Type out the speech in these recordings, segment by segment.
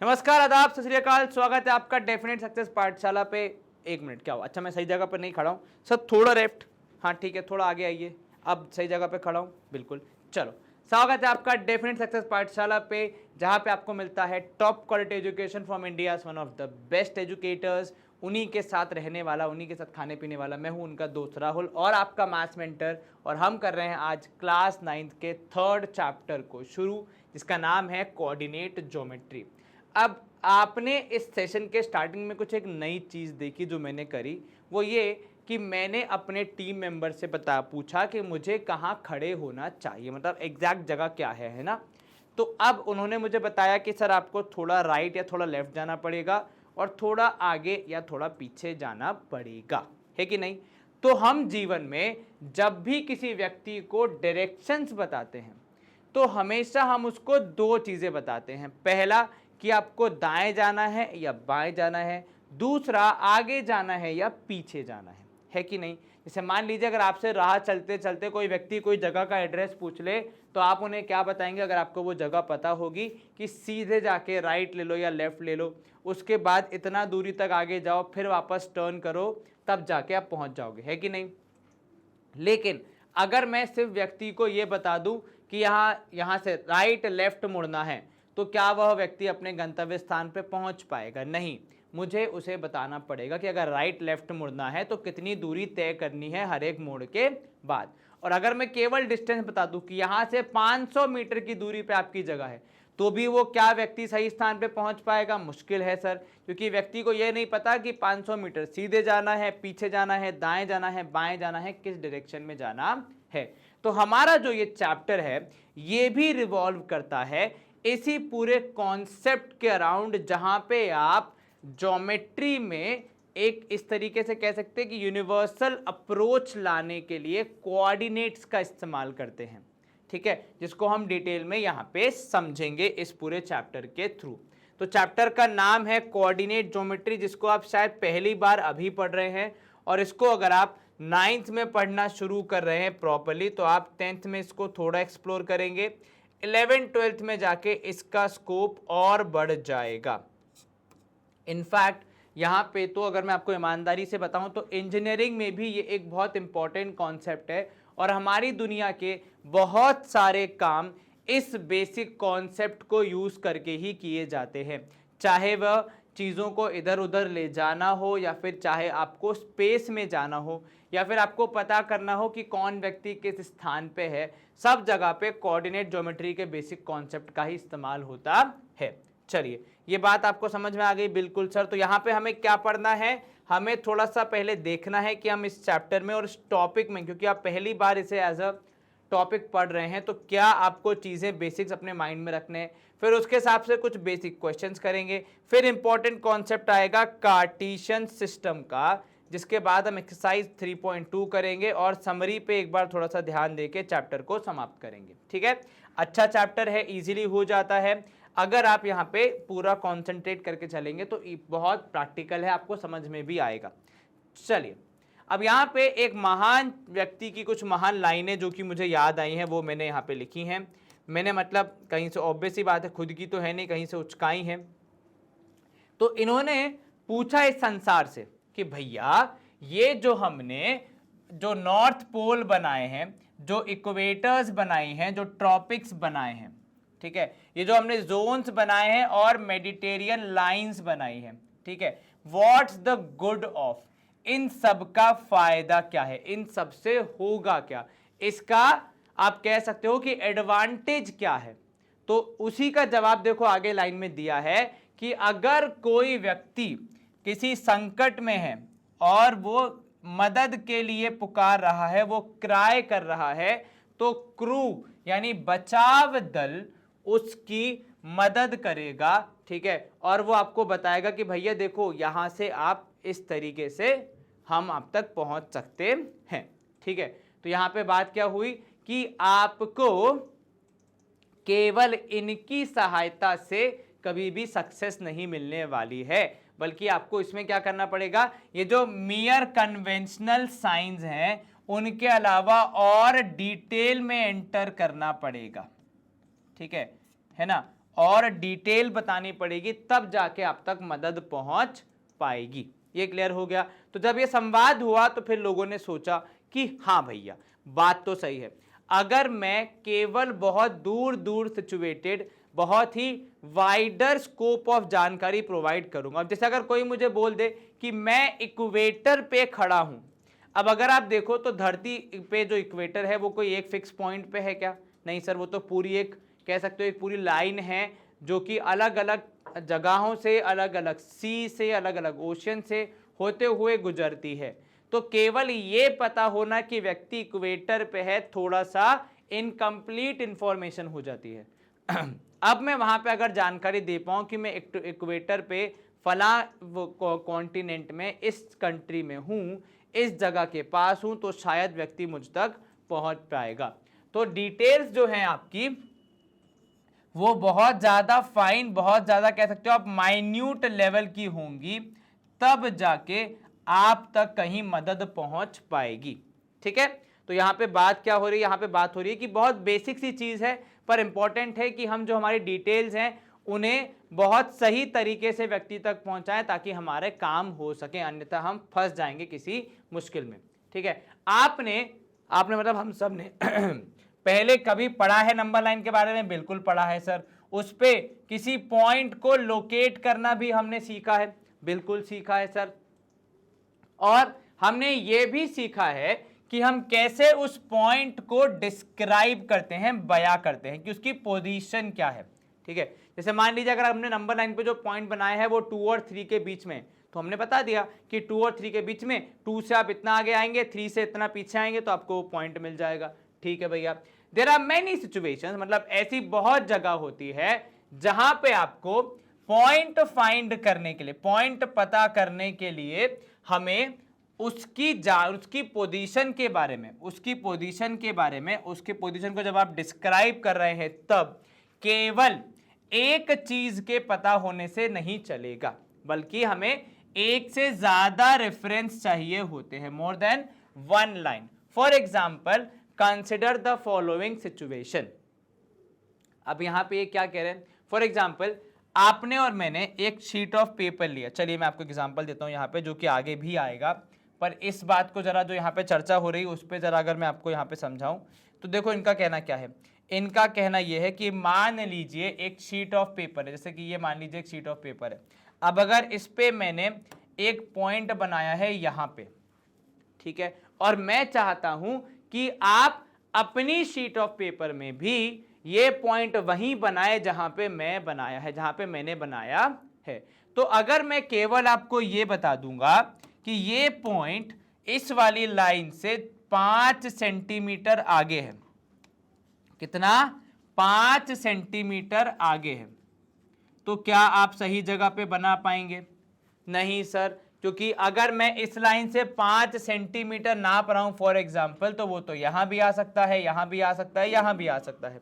नमस्कार, आदाब, सत श्री अकाल। स्वागत है आपका डेफिनेट सक्सेस पाठशाला पे। एक मिनट, क्या हुआ? अच्छा, मैं सही जगह पर नहीं खड़ा हूँ सर, थोड़ा लेफ्ट। हाँ ठीक है, थोड़ा आगे आइए। अब सही जगह पे खड़ा हूँ, बिल्कुल। चलो, स्वागत है आपका डेफिनेट सक्सेस पाठशाला पे, जहाँ पे आपको मिलता है top quality education from India, one of the best educators. उन्हीं के साथ रहने वाला, उन्हीं के साथ खाने पीने वाला मैं हूँ उनका दोस्त राहुल, और आपका मैथ्स मेंटर। और हम कर रहे हैं आज क्लास 9th के 3rd चैप्टर को शुरू, जिसका नाम है कोऑर्डिनेट ज्योमेट्री। अब आपने इस सेशन के स्टार्टिंग में कुछ एक नई चीज़ देखी जो मैंने करी, वो ये कि मैंने अपने टीम मेंबर से पूछा कि मुझे कहाँ खड़े होना चाहिए, मतलब एग्जैक्ट जगह क्या है ना। तो अब उन्होंने मुझे बताया कि सर आपको थोड़ा राइट या थोड़ा लेफ्ट जाना पड़ेगा, और थोड़ा आगे या थोड़ा पीछे जाना पड़ेगा, है कि नहीं। तो हम जीवन में जब भी किसी व्यक्ति को डायरेक्शंस बताते हैं तो हमेशा हम उसको दो चीज़ें बताते हैं। पहला कि आपको दाएं जाना है या बाएं जाना है, दूसरा आगे जाना है या पीछे जाना है कि नहीं। जैसे मान लीजिए अगर आपसे राह चलते चलते कोई व्यक्ति कोई जगह का एड्रेस पूछ ले, तो आप उन्हें क्या बताएंगे? अगर आपको वो जगह पता होगी कि सीधे जाके राइट ले लो या लेफ्ट ले लो, उसके बाद इतना दूरी तक आगे जाओ, फिर वापस टर्न करो, तब जाके आप पहुंच जाओगे, है कि नहीं। लेकिन अगर मैं सिर्फ व्यक्ति को ये बता दूं कि यहाँ से राइट लेफ्ट मुड़ना है, तो क्या वह व्यक्ति अपने गंतव्य स्थान पे पहुंच पाएगा? नहीं। मुझे उसे बताना पड़ेगा कि अगर राइट लेफ्ट मुड़ना है तो कितनी दूरी तय करनी है हर एक मोड़ के बाद। और अगर मैं केवल डिस्टेंस बता दूं कि यहाँ से 500 मीटर की दूरी पे आपकी जगह है, तो भी वो क्या व्यक्ति सही स्थान पे पहुंच पाएगा? मुश्किल है सर, क्योंकि व्यक्ति को यह नहीं पता कि 500 मीटर सीधे जाना है, पीछे जाना है, दाएं जाना है, बाएं जाना है, किस डायरेक्शन में जाना है। तो हमारा जो ये चैप्टर है ये भी रिवॉल्व करता है इसी पूरे कॉन्सेप्ट के अराउंड, जहां पे आप ज्योमेट्री में एक इस तरीके से कह सकते हैं कि यूनिवर्सल अप्रोच लाने के लिए कोऑर्डिनेट्स का इस्तेमाल करते हैं, ठीक है, जिसको हम डिटेल में यहाँ पे समझेंगे इस पूरे चैप्टर के थ्रू। तो चैप्टर का नाम है कोऑर्डिनेट ज्योमेट्री, जिसको आप शायद पहली बार अभी पढ़ रहे हैं, और इसको अगर आप 9th में पढ़ना शुरू कर रहे हैं प्रॉपरली, तो आप 10th में इसको थोड़ा एक्सप्लोर करेंगे, 11th 12th में जाके इसका स्कोप और बढ़ जाएगा। इनफैक्ट यहाँ पे तो अगर मैं आपको ईमानदारी से बताऊं तो इंजीनियरिंग में भी ये एक बहुत इंपॉर्टेंट कॉन्सेप्ट है, और हमारी दुनिया के बहुत सारे काम इस बेसिक कॉन्सेप्ट को यूज करके ही किए जाते हैं, चाहे वह चीज़ों को इधर उधर ले जाना हो, या फिर चाहे आपको स्पेस में जाना हो, या फिर आपको पता करना हो कि कौन व्यक्ति किस स्थान पे है। सब जगह पे कोऑर्डिनेट ज्योमेट्री के बेसिक कॉन्सेप्ट का ही इस्तेमाल होता है। चलिए, ये बात आपको समझ में आ गई? बिल्कुल सर। तो यहाँ पे हमें क्या पढ़ना है? हमें थोड़ा सा पहले देखना है कि हम इस चैप्टर में और इस टॉपिक में, क्योंकि आप पहली बार इसे एज अ टॉपिक पढ़ रहे हैं, तो क्या आपको चीज़ें बेसिक्स अपने माइंड में रखने हैं, फिर उसके हिसाब से कुछ बेसिक क्वेश्चंस करेंगे, फिर इंपॉर्टेंट कॉन्सेप्ट आएगा कार्टेशियन सिस्टम का, जिसके बाद हम एक्सरसाइज 3.2 करेंगे, और समरी पे एक बार थोड़ा सा ध्यान देके चैप्टर को समाप्त करेंगे, ठीक है। अच्छा चैप्टर है, इजीली हो जाता है। अगर आप यहाँ पे पूरा कॉन्सेंट्रेट करके चलेंगे तो बहुत प्रैक्टिकल है, आपको समझ में भी आएगा। चलिए, अब यहाँ पे एक महान व्यक्ति की कुछ महान लाइनें जो कि मुझे याद आई हैं, वो मैंने यहाँ पे लिखी हैं। मैंने मतलब कहीं से, ऑब्वियस ही बात है, खुद की तो है नहीं, कहीं से उचकाई है। तो इन्होंने पूछा इस संसार से कि भैया ये जो हमने जो नॉर्थ पोल बनाए हैं, जो इक्वेटर्स बनाई हैं, जो ट्रॉपिक्स बनाए हैं, ठीक है, ये जो हमने जोन्स बनाए हैं और मेडिटेरियन लाइंस बनाई हैं, ठीक है, व्हाट्स द गुड ऑफ, इन सब का फायदा क्या है, इन सब से होगा क्या, इसका आप कह सकते हो कि एडवांटेज क्या है। तो उसी का जवाब देखो आगे लाइन में दिया है कि अगर कोई व्यक्ति किसी संकट में है और वो मदद के लिए पुकार रहा है, वो क्राय कर रहा है, तो क्रू यानी बचाव दल उसकी मदद करेगा, ठीक है, और वो आपको बताएगा कि भैया देखो यहां से आप इस तरीके से हम आप तक पहुंच सकते हैं, ठीक है। तो यहां पे बात क्या हुई कि आपको केवल इनकी सहायता से कभी भी सक्सेस नहीं मिलने वाली है, बल्कि आपको इसमें क्या करना पड़ेगा, ये जो मियर कन्वेंशनल साइंस हैं उनके अलावा और डिटेल में एंटर करना पड़ेगा, ठीक है ना, और डिटेल बतानी पड़ेगी, तब जाके आप तक मदद पहुंच पाएगी। ये क्लियर हो गया। तो जब ये संवाद हुआ तो फिर लोगों ने सोचा कि हाँ भैया बात तो सही है, अगर मैं केवल बहुत दूर दूर सिचुएटेड बहुत ही वाइडर स्कोप ऑफ जानकारी प्रोवाइड करूंगा। अब जैसे अगर कोई मुझे बोल दे कि मैं इक्वेटर पे खड़ा हूं, अब अगर आप देखो तो धरती पे जो इक्वेटर है वो कोई एक फिक्स पॉइंट पे है क्या? नहीं सर, वो तो पूरी एक कह सकते हो एक पूरी लाइन है जो कि अलग अलग जगहों से, अलग अलग सी से, अलग अलग ओशन से होते हुए गुजरती है। तो केवल ये पता होना कि व्यक्ति इक्वेटर पे है थोड़ा सा इनकम्प्लीट इंफॉर्मेशन हो जाती है। अब मैं वहां पे अगर जानकारी दे पाऊं कि मैं इक्वेटर पे फला कॉन्टिनेंट में इस कंट्री में हूं, इस जगह के पास हूं, तो शायद व्यक्ति मुझ तक पहुंच पाएगा। तो डिटेल्स जो हैं आपकी वो बहुत ज़्यादा फाइन, बहुत ज़्यादा कह सकते हो आप माइन्यूट लेवल की होंगी, तब जाके आप तक कहीं मदद पहुंच पाएगी। ठीक है, तो यहाँ पे बात क्या हो रही है? यहाँ पे बात हो रही है कि बहुत बेसिक सी चीज़ है, पर इंपॉर्टेंट है कि हम जो हमारी डिटेल्स हैं उन्हें बहुत सही तरीके से व्यक्ति तक पहुंचाएं ताकि हमारे काम हो सके, अन्यथा हम फंस जाएंगे किसी मुश्किल में। ठीक है, आपने मतलब हम सब ने पहले कभी पढ़ा है नंबर लाइन के बारे में? बिल्कुल पढ़ा है सर। उस पे किसी पॉइंट को लोकेट करना भी हमने सीखा है, बिल्कुल सीखा है सर। और हमने ये भी सीखा है कि हम कैसे उस पॉइंट को डिस्क्राइब करते हैं, बयां करते हैं कि उसकी पोजीशन क्या है। ठीक है, जैसे मान लीजिए अगर हमने नंबर लाइन पे जो पॉइंट बनाया है वो 2 और 3 के बीच में, तो हमने बता दिया कि 2 और 3 के बीच में 2 से आप इतना आगे आएंगे, 3 से इतना पीछे आएंगे तो आपको वो पॉइंट मिल जाएगा। ठीक है भैया, देयर आर मेनी सिचुएशंस, मतलब ऐसी बहुत जगह होती है जहां पे आपको पॉइंट फाइंड करने के लिए, पॉइंट पता करने के लिए हमें उसकी पोजीशन के बारे में, उसकी पोजीशन को जब आप डिस्क्राइब कर रहे हैं तब केवल एक चीज के पता होने से नहीं चलेगा, बल्कि हमें एक से ज्यादा रेफरेंस चाहिए होते हैं, more than one line. For example consider the following situation. अब यहां पे क्या कह रहे हैं? फॉर एग्जाम्पल आपने और मैंने एक शीट ऑफ पेपर लिया। चलिए मैं आपको एग्जाम्पल देता हूं यहाँ पे, जो कि आगे भी आएगा, पर इस बात को जरा जो यहाँ पे चर्चा हो रही है उस पर जरा अगर मैं आपको यहाँ पे समझाऊं तो देखो इनका कहना क्या है। इनका कहना यह है कि मान लीजिए एक शीट ऑफ पेपर है, जैसे कि ये मान लीजिए एक शीट ऑफ पेपर है। अब अगर इस पे मैंने एक पॉइंट बनाया है यहाँ पे, ठीक है, और मैं चाहता हूं कि आप अपनी शीट ऑफ पेपर में भी ये पॉइंट वहीं बनाए जहां पे मैं बनाया है, जहां पे मैंने बनाया है। तो अगर मैं केवल आपको ये बता दूंगा कि ये पॉइंट इस वाली लाइन से 5 सेंटीमीटर आगे है, कितना? 5 सेंटीमीटर आगे है, तो क्या आप सही जगह पे बना पाएंगे? नहीं सर, क्योंकि अगर मैं इस लाइन से 5 सेंटीमीटर नाप रहा हूं फॉर एग्जाम्पल, तो वो तो यहां भी आ सकता है, यहां भी आ सकता है, यहां भी आ सकता है।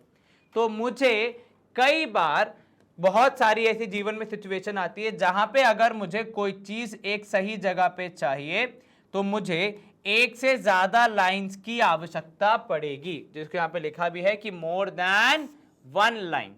तो मुझे कई बार बहुत सारी ऐसी जीवन में सिचुएशन आती है जहां पे अगर मुझे कोई चीज एक सही जगह पे चाहिए तो मुझे एक से ज्यादा लाइंस की आवश्यकता पड़ेगी, जिसको यहां पे लिखा भी है कि मोर देन वन लाइन।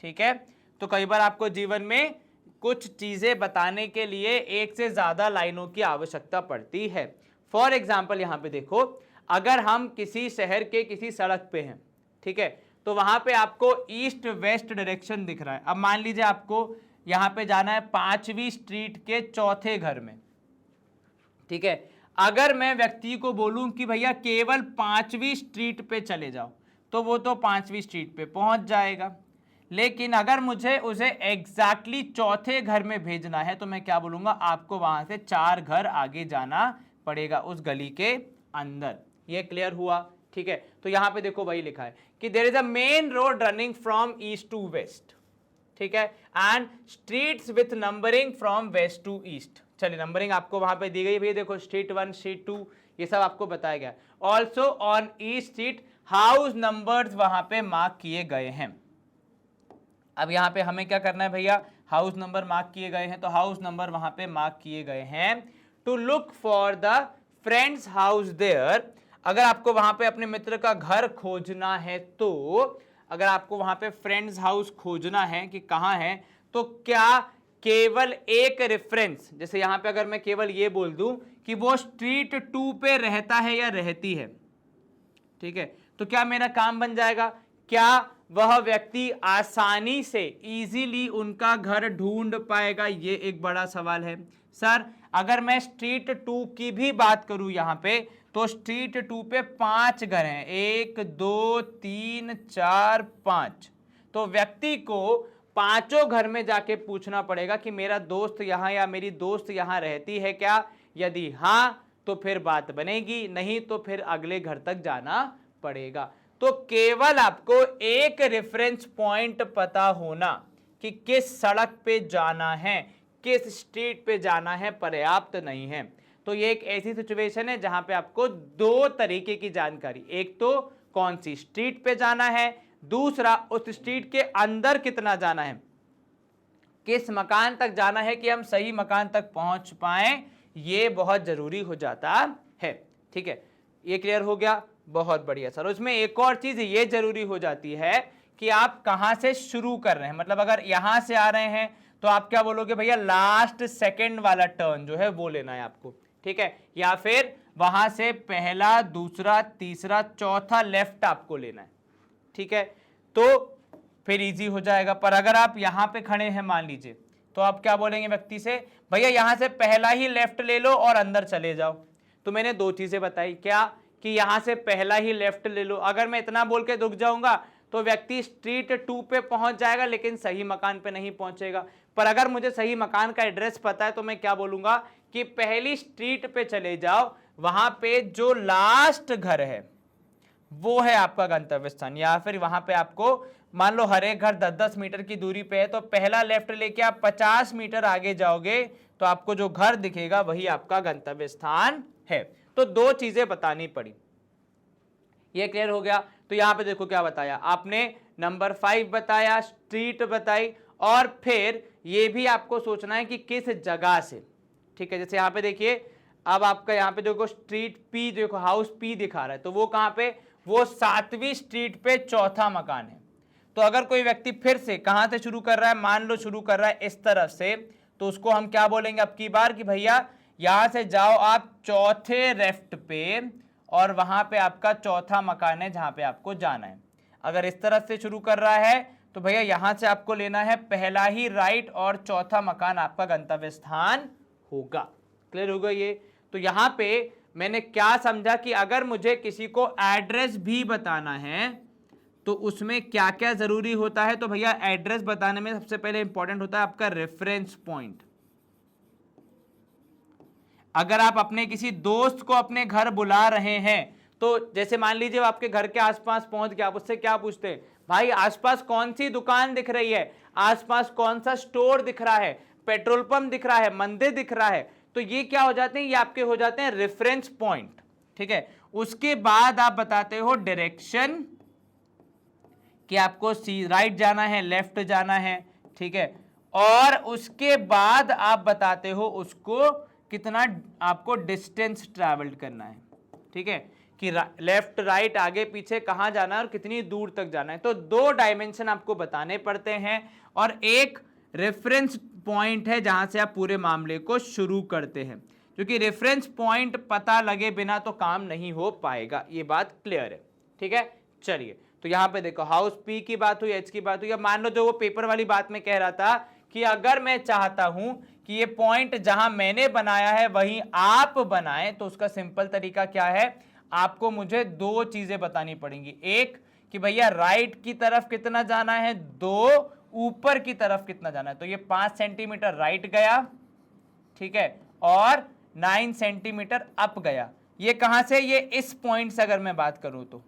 ठीक है, तो कई बार आपको जीवन में कुछ चीजें बताने के लिए एक से ज्यादा लाइनों की आवश्यकता पड़ती है। फॉर एग्जाम्पल यहां पे देखो, अगर हम किसी शहर के किसी सड़क पे हैं, ठीक है, तो वहां पे आपको ईस्ट वेस्ट डायरेक्शन दिख रहा है। अब मान लीजिए आपको यहां पे जाना है 5वीं स्ट्रीट के चौथे घर में, ठीक है। अगर मैं व्यक्ति को बोलूं कि भैया केवल 5वीं स्ट्रीट पे चले जाओ, तो वो तो 5वीं स्ट्रीट पे पहुंच जाएगा। लेकिन अगर मुझे उसे एग्जैक्टली चौथे घर में भेजना है तो मैं क्या बोलूंगा? आपको वहां से 4 घर आगे जाना पड़ेगा, उस गली के अंदर। ये क्लियर हुआ? ठीक है, तो यहां पे देखो वही लिखा है कि there is a main road running from east to west, ठीक है, and streets with numbering from west to east. चलिए नंबरिंग आपको वहां पे दी गई है, देखो स्ट्रीट 1 स्ट्रीट 2 ये सब आपको बताया गया। Also on east street house numbers वहां पे मार्क किए गए हैं। अब यहाँ पे हमें क्या करना है भैया? हाउस नंबर मार्क किए गए हैं, तो हाउस नंबर वहां पे मार्क किए गए हैं। To look for the friend's house there, अगर आपको वहां पे अपने मित्र का घर खोजना है तो अगर आपको वहां पे फ्रेंड्स हाउस खोजना है कि कहाँ है, तो क्या केवल एक रेफरेंस, जैसे यहां पे अगर मैं केवल ये बोल दूं कि वो स्ट्रीट 2 पे रहता है या रहती है, ठीक है, तो क्या मेरा काम बन जाएगा? क्या वह व्यक्ति आसानी से इजीली उनका घर ढूंढ पाएगा? ये एक बड़ा सवाल है। सर अगर मैं स्ट्रीट 2 की भी बात करूं यहां पे, तो स्ट्रीट 2 पे 5 घर हैं, 1 2 3 4 5, तो व्यक्ति को पांचों घर में जाके पूछना पड़ेगा कि मेरा दोस्त यहां या मेरी दोस्त यहां रहती है क्या? यदि हां तो फिर बात बनेगी, नहीं तो फिर अगले घर तक जाना पड़ेगा। तो केवल आपको एक रेफरेंस पॉइंट पता होना कि किस सड़क पे जाना है, किस स्ट्रीट पे जाना है, पर्याप्त नहीं है। तो ये एक ऐसी सिचुएशन है जहां पे आपको दो तरीके की जानकारी, एक तो कौन सी स्ट्रीट पे जाना है, दूसरा उस स्ट्रीट के अंदर कितना जाना है, किस मकान तक जाना है कि हम सही मकान तक पहुंच पाए, ये बहुत जरूरी हो जाता है। ठीक है, ये क्लियर हो गया, बहुत बढ़िया सर। उसमें एक और चीज ये जरूरी हो जाती है कि आप कहां से शुरू कर रहे हैं, मतलब अगर यहां से आ रहे हैं तो आप क्या बोलोगे, भैया लास्ट सेकंड वाला टर्न जो है वो लेना है आपको, ठीक है, या फिर वहां से पहला दूसरा तीसरा चौथा लेफ्ट आपको लेना है, ठीक है, तो फिर इजी हो जाएगा। पर अगर आप यहां पे खड़े हैं मान लीजिए, तो आप क्या बोलेंगे व्यक्ति से, भैया यहां से पहला ही लेफ्ट ले लो और अंदर चले जाओ। तो मैंने दो चीजें बताई, क्या कि यहां से पहला ही लेफ्ट ले लो। अगर मैं इतना बोल के रुक जाऊंगा तो व्यक्ति स्ट्रीट 2 पे पहुंच जाएगा लेकिन सही मकान पे नहीं पहुंचेगा। पर अगर मुझे सही मकान का एड्रेस पता है तो मैं क्या बोलूंगा कि पहली स्ट्रीट पे चले जाओ, वहां पे जो लास्ट घर है वो है आपका गंतव्य स्थान, या फिर वहां पे आपको मान लो हर एक घर 10-10 मीटर की दूरी पे है, तो पहला लेफ्ट लेके आप 50 मीटर आगे जाओगे तो आपको जो घर दिखेगा वही आपका गंतव्य स्थान है। तो दो चीजें बतानी पड़ी, ये क्लियर हो गया। तो यहां पे देखो क्या बताया आपने, नंबर 5 बताया, स्ट्रीट बताई, और फिर ये भी आपको सोचना है कि किस जगह से, ठीक है। जैसे यहां पे देखिए, अब आपका यहां पे देखो स्ट्रीट पी, देखो हाउस पी दिखा रहा है, तो वो कहां पे, वो 7वीं स्ट्रीट पे चौथा मकान है। तो अगर कोई व्यक्ति फिर से कहां से शुरू कर रहा है, मान लो शुरू कर रहा है इस तरफ से, तो उसको हम क्या बोलेंगे अब की बार कि भैया यहां से जाओ आप चौथे लेफ्ट पे, और वहां पे आपका चौथा मकान है जहां पे आपको जाना है। अगर इस तरफ से शुरू कर रहा है तो भैया यहां से आपको लेना है पहला ही राइट, और चौथा मकान आपका गंतव्य स्थान होगा। क्लियर होगा ये? तो यहां पे मैंने क्या समझा कि अगर मुझे किसी को एड्रेस भी बताना है तो उसमें क्या क्या जरूरी होता है। तो भैया एड्रेस बताने में सबसे पहले इंपॉर्टेंट होता है आपका रेफरेंस पॉइंट। अगर आप अपने किसी दोस्त को अपने घर बुला रहे हैं, तो जैसे मान लीजिए आपके घर के आसपास पहुंच गया, आप उससे क्या पूछते हैं, भाई आसपास कौन सी दुकान दिख रही है, आसपास कौन सा स्टोर दिख रहा है, पेट्रोल पंप दिख रहा है, मंदिर दिख रहा है। तो ये क्या हो जाते हैं, ये आपके हो जाते हैं रेफरेंस पॉइंट, ठीक है। उसके बाद आप बताते हो डायरेक्शन कि आपको राइट जाना है, लेफ्ट जाना है, ठीक है। और उसके बाद आप बताते हो उसको कितना आपको डिस्टेंस ट्रैवल करना है, ठीक है, कि लेफ्ट राइट आगे पीछे कहां जाना है और कितनी दूर तक जाना है। तो दो डायमेंशन आपको बताने पड़ते हैं, और एक रेफरेंस पॉइंट है जहां से आप पूरे मामले को शुरू करते हैं, क्योंकि रेफरेंस पॉइंट पता लगे बिना तो काम नहीं हो पाएगा। ये बात क्लियर है, ठीक है। चलिए, तो यहां पे देखो हाउस पी की बात हुई, एच की बात हुई। अब मान लो जो वो पेपर वाली बात में कह रहा था कि अगर मैं चाहता हूं कि ये पॉइंट जहां मैंने बनाया है वहीं आप बनाएं, तो उसका सिंपल तरीका क्या है, आपको मुझे दो चीजें बतानी पड़ेंगी। एक कि भैया राइट की तरफ कितना जाना है, दो ऊपर की तरफ कितना जाना है। तो ये 5 सेंटीमीटर राइट गया, ठीक है, और 9 सेंटीमीटर अप गया। ये कहां से, ये इस पॉइंट से अगर मैं बात करूं तो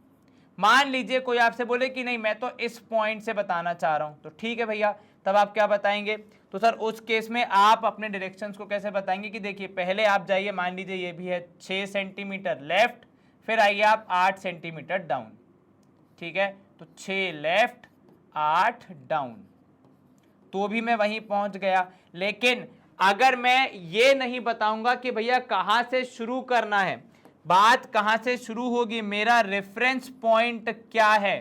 मान लीजिए कोई आपसे बोले कि नहीं मैं तो इस पॉइंट से बताना चाह रहा हूं, तो ठीक है भैया, तब आप क्या बताएंगे। तो सर उस केस में आप अपने डायरेक्शंस को कैसे बताएंगे कि देखिए पहले आप जाइए, मान लीजिए ये भी है 6 सेंटीमीटर लेफ्ट, फिर आइए आप 8 सेंटीमीटर डाउन, ठीक है। तो 6 लेफ्ट 8 डाउन, तो भी मैं वहीं पहुंच गया। लेकिन अगर मैं ये नहीं बताऊंगा कि भैया कहां से शुरू करना है, बात कहां से शुरू होगी, मेरा रेफरेंस पॉइंट क्या है,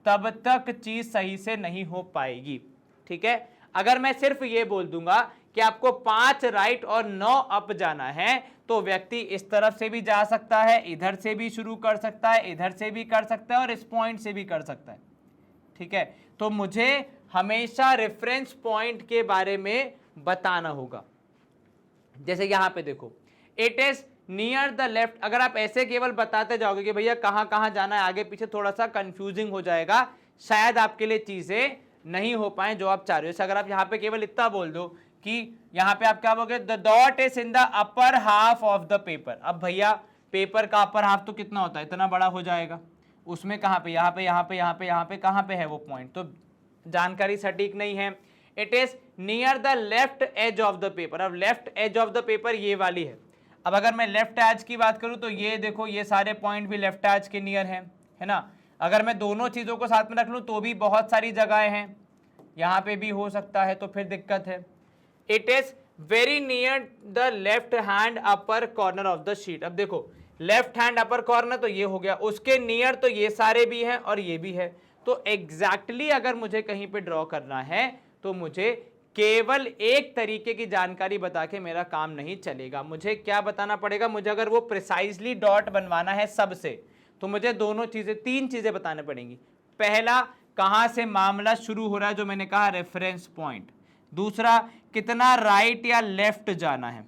तब तक चीज सही से नहीं हो पाएगी। ठीक है, अगर मैं सिर्फ ये बोल दूंगा कि आपको 5 राइट और 9 अप जाना है तो व्यक्ति इस तरफ से भी जा सकता है, इधर से भी शुरू कर सकता है, इधर से भी कर सकता है और इस पॉइंट से भी कर सकता है। ठीक है, तो मुझे हमेशा रेफरेंस पॉइंट के बारे में बताना होगा। जैसे यहां पे देखो, it is near the left. अगर आप ऐसे केवल बताते जाओगे कि भैया कहां कहां जाना है, आगे पीछे थोड़ा सा कंफ्यूजिंग हो जाएगा, शायद आपके लिए चीजें नहीं हो पाए जो आप चाह रहे हो। अगर आप यहाँ पे केवल इतना बोल दो कि यहाँ पे आप क्या बोलोगे, the dot is in the upper half of the paper. अब भैया पेपर का अपर हाफ तो कितना होता है, इतना बड़ा हो जाएगा, उसमें कहाँ पे, यहाँ पे, यहाँ पे, यहाँ पे, यहाँ पे, कहाँ पे है वो पॉइंट, तो जानकारी सटीक नहीं है। It is near the left edge of the paper. अब left edge of the paper ये वाली है। अब अगर मैं लेफ्ट एज की बात करूं तो ये देखो, ये सारे पॉइंट भी लेफ्ट एज के नियर है ना। अगर मैं दोनों चीजों को साथ में रख लूं तो भी बहुत सारी जगहें हैं, यहां पे भी हो सकता है, तो फिर दिक्कत है। It is very near the left hand upper corner of the sheet. अब देखो लेफ्ट हैंड अपर कॉर्नर तो ये हो गया, उसके नियर तो ये सारे भी हैं और ये भी है। तो एग्जैक्टली अगर मुझे कहीं पे ड्रॉ करना है तो मुझे केवल एक तरीके की जानकारी बता के मेरा काम नहीं चलेगा। मुझे क्या बताना पड़ेगा, मुझे अगर वो प्रिसाइजली डॉट बनवाना है सबसे, तो मुझे दोनों चीजें, 3 चीजें बताने पड़ेंगी। पहला, कहां से मामला शुरू हो रहा है, जो मैंने कहा रेफरेंस पॉइंट। दूसरा, कितना राइट या लेफ्ट जाना है।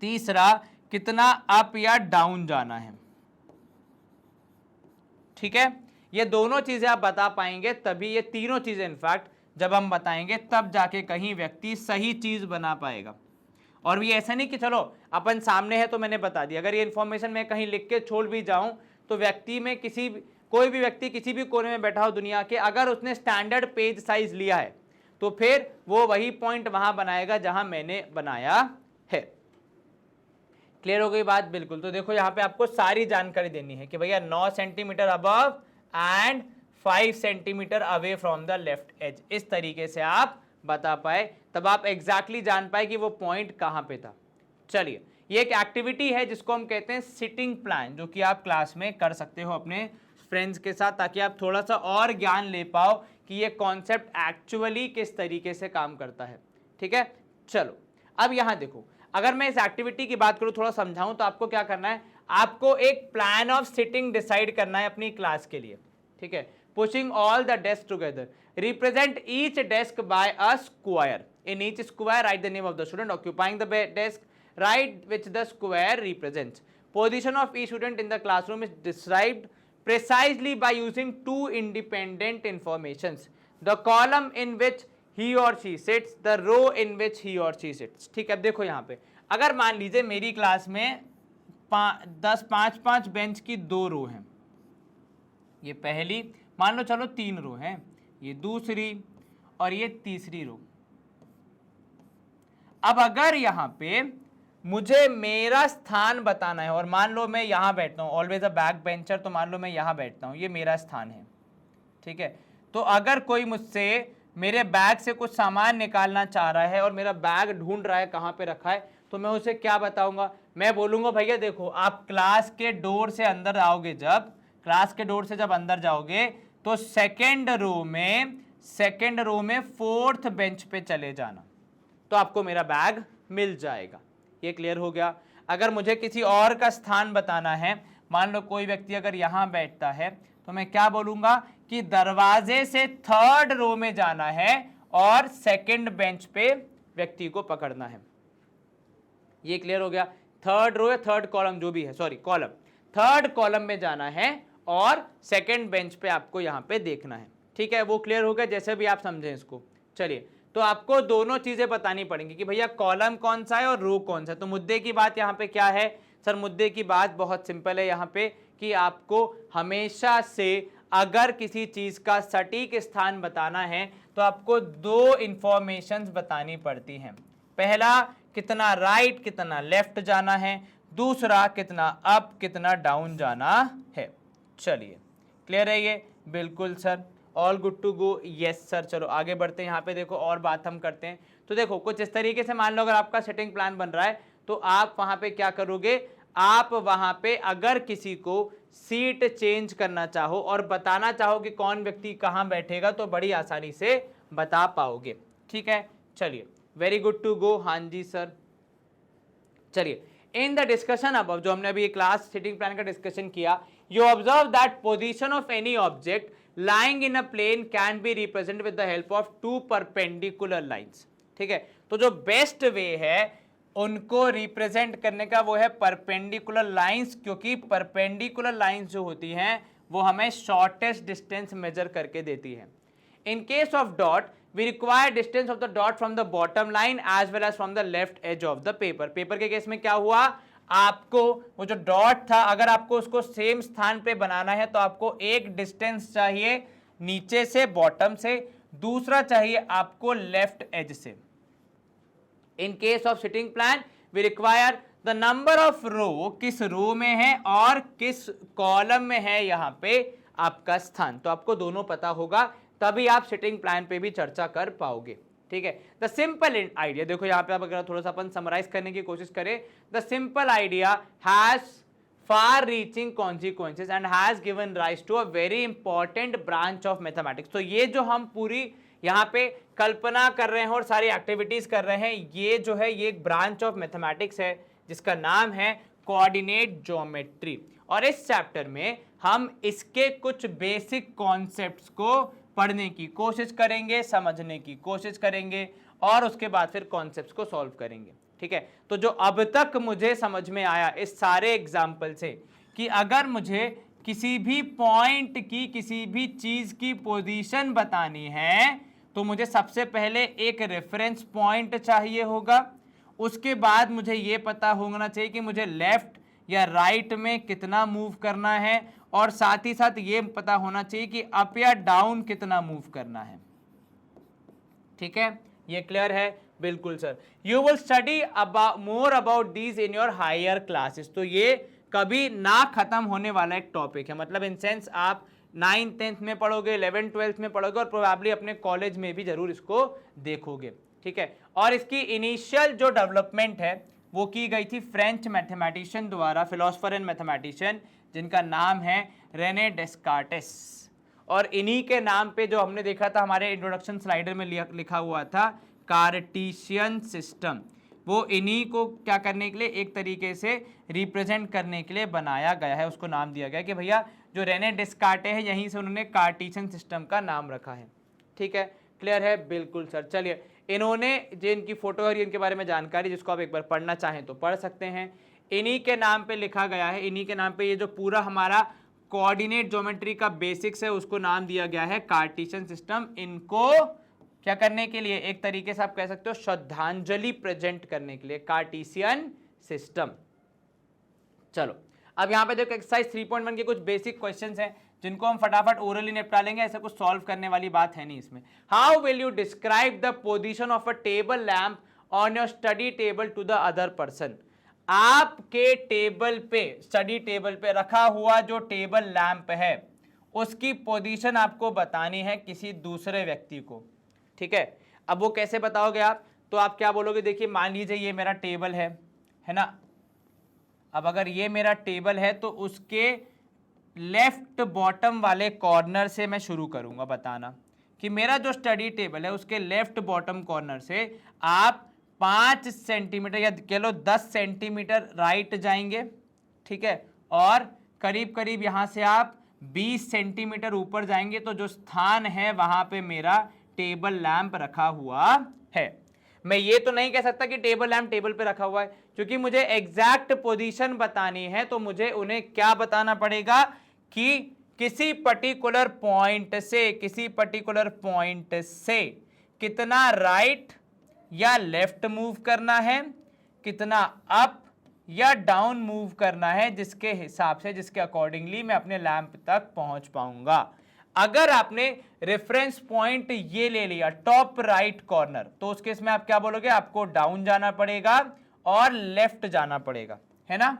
तीसरा, कितना अप या डाउन जाना है। ठीक है, ये दोनों चीजें आप बता पाएंगे तभी, ये तीनों चीजें इनफैक्ट जब हम बताएंगे तब जाके कहीं व्यक्ति सही चीज बना पाएगा। और भी ऐसा नहीं कि चलो अपन सामने है तो मैंने बता दिया, अगर ये इन्फॉर्मेशन मैं कहीं लिख के छोड़ भी जाऊं तो व्यक्ति में कोई भी व्यक्ति किसी भी कोने में बैठा हो दुनिया के, अगर उसने स्टैंडर्ड पेज साइज लिया है तो फिर वो वही पॉइंट वहां बनाएगा जहां मैंने बनाया है। क्लियर हो गई बात? बिल्कुल। तो देखो यहाँ पे आपको सारी जानकारी देनी है कि भैया 9 centimetre above and 5 centimetre away from the left edge. इस तरीके से आप बता पाए, तब आप एग्जैक्टली जान पाए कि वो पॉइंट कहां पे था। चलिए, ये एक एक्टिविटी है जिसको हम कहते हैं सिटिंग प्लान, जो कि आप क्लास में कर सकते हो अपने फ्रेंड्स के साथ, ताकि आप थोड़ा सा और ज्ञान ले पाओ कि ये कॉन्सेप्ट एक्चुअली किस तरीके से काम करता है। ठीक है, चलो अब यहां देखो, अगर मैं इस एक्टिविटी की बात करूं, थोड़ा समझाऊं, तो आपको क्या करना है, आपको एक प्लान ऑफ सिटिंग डिसाइड करना है अपनी क्लास के लिए। ठीक है, pushing all the desk together, represent each desk by a square, in each square write the name of the student occupying the desk, write which the square represents, position of each student in the classroom is described precisely by using 2 independent informations, the column in which he or she sits, the row in which he or she sits। ठीक है, अब देखो यहाँ पे, अगर मान लीजिए मेरी क्लास में 5 बेंच की 2 रो हैं, ये पहली, मान लो चलो 3 रो हैं, ये दूसरी और ये तीसरी रो। अब अगर यहाँ पे मुझे मेरा स्थान बताना है और मान लो मैं यहां बैठता हूं, ऑलवेज अ बैक बेंचर, तो मान लो मैं यहां बैठता हूं, ये मेरा स्थान है। ठीक है, तो अगर कोई मुझसे मेरे बैग से कुछ सामान निकालना चाह रहा है और मेरा बैग ढूंढ रहा है कहां पे रखा है, तो मैं उसे क्या बताऊंगा, मैं बोलूंगा भैया देखो, आप क्लास के डोर से अंदर आओगे, जब क्लास के डोर से जब अंदर जाओगे तो सेकेंड रो में 4th बेंच पे चले जाना, तो आपको मेरा बैग मिल जाएगा। ये क्लियर हो गया। अगर मुझे किसी और का स्थान बताना है, मान लो कोई व्यक्ति अगर यहां बैठता है, तो मैं क्या बोलूंगा कि दरवाजे से 3rd रो में जाना है और 2nd बेंच पे व्यक्ति को पकड़ना है। ये क्लियर हो गया। 3rd रो या 3rd कॉलम जो भी है, सॉरी कॉलम, 3rd कॉलम में जाना है और 2nd बेंच पे आपको यहां पे देखना है। ठीक है, वो क्लियर हो गया, जैसे भी आप समझें इसको। चलिए, तो आपको दोनों चीजें बतानी पड़ेंगी कि भैया कॉलम कौन सा है और रो कौन सा है। तो मुद्दे की बात यहाँ पे क्या है सर? मुद्दे की बात बहुत सिंपल है यहाँ पे कि आपको हमेशा से अगर किसी चीज का सटीक स्थान बताना है तो आपको 2 इंफॉर्मेशंस बतानी पड़ती हैं। पहला, कितना राइट कितना लेफ्ट जाना है, दूसरा कितना अप कितना डाउन जाना है। चलिए, क्लियर है ये? बिल्कुल sir, all good to go, yes sir. चलो आगे बढ़ते हैं, यहाँ पे देखो और बात हम करते हैं। तो देखो कुछ इस तरीके से मान लो अगर आपका सेटिंग प्लान बन रहा है तो आप वहाँ पे क्या करोगे, आप वहां पे अगर किसी को सीट चेंज करना चाहो और बताना चाहो कि कौन व्यक्ति कहां बैठेगा तो बड़ी आसानी से बता पाओगे। ठीक है, चलिए, वेरी गुड टू गो। हाँ जी सर, चलिए, इन द डिस्कशन अब जो हमने अभी क्लास सिटिंग प्लान का डिस्कशन किया, you observe that position of any object lying in a plane can be represented with the help of two perpendicular lines। ठीक है, तो जो बेस्ट वे है उनको रिप्रेजेंट करने का वो है परपेंडिकुलर लाइंस, क्योंकि परपेंडिकुलर लाइंस जो होती हैं वो हमें शॉर्टेस्ट डिस्टेंस मेजर करके देती है। इन case of dot we require distance of the dot from the bottom line as well as from the left edge of the paper। Paper के केस में क्या हुआ, आपको वो जो डॉट था अगर आपको उसको सेम स्थान पे बनाना है तो आपको एक डिस्टेंस चाहिए नीचे से, बॉटम से, दूसरा चाहिए आपको लेफ्ट एज से। In case of sitting plan we require the number of row, किस रो में है और किस कॉलम में है यहाँ पे आपका स्थान, तो आपको दोनों पता होगा, तभी आप सिटिंग प्लान पे भी चर्चा कर पाओगे। ठीक है, द सिंपल आइडिया देखो यहाँ पे, आप अगर थोड़ा सा अपन समराइज करने की कोशिश करें, the simple idea has far reaching consequences and has given rise to a very important branch of mathematics. तो ये जो हम पूरी यहाँ पे कल्पना कर रहे हैं और सारी एक्टिविटीज कर रहे हैं, ये जो है ये एक ब्रांच ऑफ मैथमेटिक्स है जिसका नाम है कोऑर्डिनेट ज्योमेट्री। और इस चैप्टर में हम इसके कुछ बेसिक कॉन्सेप्ट्स को पढ़ने की कोशिश करेंगे, समझने की कोशिश करेंगे और उसके बाद फिर कॉन्सेप्ट्स को सॉल्व करेंगे। ठीक है, तो जो अब तक मुझे समझ में आया इस सारे एग्जाम्पल से कि अगर मुझे किसी भी पॉइंट की, किसी भी चीज की पोजीशन बतानी है तो मुझे सबसे पहले एक रेफरेंस पॉइंट चाहिए होगा, उसके बाद मुझे ये पता होना चाहिए कि मुझे लेफ्ट या राइट में कितना मूव करना है, और साथ ही साथ ये पता होना चाहिए कि अप या डाउन कितना मूव करना है। ठीक है, ये क्लियर है? बिल्कुल sir. You will study more about these in your higher classes. तो ये कभी ना खत्म होने वाला एक टॉपिक है, मतलब इन सेंस आप 9th 10th में पढ़ोगे, 11th 12th में पढ़ोगे और प्रोबेबली अपने कॉलेज में भी जरूर इसको देखोगे। ठीक है, और इसकी इनिशियल जो डेवलपमेंट है वो की गई थी फ्रेंच मैथमेटिशियन द्वारा, फिलोसफर एंड मैथमेटिशियन जिनका नाम है रेने डेस्कार्टेस। और इन्हीं के नाम पे जो हमने देखा था हमारे इंट्रोडक्शन स्लाइडर में लिखा हुआ था कार्टेशियन सिस्टम, वो इन्हीं को क्या करने के लिए, एक तरीके से रिप्रेजेंट करने के लिए बनाया गया है। उसको नाम दिया गया कि भैया जो रेने डेस्कार्टे है यहीं से उन्होंने कार्टेशियन सिस्टम का नाम रखा है। ठीक है, क्लियर है? बिल्कुल सर। चलिए, इन्होंने जो इनकी फोटो और इनके बारे में जानकारी जिसको आप एक बार पढ़ना चाहें तो पढ़ सकते हैं, इन्हीं के नाम पे लिखा गया है, इन्हीं के नाम पे ये जो पूरा हमारा कोऑर्डिनेट ज्योमेट्री का बेसिक्स है उसको नाम दिया गया है कार्टेशियन सिस्टम। इनको क्या करने के लिए, एक तरीके से आप कह सकते हो श्रद्धांजलि प्रेजेंट करने के लिए, कार्टेशियन सिस्टम। चलो, अब यहाँ पे देखो एक्सरसाइज 3.1 के कुछ बेसिक क्वेश्चंस हैं जिनको हम फटाफट ओरली निपटा लेंगे, ऐसा कुछ सॉल्व करने वाली बात है नहीं इसमें। How will you describe the position of a table lamp on your study table to the other person. आपके टेबल पे, स्टडी टेबल पे रखा हुआ जो टेबल लैंप है उसकी पोजीशन आपको बतानी है किसी दूसरे व्यक्ति को। ठीक है, अब वो कैसे बताओगे आप, तो आप क्या बोलोगे, देखिए मान लीजिए ये मेरा टेबल है ना, अब अगर ये मेरा टेबल है तो उसके लेफ्ट बॉटम वाले कॉर्नर से मैं शुरू करूंगा बताना कि मेरा जो स्टडी टेबल है उसके लेफ्ट बॉटम कॉर्नर से आप 5 सेंटीमीटर या कह लो 10 सेंटीमीटर राइट जाएंगे। ठीक है, और करीब करीब यहाँ से आप 20 सेंटीमीटर ऊपर जाएंगे तो जो स्थान है वहाँ पे मेरा टेबल लैंप रखा हुआ है। मैं ये तो नहीं कह सकता कि टेबल लैंप टेबल पे रखा हुआ है, क्योंकि मुझे एग्जैक्ट पोजीशन बतानी है तो मुझे उन्हें क्या बताना पड़ेगा कि किसी पर्टिकुलर पॉइंट से, किसी पर्टिकुलर पॉइंट से कितना राइट या लेफ्ट मूव करना है, कितना अप या डाउन मूव करना है, जिसके हिसाब से, जिसके अकॉर्डिंगली मैं अपने लैंप तक पहुंच पाऊंगा। अगर आपने रेफरेंस पॉइंट ये ले लिया टॉप राइट कॉर्नर, तो उस केस में आप क्या बोलोगे, आपको डाउन जाना पड़ेगा और लेफ्ट जाना पड़ेगा, है ना।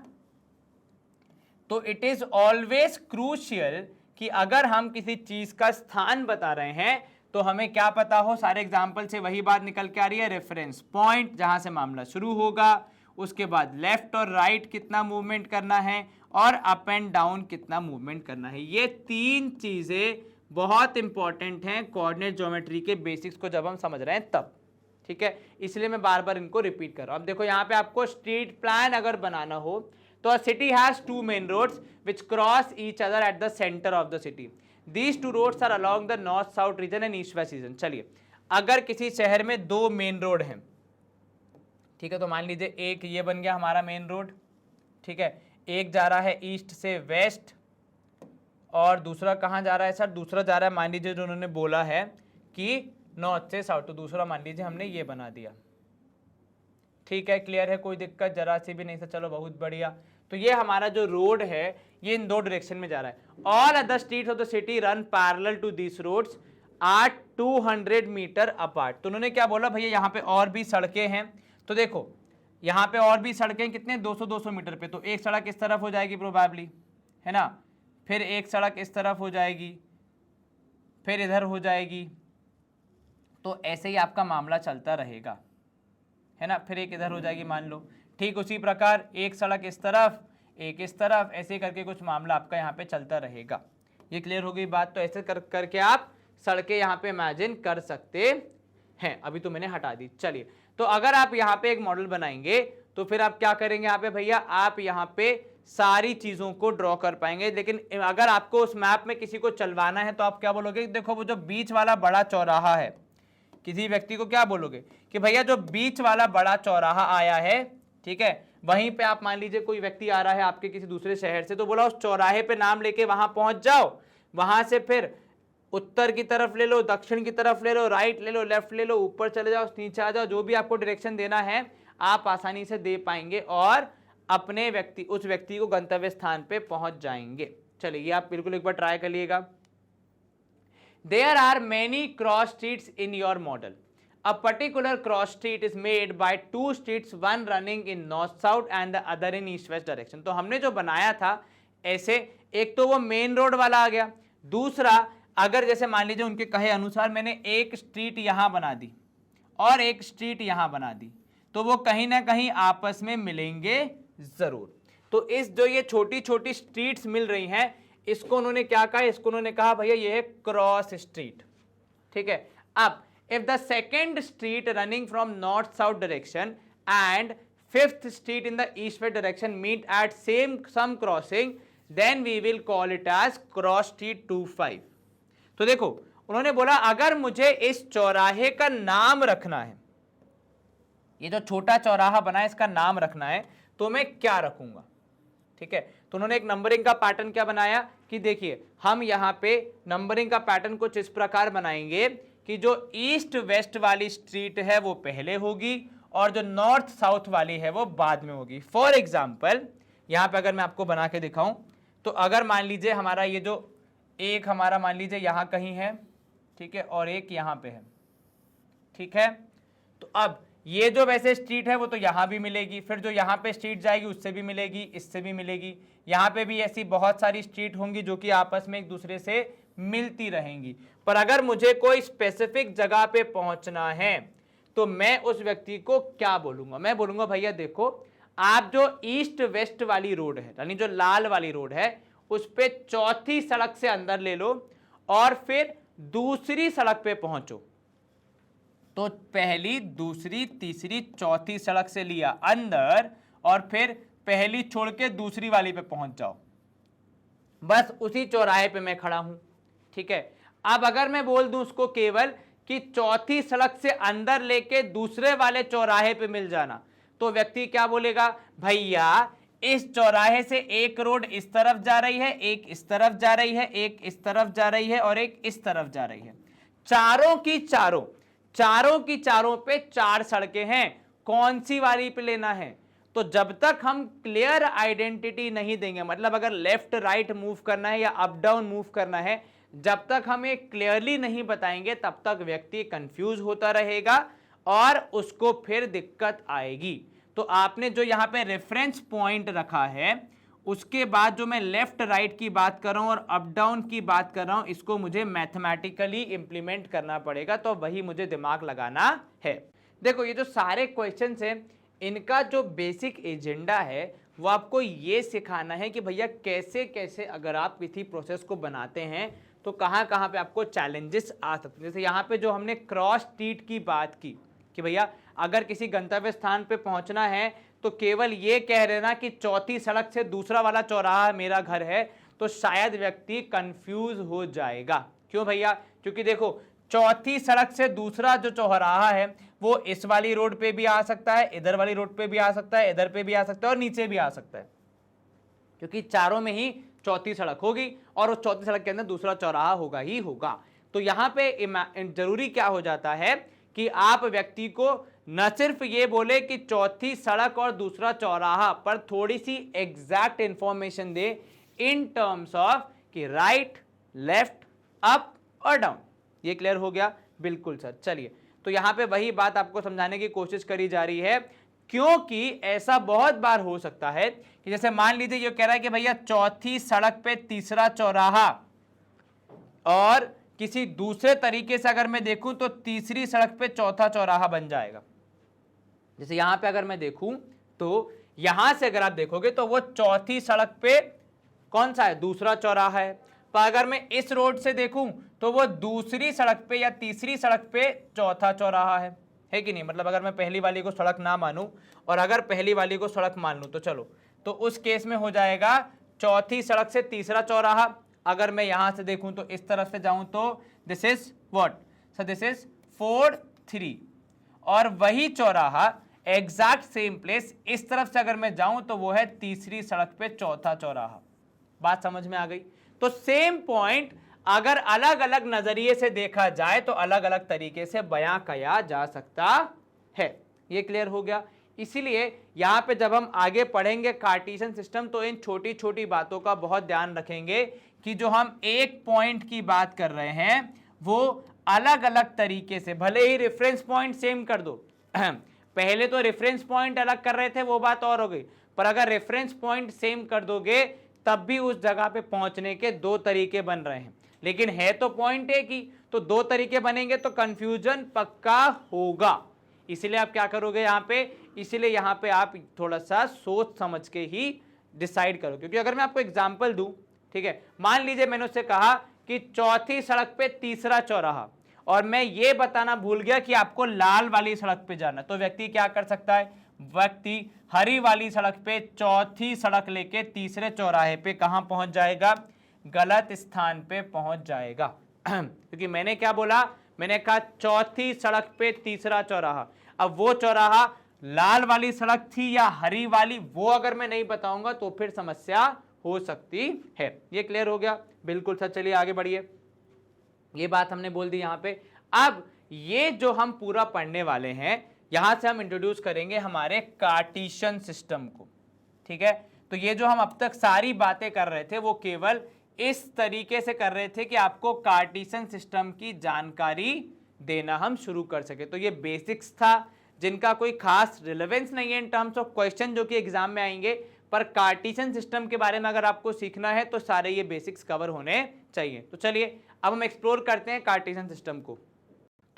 तो इट इज ऑलवेज क्रूशियल कि अगर हम किसी चीज का स्थान बता रहे हैं तो हमें क्या पता हो, सारे एग्जाम्पल से वही बात निकल के आ रही है, रेफरेंस पॉइंट जहां से मामला शुरू होगा उसके बाद लेफ्ट और राइट कितना मूवमेंट करना है, और अप एंड डाउन कितना मूवमेंट करना है। ये 3 चीजें बहुत इंपॉर्टेंट हैं कोऑर्डिनेट ज्योमेट्री के बेसिक्स को जब हम समझ रहे हैं तब, ठीक है, इसलिए मैं बार बार इनको रिपीट कर रहा हूं। अब देखो यहाँ पे आपको स्ट्रीट प्लान अगर बनाना हो तो city has 2 main roads which cross each other at the centre of the city. These 2 roads are along the north south region and east west region. चलिए, अगर किसी शहर में 2 मेन रोड हैं, ठीक है, तो मान लीजिए एक ये बन गया हमारा मेन रोड, ठीक है, एक जा रहा है ईस्ट से वेस्ट और दूसरा कहाँ जा रहा है सर, दूसरा जा रहा है मान लीजिए जो उन्होंने बोला है कि नॉर्थ से साउथ, तो दूसरा मान लीजिए हमने ये बना दिया, ठीक है, क्लियर है, कोई दिक्कत जरा सी भी नहीं सर, चलो बहुत बढ़िया। तो ये हमारा जो रोड है ये इन 2 डायरेक्शन में जा रहा है। All other streets of the city run parallel to this roads are 200 metre apart. तो उन्होंने क्या बोला, भैया यहाँ पे और भी सड़कें हैं, तो देखो यहाँ पे और भी सड़कें कितने 200-200 मीटर पे, तो एक सड़क इस तरफ हो जाएगी प्रोबेबली, है ना, फिर एक सड़क इस तरफ हो जाएगी, फिर इधर हो जाएगी, तो ऐसे ही आपका मामला चलता रहेगा, है ना, फिर एक इधर हो जाएगी मान लो, ठीक उसी प्रकार एक सड़क इस तरफ एक इस तरफ, ऐसे करके कुछ मामला आपका यहाँ पे चलता रहेगा। ये क्लियर हो गई बात। तो ऐसे करके आप सड़कें यहाँ पे इमेजिन कर सकते हैं। अभी तो मैंने हटा दी। चलिए, तो अगर आप यहाँ पे एक मॉडल बनाएंगे तो फिर आप क्या करेंगे यहाँ पे भैया, आप यहाँ पे सारी चीजों को ड्रॉ कर पाएंगे। लेकिन अगर आपको उस मैप में किसी को चलवाना है तो आप क्या बोलोगे, देखो वो जो बीच वाला बड़ा चौराहा है, किसी व्यक्ति को क्या बोलोगे कि भैया जो बीच वाला बड़ा चौराहा आया है, ठीक है, वहीं पे आप मान लीजिए कोई व्यक्ति आ रहा है आपके किसी दूसरे शहर से, तो बोला उस चौराहे पे नाम लेके वहां पहुंच जाओ, वहां से फिर उत्तर की तरफ ले लो, दक्षिण की तरफ ले लो, राइट ले लो, लेफ्ट ले लो, ऊपर चले जाओ, नीचे आ जाओ, जो भी आपको डायरेक्शन देना है आप आसानी से दे पाएंगे और अपने उस व्यक्ति को गंतव्य स्थान पे पहुंच जाएंगे। चलिए, ये आप बिल्कुल एक बार ट्राई कर लीजिएगा। There are many cross streets in your model. A particular cross street is made by 2 streets, one running in north south and the other in east west direction. तो हमने जो बनाया था ऐसे, एक तो वो मेन रोड वाला आ गया, दूसरा अगर जैसे मान लीजिए उनके कहे अनुसार मैंने एक स्ट्रीट यहां बना दी और एक स्ट्रीट यहां बना दी, तो वो कहीं ना कहीं आपस में मिलेंगे जरूर। तो इस जो ये छोटी छोटी स्ट्रीट्स मिल रही हैं, इसको उन्होंने क्या कहा, इसको उन्होंने कहा भैया ये है क्रॉस स्ट्रीट, ठीक है। अब if the second street running from north south direction and fifth street in the east west direction meet at some crossing, then we will call it as cross street 25। तो देखो उन्होंने बोला अगर मुझे इस चौराहे का नाम रखना है, ये जो छोटा चौराहा बना है इसका नाम रखना है, तो मैं क्या रखूंगा, ठीक है। तो उन्होंने एक नंबरिंग का पैटर्न क्या बनाया कि देखिए हम यहाँ पे नंबरिंग का पैटर्न कुछ इस प्रकार बनाएंगे कि जो ईस्ट वेस्ट वाली स्ट्रीट है वो पहले होगी और जो नॉर्थ साउथ वाली है वो बाद में होगी। फॉर एग्जाम्पल यहाँ पे अगर मैं आपको बना के दिखाऊं, तो अगर मान लीजिए हमारा ये जो एक हमारा मान लीजिए यहाँ कहीं है, ठीक है, और एक यहाँ पे है, ठीक है, तो अब ये जो वैसे स्ट्रीट है वो तो यहाँ भी मिलेगी, फिर जो यहाँ पे स्ट्रीट जाएगी उससे भी मिलेगी, इससे भी मिलेगी, यहाँ पे भी ऐसी बहुत सारी स्ट्रीट होंगी जो कि आपस में एक दूसरे से मिलती रहेंगी। पर अगर मुझे कोई स्पेसिफिक जगह पे पहुंचना है तो मैं उस व्यक्ति को क्या बोलूंगा, मैं बोलूंगा भैया देखो आप जो ईस्ट वेस्ट वाली रोड है, यानी जो लाल वाली रोड है, उस पे चौथी सड़क से अंदर ले लो और फिर दूसरी सड़क पे पहुंचो। तो पहली, दूसरी, तीसरी, चौथी सड़क से लिया अंदर और फिर पहली छोड़ के दूसरी वाली पे पहुंच जाओ। बस उसी चौराहे पे मैं खड़ा हूं, ठीक है। अब अगर मैं बोल दूं उसको केवल कि चौथी सड़क से अंदर लेके दूसरे वाले चौराहे पे मिल जाना, तो व्यक्ति क्या बोलेगा, भैया इस चौराहे से एक रोड इस तरफ जा रही है, एक इस तरफ जा रही है, एक इस तरफ जा रही है और एक इस तरफ जा रही है। चारों की चारों पे 4 सड़कें हैं, कौन सी वाली पे लेना है। तो जब तक हम क्लियर आइडेंटिटी नहीं देंगे, मतलब अगर लेफ्ट राइट मूव करना है या अप डाउन मूव करना है, जब तक हम एक क्लियरली नहीं बताएंगे तब तक व्यक्ति कंफ्यूज होता रहेगा और उसको फिर दिक्कत आएगी। तो आपने जो यहाँ पे रेफरेंस पॉइंट रखा है, उसके बाद जो मैं लेफ्ट राइट की बात कर रहा हूं और अप डाउन की बात कर रहा हूं, इसको मुझे मैथमेटिकली इंप्लीमेंट करना पड़ेगा, तो वही मुझे दिमाग लगाना है। देखो ये जो सारे क्वेश्चंस हैं इनका जो बेसिक एजेंडा है वो आपको ये सिखाना है कि भैया कैसे कैसे अगर आप किसी प्रोसेस को बनाते हैं तो कहाँ कहाँ पे आपको चैलेंजेस आ सकते हैं। जैसे यहाँ पे जो हमने क्रॉस स्ट्रीट की बात की कि भैया अगर किसी गंतव्य स्थान पे पहुंचना है तो केवल ये कह देना कि चौथी सड़क से दूसरा वाला चौराहा मेरा घर है, तो शायद व्यक्ति कंफ्यूज हो जाएगा। क्यों भैया? क्योंकि देखो चौथी सड़क से दूसरा जो चौराहा है वो इस वाली रोड पे भी आ सकता है, इधर वाली रोड पे भी आ सकता है, इधर पे भी आ सकता है और नीचे भी आ सकता है, क्योंकि चारों में ही चौथी सड़क होगी और उस चौथी सड़क के अंदर दूसरा चौराहा होगा ही होगा। तो यहाँ पे जरूरी क्या हो जाता है कि आप व्यक्ति को न सिर्फ ये बोले कि चौथी सड़क और दूसरा चौराहा, पर थोड़ी सी एग्जैक्ट इंफॉर्मेशन दे इन टर्म्स ऑफ कि राइट, लेफ्ट, अप और डाउन। ये क्लियर हो गया? बिल्कुल सर। चलिए, तो यहां पे वही बात आपको समझाने की कोशिश करी जा रही है, क्योंकि ऐसा बहुत बार हो सकता है कि जैसे मान लीजिए ये कह रहा है कि भैया चौथी सड़क पे तीसरा चौराहा, और किसी दूसरे तरीके से अगर मैं देखूं तो तीसरी सड़क पे चौथा चौराहा बन जाएगा। जैसे यहां पे अगर मैं देखूं तो यहां से अगर आप देखोगे तो वो चौथी सड़क पे कौन सा है? दूसरा चौराहा है। पर अगर मैं इस रोड से देखूं तो वो दूसरी सड़क पे या तीसरी सड़क पे चौथा चौराहा है कि नहीं? मतलब अगर मैं पहली वाली को सड़क ना मानूं और अगर पहली वाली को सड़क मान लूं तो चलो, तो उस केस में हो जाएगा चौथी सड़क से तीसरा चौराहा। अगर मैं यहां से देखूं तो इस तरफ से जाऊं तो this is what? So this is 4, 3, और वही चौराहा एग्जैक्ट सेम प्लेस इस तरफ से अगर मैं जाऊं तो वो है तीसरी सड़क पे चौथा चौराहा। बात समझ में आ गई? तो सेम पॉइंट अगर अलग अलग नजरिए से देखा जाए तो अलग अलग तरीके से बयां किया जा सकता है। ये क्लियर हो गया? इसीलिए यहां पे जब हम आगे पढ़ेंगे कार्टेशियन सिस्टम तो इन छोटी छोटी बातों का बहुत ध्यान रखेंगे कि जो हम एक पॉइंट की बात कर रहे हैं वो अलग अलग तरीके से, भले ही रेफरेंस पॉइंट सेम कर दो पहले तो रेफरेंस पॉइंट अलग कर रहे थे वो बात और हो गई, पर अगर रेफरेंस पॉइंट सेम कर दोगे तब भी उस जगह पे पहुंचने के दो तरीके बन रहे हैं, लेकिन है तो पॉइंट एक ही, तो दो तरीके बनेंगे तो कंफ्यूजन पक्का होगा। इसलिए आप क्या करोगे यहाँ पे? इसलिए यहाँ पे आप थोड़ा सा सोच समझ के ही डिसाइड करो। क्योंकि अगर मैं आपको एग्जांपल दूं, ठीक है, मान लीजिए मैंने उससे कहा कि चौथी सड़क पे तीसरा चौराहा और मैं ये बताना भूल गया कि आपको लाल वाली सड़क पे जाना, तो व्यक्ति क्या कर सकता है? व्यक्ति हरी वाली सड़क पे चौथी सड़क लेके तीसरे चौराहे पे कहां पहुंच जाएगा? गलत स्थान पे पहुंच जाएगा क्योंकि मैंने क्या बोला? मैंने कहा चौथी सड़क पे तीसरा चौराहा। अब वो चौराहा लाल वाली सड़क थी या हरी वाली, वो अगर मैं नहीं बताऊंगा तो फिर समस्या हो सकती है। ये क्लियर हो गया? बिल्कुल सर। चलिए आगे बढ़िए। ये बात हमने बोल दी यहाँ पे। अब ये जो हम पूरा पढ़ने वाले हैं, यहां से हम इंट्रोड्यूस करेंगे हमारे कार्टेशियन सिस्टम को, ठीक है? तो ये जो हम अब तक सारी बातें कर रहे थे वो केवल इस तरीके से कर रहे थे कि आपको कार्टेशियन सिस्टम की जानकारी देना हम शुरू कर सके। तो ये बेसिक्स था जिनका कोई खास रिलेवेंस नहीं है इन टर्म्स ऑफ क्वेश्चन जो कि एग्जाम में आएंगे, पर कार्टेशियन सिस्टम के बारे में अगर आपको सीखना है तो सारे ये बेसिक्स कवर होने चाहिए। तो चलिए अब हम एक्सप्लोर करते हैं कार्टेशियन सिस्टम को।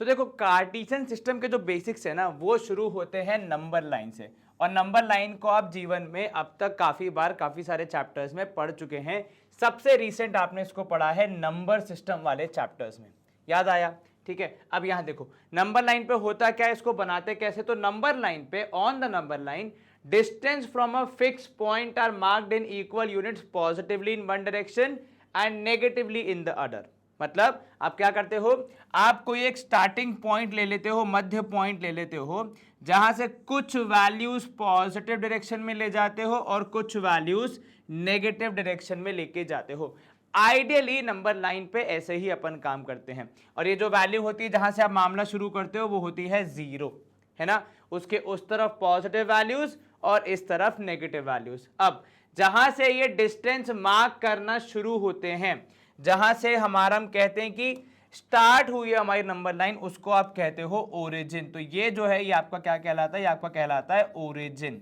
तो देखो कार्टेशियन सिस्टम के जो बेसिक्स है ना वो शुरू होते हैं नंबर लाइन से, और नंबर लाइन को आप जीवन में अब तक काफी बार काफी सारे चैप्टर्स में पढ़ चुके हैं। सबसे रिसेंट आपने इसको पढ़ा है नंबर सिस्टम वाले चैप्टर्स में, याद आया? ठीक है, अब यहां देखो नंबर लाइन पे होता क्या है, इसको बनाते कैसे? तो नंबर लाइन पे on the number line distance from a fix point are marked in equal units positively in one direction and negatively in the other. मतलब आप क्या करते हो? आप कोई एक स्टार्टिंग पॉइंट ले लेते हो, मध्य पॉइंट ले लेते हो, जहां से कुछ वैल्यूज पॉजिटिव डायरेक्शन में ले जाते हो और कुछ वैल्यूज नेगेटिव डायरेक्शन में लेके जाते हो। आइडियली नंबर लाइन पे ऐसे ही अपन काम करते हैं, और ये जो वैल्यू होती है जहां से आप मामला शुरू करते हो वो होती है 0, है ना? उसके उस तरफ पॉजिटिव वैल्यूज और इस तरफ नेगेटिव वैल्यूज। अब जहां से ये डिस्टेंस मार्क करना शुरू होते हैं, जहां से हमारा हम कहते हैं कि स्टार्ट हुई है हमारी नंबर लाइन, उसको आप कहते हो ओरिजिन। तो ये जो है ये आपका क्या कहलाता है? ये आपका कहलाता है ओरिजिन।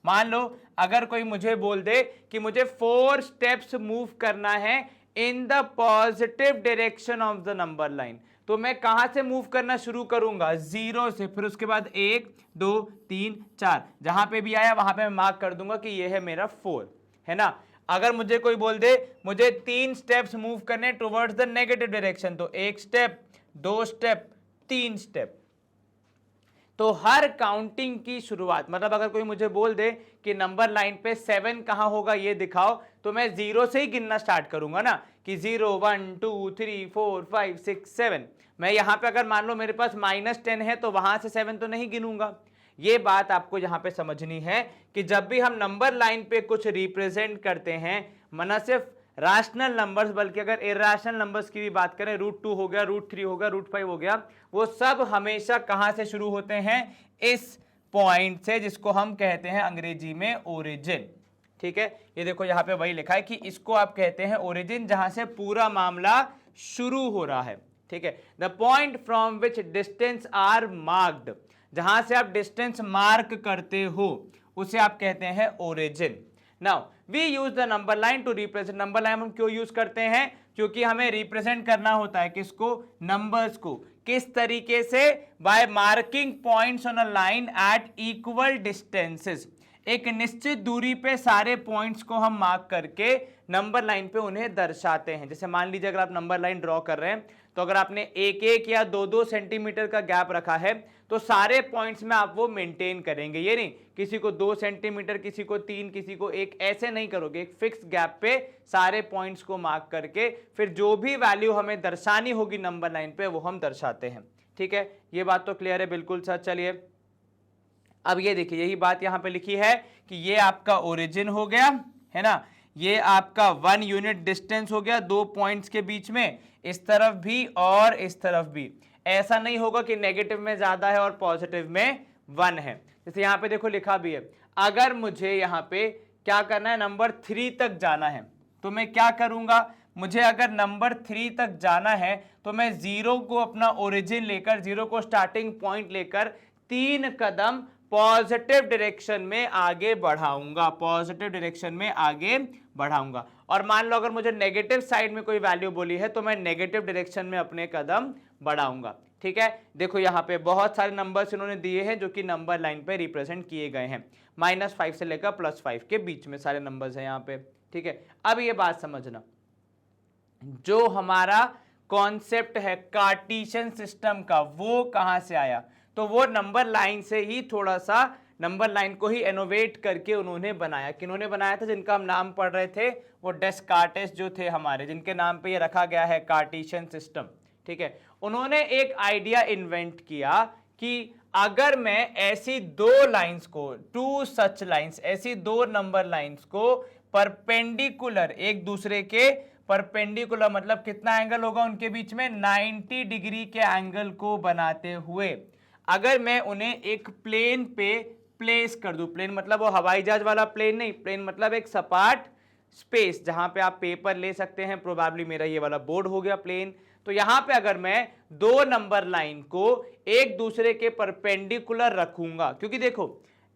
मान लो अगर कोई मुझे बोल दे कि मुझे 4 स्टेप्स मूव करना है in the positive direction of the number line, तो मैं कहां से मूव करना शुरू करूंगा, 0 से, फिर उसके बाद 1 2 3 4, जहां पे भी आया वहां पे मैं मार्क कर दूंगा कि ये है मेरा 4, है ना। अगर मुझे कोई बोल दे मुझे 3 स्टेप्स मूव करने टुवर्ड्स द नेगेटिव डायरेक्शन, तो 1 स्टेप, 2 स्टेप, 3 स्टेप। तो हर काउंटिंग की शुरुआत, मतलब अगर कोई मुझे बोल दे कि नंबर लाइन पे 7 कहां होगा ये दिखाओ, तो मैं 0 से ही गिनना स्टार्ट करूंगा ना, कि 0 1 2 3 4 5 6 7। मैं यहां पे अगर मान लो मेरे पास -10 है तो वहां से 7 तो नहीं गिनूंगा। ये बात आपको यहां पे समझनी है कि जब भी हम नंबर लाइन पे कुछ रिप्रेजेंट करते हैं, न सिर्फ रैशनल नंबर्स बल्कि अगर इरेशनल नंबर्स की भी बात करें, √2 हो गया, √3 हो गया, √5 हो गया, वो सब हमेशा कहां से शुरू होते हैं, इस पॉइंट से, जिसको हम कहते हैं अंग्रेजी में ओरिजिन। ठीक है, ये देखो यहां पे वही लिखा है कि इसको आप कहते हैं ओरिजिन, जहां से पूरा मामला शुरू हो रहा है। ठीक है, the point from which distance are marked, जहां से आप डिस्टेंस मार्क करते हो उसे आप कहते हैं origin. Now we use the number line to represent, number line हम क्यों यूज करते हैं, क्योंकि हमें रिप्रेजेंट करना होता है किसको, नंबर्स को। किस तरीके से, by marking points on a line at equal distances, एक निश्चित दूरी पे सारे पॉइंट्स को हम मार्क करके नंबर लाइन पे उन्हें दर्शाते हैं। जैसे मान लीजिए अगर आप नंबर लाइन ड्रॉ कर रहे हैं, तो अगर आपने 1-1 या 2-2 सेंटीमीटर का गैप रखा है, तो सारे पॉइंट्स में आप वो मेंटेन करेंगे। ये नहीं किसी को 2 सेंटीमीटर, किसी को 3, किसी को 1, ऐसे नहीं करोगे। एक फिक्स गैप पे सारे पॉइंट्स को मार्क करके फिर जो भी वैल्यू हमें दर्शानी होगी नंबर लाइन पे वो हम दर्शाते हैं। ठीक है, ये बात तो क्लियर है, बिल्कुल सर। चलिए अब ये देखिए, यही बात यहां पे लिखी है कि ये आपका ओरिजिन हो गया, है ना, ये आपका 1 यूनिट डिस्टेंस हो गया 2 पॉइंट्स के बीच में, इस तरफ भी और इस तरफ भी। ऐसा नहीं होगा कि नेगेटिव में ज्यादा है और पॉजिटिव में 1 है। जैसे यहाँ पे देखो लिखा भी है, अगर मुझे यहाँ पे क्या करना है, नंबर 3 तक जाना है, तो मैं क्या करूंगा, मुझे अगर नंबर 3 तक जाना है तो मैं 0 को अपना ओरिजिन लेकर, 0 को स्टार्टिंग पॉइंट लेकर 3 कदम पॉजिटिव डायरेक्शन में आगे बढ़ाऊंगा, पॉजिटिव डायरेक्शन में आगे बढ़ाऊंगा। और मान लो अगर मुझे नेगेटिव साइड में कोई वैल्यू बोली है तो मैं नेगेटिव डायरेक्शन में अपने कदम बढ़ाऊंगा। ठीक है, देखो यहाँ पे बहुत सारे नंबर्स इन्होंने दिए हैं जो कि नंबर लाइन पे रिप्रेजेंट किए गए हैं, -5 से लेकर +5 के बीच में सारे नंबर्स हैं यहाँ पे। ठीक है, अब ये बात समझना, जो हमारा कॉन्सेप्ट है कार्टेशियन सिस्टम का, वो कहां से आया, तो वो नंबर लाइन से ही, थोड़ा सा नंबर लाइन को ही इनोवेट करके उन्होंने बनाया। किन्होंने बनाया था, जिनका हम नाम पढ़ रहे थे, वो डेस्कार्टेस जो थे हमारे, जिनके नाम पे ये रखा गया है कार्टेशियन सिस्टम। ठीक है, उन्होंने एक आइडिया इन्वेंट किया कि अगर मैं ऐसी 2 लाइंस को, 2 सच लाइंस, ऐसी 2 नंबर लाइंस को परपेंडिकुलर, एक दूसरे के परपेंडिकुलर, मतलब कितना एंगल होगा उनके बीच में, 90 डिग्री के एंगल को बनाते हुए अगर मैं उन्हें एक प्लेन पे प्लेस कर दूं, प्लेन मतलब वो हवाई जहाज वाला प्लेन नहीं, प्लेन मतलब एक सपाट स्पेस जहां पे आप पेपर ले सकते हैं, प्रोबेबली मेरा ये वाला बोर्ड हो गया प्लेन, तो यहां पे अगर मैं 2 नंबर लाइन को एक दूसरे के परपेंडिकुलर रखूंगा, क्योंकि देखो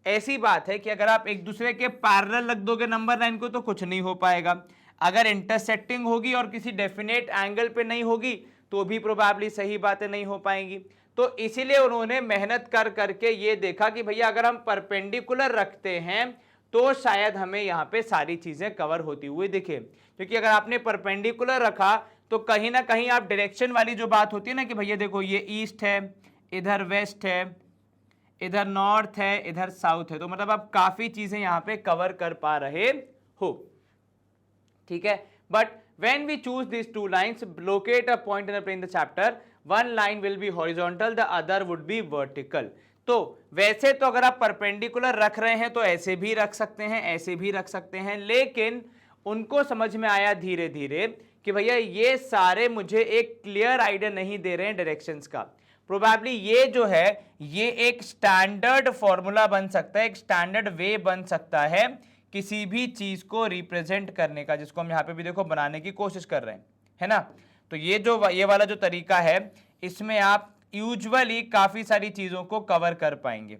ऐसी बात है कि अगर आप एक दूसरे के पैरेलल रख दोगे नंबर लाइन को तो कुछ नहीं हो पाएगा, अगर इंटरसेक्टिंग होगी और किसी डेफिनेट एंगल पे नहीं होगी तो भी प्रोबेबली सही बातें नहीं हो पाएंगी। तो इसीलिए उन्होंने मेहनत कर करके ये देखा कि भैया अगर हम परपेंडिकुलर रखते हैं तो शायद हमें यहाँ पे सारी चीजें कवर होती हुई दिखे, क्योंकि अगर आपने परपेंडिकुलर रखा तो कहीं ना कहीं आप डायरेक्शन वाली जो बात होती है ना कि भैया देखो ये ईस्ट है, इधर वेस्ट है, इधर नॉर्थ है, इधर साउथ है, तो मतलब आप काफी चीजें यहाँ पे कवर कर पा रहे हो। ठीक है, but when we choose these 2 lines, locate a point in the plane, the chapter, one line will be horizontal, the other would be vertical. तो वैसे तो अगर आप परपेंडिकुलर रख रहे हैं तो ऐसे भी रख सकते हैं, ऐसे भी रख सकते हैं, लेकिन उनको समझ में आया धीरे धीरे कि भैया ये सारे मुझे एक क्लियर आइडिया नहीं दे रहे हैं डायरेक्शंस का। प्रोबेबली ये जो है ये एक स्टैंडर्ड फॉर्मूला बन सकता है, एक स्टैंडर्ड वे बन सकता है किसी भी चीज को रिप्रेजेंट करने का, जिसको हम यहाँ पे भी देखो बनाने की कोशिश कर रहे हैं, है ना। तो ये वाला जो तरीका है इसमें आप यूजुअली काफी सारी चीजों को कवर कर पाएंगे।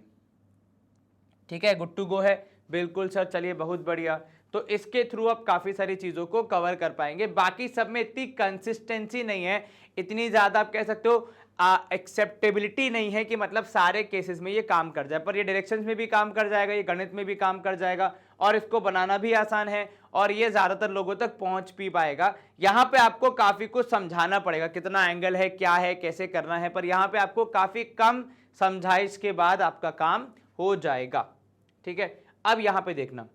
ठीक है, गुड टू गो है, बिल्कुल सर, चलिए बहुत बढ़िया। तो इसके थ्रू आप काफी सारी चीजों को कवर कर पाएंगे। बाकी सब में इतनी कंसिस्टेंसी नहीं है, इतनी ज्यादा आप कह सकते हो एक्सेप्टेबिलिटी नहीं है कि मतलब सारे केसेस में ये काम कर जाए, पर ये डायरेक्शंस में भी काम कर जाएगा, ये गणित में भी काम कर जाएगा, और इसको बनाना भी आसान है, और ये ज्यादातर लोगों तक पहुंच भी पाएगा। यहाँ पे आपको काफी कुछ समझाना पड़ेगा, कितना एंगल है, क्या है, कैसे करना है, पर यहाँ पे आपको काफी कम समझाइश के बाद आपका काम हो जाएगा। ठीक है, अब यहाँ पे देखना,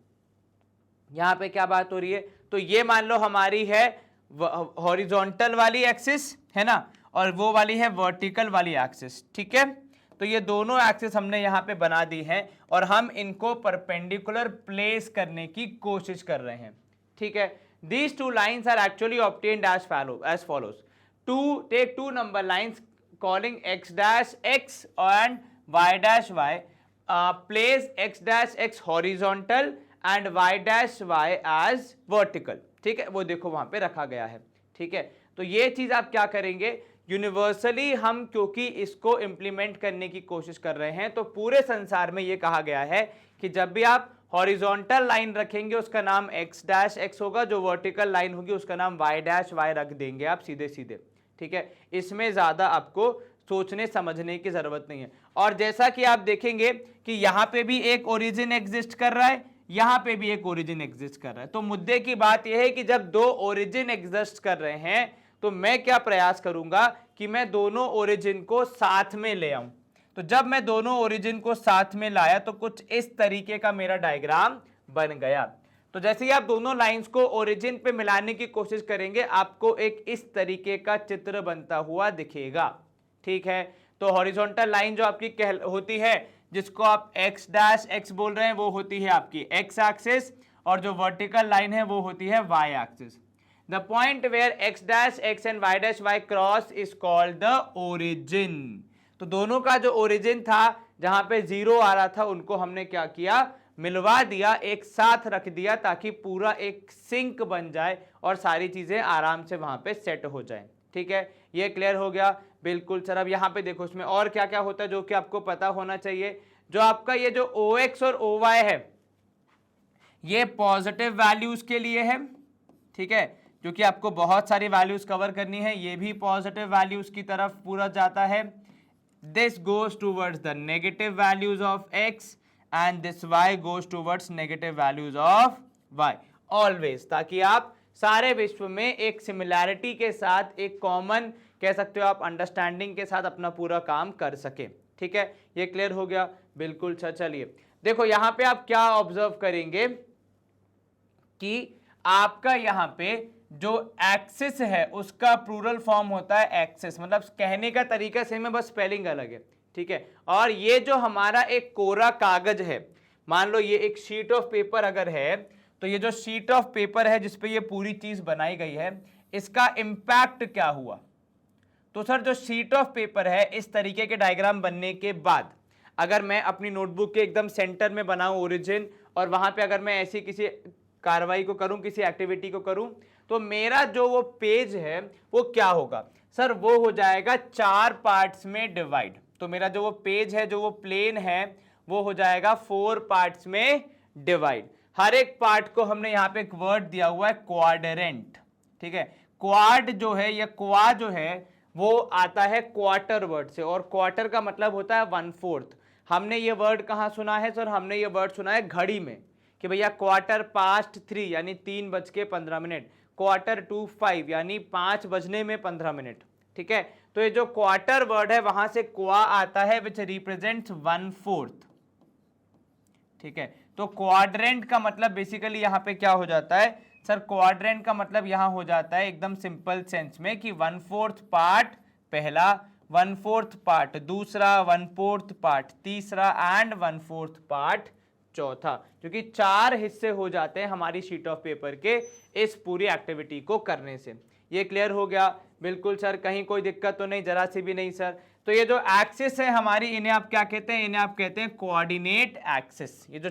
यहाँ पे क्या बात हो रही है, तो ये मान लो हमारी है हॉरिजॉन्टल वाली एक्सिस है ना, और वो वाली है वर्टिकल वाली एक्सिस। ठीक है, तो ये दोनों एक्सिस हमने यहाँ पे बना दी हैं और हम इनको परपेंडिकुलर प्लेस करने की कोशिश कर रहे हैं। ठीक है, these two lines are actually obtained as follows. Take two number lines calling x dash x and y dash y, place x dash x horizontal and y dash y as vertical। ठीक है, वो देखो वहां पे रखा गया है। ठीक है, तो ये चीज आप क्या करेंगे, यूनिवर्सली हम क्योंकि इसको इंप्लीमेंट करने की कोशिश कर रहे हैं, तो पूरे संसार में ये कहा गया है कि जब भी आप हॉरिजॉन्टल लाइन रखेंगे उसका नाम x डैश x होगा, जो वर्टिकल लाइन होगी उसका नाम y डैश y रख देंगे आप सीधे सीधे। ठीक है, इसमें ज्यादा आपको सोचने समझने की जरूरत नहीं है। और जैसा कि आप देखेंगे कि यहाँ पे भी एक ओरिजिन एग्जिस्ट कर रहा है, यहाँ पे भी एक ओरिजिन एग्जिस्ट कर रहा है, तो मुद्दे की बात यह है कि जब दो ओरिजिन एग्जिस्ट कर रहे हैं तो मैं क्या प्रयास करूंगा कि मैं दोनों ओरिजिन को साथ में ले आऊं। तो जब मैं दोनों ओरिजिन को साथ में लाया तो कुछ इस तरीके का मेरा डायग्राम बन गया। तो जैसे ही आप दोनों लाइंस को ओरिजिन पे मिलाने की कोशिश करेंगे आपको एक इस तरीके का चित्र बनता हुआ दिखेगा। ठीक है, तो हॉरिजॉन्टल लाइन जो आपकी होती है, जिसको आप x डैश x बोल रहे हैं, वो होती है आपकी x एक्सिस, और जो वर्टिकल लाइन है वो होती है y axis. The point where x dash x and y dash y cross is called the origin. तो दोनों का जो ओरिजिन था, जहां पे 0 आ रहा था, उनको हमने क्या किया, मिलवा दिया, एक साथ रख दिया, ताकि पूरा एक सिंक बन जाए और सारी चीजें आराम से वहां पे सेट हो जाए। ठीक है, ये क्लियर हो गया बिल्कुल सर। अब यहाँ पे देखो इसमें और क्या क्या होता है जो कि आपको पता होना चाहिए। जो आपका ये जो OX और OY है, ये पॉजिटिव वैल्यूज के लिए है। ठीक है, क्योंकि आपको बहुत सारी वैल्यूज कवर करनी है, ये भी पॉजिटिव वैल्यूज की तरफ पूरा जाता है। This goes towards the negative values of x and this y goes towards negative values of y always, ताकि आप सारे विश्व में एक सिमिलैरिटी के साथ, एक कॉमन कह सकते हो आप अंडरस्टैंडिंग के साथ अपना पूरा काम कर सके। ठीक है, ये क्लियर हो गया बिल्कुल सर। चलिए देखो यहाँ पे आप क्या ऑब्जर्व करेंगे कि आपका यहाँ पे जो एक्सिस है उसका प्लूरल फॉर्म होता है एक्सिस, मतलब कहने का तरीका सेम है, बस स्पेलिंग अलग है। ठीक है, और ये जो हमारा एक कोरा कागज है, मान लो ये एक शीट ऑफ पेपर अगर है, तो ये जो शीट ऑफ पेपर है जिसपे ये पूरी चीज बनाई गई है, इसका इंपैक्ट क्या हुआ। तो सर जो शीट ऑफ पेपर है, इस तरीके के डायग्राम बनने के बाद अगर मैं अपनी नोटबुक के एकदम सेंटर में बनाऊं ओरिजिन, और वहां पे अगर मैं ऐसी किसी कार्रवाई को करूं, किसी एक्टिविटी को करूं, तो मेरा जो वो पेज है वो क्या होगा सर, वो हो जाएगा 4 पार्ट्स में डिवाइड। तो मेरा जो वो पेज है, जो वो प्लेन है, वो हो जाएगा 4 पार्ट्स में डिवाइड। हर एक पार्ट को हमने यहाँ पे एक वर्ड दिया हुआ है क्वाड्रेंट। ठीक है, क्वाड जो है या क्वा जो है वो आता है क्वार्टर वर्ड से, और क्वार्टर का मतलब होता है 1/4। हमने ये वर्ड कहाँ सुना है सर, हमने ये वर्ड सुना है घड़ी में, कि भैया 3:15 यानी 3:15, 4:45 यानी 5:15। ठीक है, तो ये जो क्वार्टर वर्ड है वहां से क्वा आता है, विच रिप्रेजेंट्स 1/4। ठीक है, तो क्वाड्रेंट का मतलब बेसिकली यहाँ पे क्या हो जाता है सर, क्वाड्रेंट का मतलब यहाँ हो जाता है एकदम सिंपल सेंस में कि 1/4 पार्ट पहला, 1/4 पार्ट दूसरा, 1/4 पार्ट तीसरा एंड 1/4 पार्ट चौथा, क्योंकि 4 हिस्से हो जाते हैं हमारी शीट ऑफ पेपर के इस पूरी एक्टिविटी को करने से। ये क्लियर हो गया बिल्कुल सर, कहीं कोई दिक्कत तो नहीं, जरा सी भी नहीं सर। तो ये जो एक्सिस है हमारी, इन्हें आप क्या कहते हैं, इन्हें आप कहते हैं कोऑर्डिनेट एक्सिस। ये जो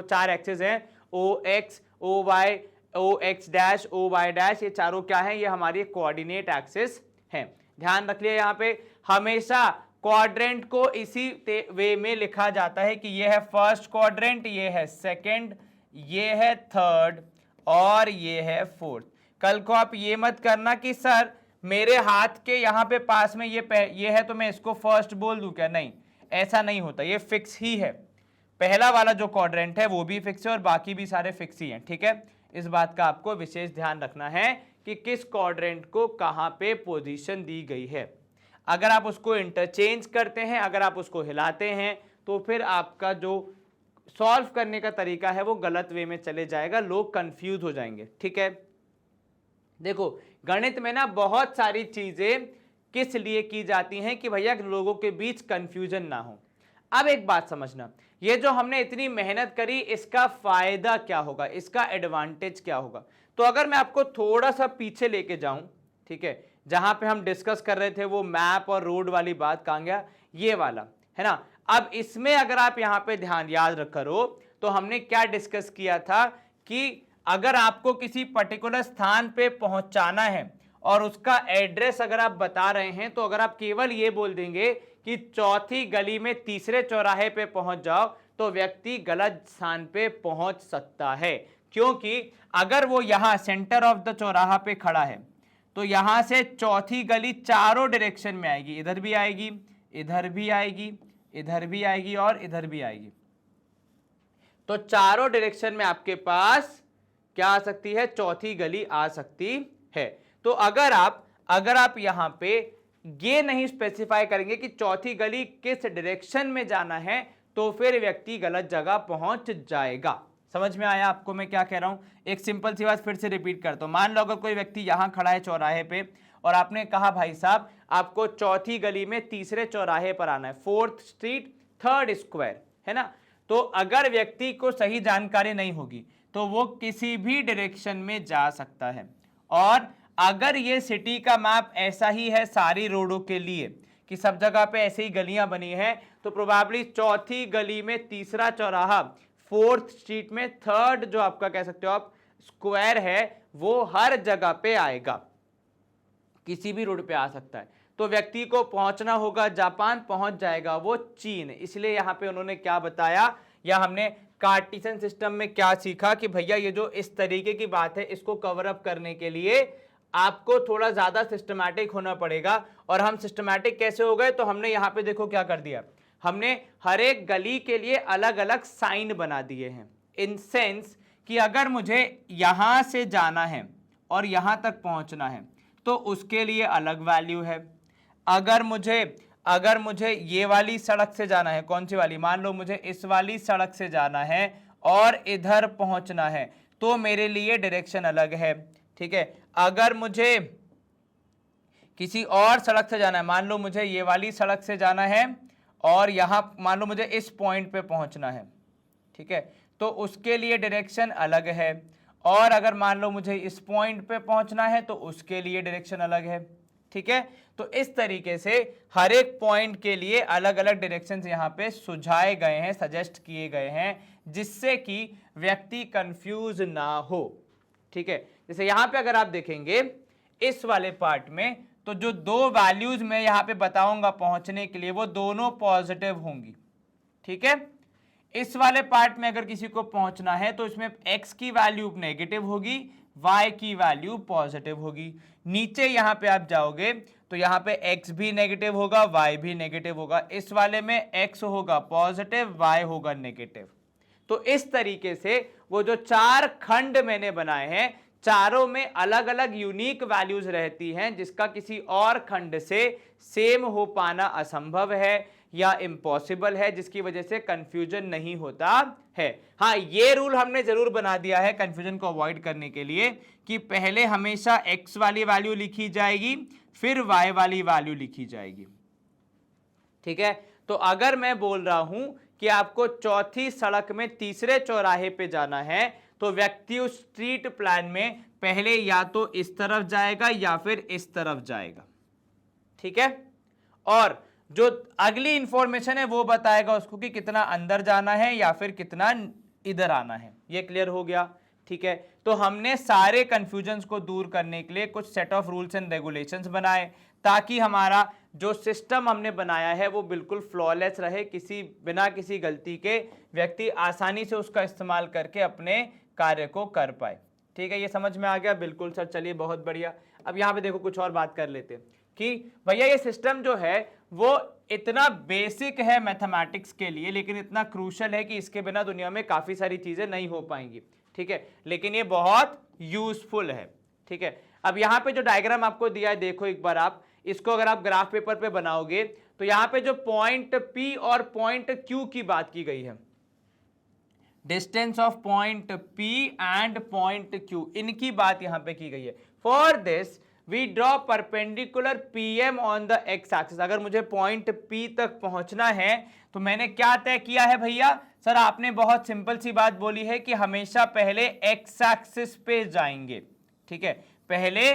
4 एक्सिस हैं, OX, OY, OX dash, OY dash, ये चारों क्या हैं, ये हमारी कोऑर्डिनेट एक्सिस हैं। ध्यान रख लिया, यहाँ पे हमेशा क्वाड्रेंट को इसी वे में लिखा जाता है कि ये है फर्स्ट क्वाड्रेंट, ये है सेकंड, ये है थर्ड और ये है फोर्थ। कल को आप ये मत करना कि सर मेरे हाथ के यहाँ पे पास में ये है तो मैं इसको फर्स्ट बोल दूं क्या, नहीं, ऐसा नहीं होता, ये फिक्स ही है। पहला वाला जो क्वाड्रेंट है वो भी फिक्स है और बाकी भी सारे फिक्स ही हैं, ठीक है। इस बात का आपको विशेष ध्यान रखना है कि किस क्वाड्रेंट को कहाँ पे पोजीशन दी गई है। अगर आप उसको इंटरचेंज करते हैं, अगर आप उसको हिलाते हैं, तो फिर आपका जो सॉल्व करने का तरीका है वो गलत वे में चले जाएगा, लोग कंफ्यूज हो जाएंगे, ठीक है। देखो गणित में ना बहुत सारी चीजें किस लिए की जाती हैं कि भैया लोगों के बीच कंफ्यूजन ना हो। अब एक बात समझना, ये जो हमने इतनी मेहनत करी इसका फायदा क्या होगा, इसका एडवांटेज क्या होगा। तो अगर मैं आपको थोड़ा सा पीछे लेके जाऊं, ठीक है, जहां पे हम डिस्कस कर रहे थे वो मैप और रोड वाली बात, कहां गया, ये वाला है ना। अब इसमें अगर आप यहां पे ध्यान याद करो तो हमने क्या डिस्कस किया था कि अगर आपको किसी पर्टिकुलर स्थान पे पहुंचाना है और उसका एड्रेस अगर आप बता रहे हैं, तो अगर आप केवल ये बोल देंगे कि चौथी गली में तीसरे चौराहे पे पहुंच जाओ, तो व्यक्ति गलत स्थान पे पहुंच सकता है। क्योंकि अगर वो यहां सेंटर ऑफ द चौराहा पे खड़ा है तो यहां से चौथी गली चारों डायरेक्शन में आएगी, इधर भी आएगी, इधर भी आएगी, इधर भी आएगी और इधर भी आएगी। तो चारों डायरेक्शन में आपके पास क्या आ सकती है, चौथी गली आ सकती है। तो अगर आप यहां पे ये नहीं स्पेसिफाई करेंगे कि चौथी गली किस डायरेक्शन में जाना है, तो फिर व्यक्ति गलत जगह पहुंच जाएगा। समझ में आया आपको मैं क्या कह रहा हूं। एक सिंपल सी बात फिर से रिपीट करता हूं। मान लो अगर कोई व्यक्ति यहां खड़ा है चौराहे पे और आपने कहा भाई साहब आपको चौथी गली में तीसरे चौराहे पर आना है, 4th स्ट्रीट 3rd स्क्वायर, है ना। तो अगर व्यक्ति को सही जानकारी नहीं होगी तो वो किसी भी डायरेक्शन में जा सकता है। और अगर ये सिटी का मैप ऐसा ही है सारी रोडों के लिए कि सब जगह पे ऐसे ही गलियां बनी है, तो प्रोबेबली चौथी गली में तीसरा चौराहा, 4th स्ट्रीट में 3rd जो आपका कह सकते हो आप स्क्वायर है, वो हर जगह पे आएगा, किसी भी रोड पे आ सकता है। तो व्यक्ति को पहुंचना होगा, जापान पहुंच जाएगा वो चीन। इसलिए यहां पे उन्होंने क्या बताया, या हमने कार्टेशियन सिस्टम में क्या सीखा कि भैया ये जो इस तरीके की बात है इसको कवर अप करने के लिए आपको थोड़ा ज्यादा सिस्टमैटिक होना पड़ेगा। और हम सिस्टमैटिक कैसे हो गए, तो हमने यहां पे देखो क्या कर दिया, हमने हर एक गली के लिए अलग अलग साइन बना दिए हैं। इन सेंस कि अगर मुझे यहां से जाना है और यहां तक पहुंचना है तो उसके लिए अलग वैल्यू है। अगर मुझे ये वाली सड़क से जाना है, कौन सी वाली, मान लो मुझे इस वाली सड़क से जाना है और इधर पहुंचना है, तो मेरे लिए डायरेक्शन अलग है, ठीक है। अगर मुझे किसी और सड़क से जाना है, मान लो मुझे ये वाली सड़क से जाना है और यहां मान लो मुझे इस पॉइंट पे पहुंचना है, ठीक है, तो उसके लिए डायरेक्शन अलग है। और अगर मान लो मुझे इस पॉइंट पे पहुंचना है तो उसके लिए डायरेक्शन अलग है, ठीक है। तो इस तरीके से हर एक पॉइंट के लिए अलग अलग डायरेक्शंस यहाँ पे सुझाए गए हैं, सजेस्ट किए गए हैं, जिससे कि व्यक्ति कंफ्यूज ना हो, ठीक है। जैसे यहाँ पे अगर आप देखेंगे इस वाले पार्ट में, तो जो दो वैल्यूज मैं यहाँ पे बताऊंगा पहुंचने के लिए वो दोनों पॉजिटिव होंगी, ठीक है। इस वाले पार्ट में अगर किसी को पहुंचना है तो इसमें x की वैल्यू नेगेटिव होगी, y की वैल्यू पॉजिटिव होगी। नीचे यहां पे आप जाओगे तो यहां पे x भी नेगेटिव होगा, y भी नेगेटिव होगा। इस वाले में x होगा पॉजिटिव, y होगा नेगेटिव। तो इस तरीके से वो जो 4 खंड मैंने बनाए हैं, चारों में अलग अलग यूनिक वैल्यूज रहती हैं, जिसका किसी और खंड से सेम हो पाना असंभव है या इम्पॉसिबल है, जिसकी वजह से कंफ्यूजन नहीं होता है। हाँ, ये रूल हमने जरूर बना दिया है कंफ्यूजन को अवॉइड करने के लिए कि पहले हमेशा x वाली वैल्यू लिखी जाएगी, फिर y वाली वैल्यू लिखी जाएगी, ठीक है। तो अगर मैं बोल रहा हूं कि आपको चौथी सड़क में तीसरे चौराहे पे जाना है, तो व्यक्ति उस स्ट्रीट प्लान में पहले या तो इस तरफ जाएगा या फिर इस तरफ जाएगा, ठीक है। और जो अगली इंफॉर्मेशन है वो बताएगा उसको कि कितना अंदर जाना है या फिर कितना इधर आना है। ये क्लियर हो गया, ठीक है। तो हमने सारे कंफ्यूजन्स को दूर करने के लिए कुछ set of rules and regulations बनाए ताकि हमारा जो सिस्टम हमने बनाया है वो बिल्कुल फ्लॉलेस रहे, बिना किसी गलती के व्यक्ति आसानी से उसका इस्तेमाल करके अपने कार्य को कर पाए। ठीक है, ये समझ में आ गया? बिल्कुल सर, चलिए बहुत बढ़िया। अब यहाँ पे देखो कुछ और बात कर लेते हैं कि भैया ये सिस्टम जो है वो इतना बेसिक है मैथमेटिक्स के लिए, लेकिन इतना क्रूशल है कि इसके बिना दुनिया में काफ़ी सारी चीज़ें नहीं हो पाएंगी। ठीक है, लेकिन ये बहुत यूजफुल है। ठीक है, अब यहाँ पे जो डायग्राम आपको दिया है देखो एक बार, आप इसको अगर आप ग्राफ पेपर पे बनाओगे तो यहाँ पे जो पॉइंट P और पॉइंट Q की बात की गई है, distance of point P and point Q, इनकी बात यहाँ पे की गई है। For this we draw perpendicular PM on the X axis. अगर मुझे पॉइंट P तक पहुंचना है तो मैंने क्या तय किया है भैया? सर आपने बहुत सिंपल सी बात बोली है कि हमेशा पहले एक्स एक्सिस पे जाएंगे। ठीक है, पहले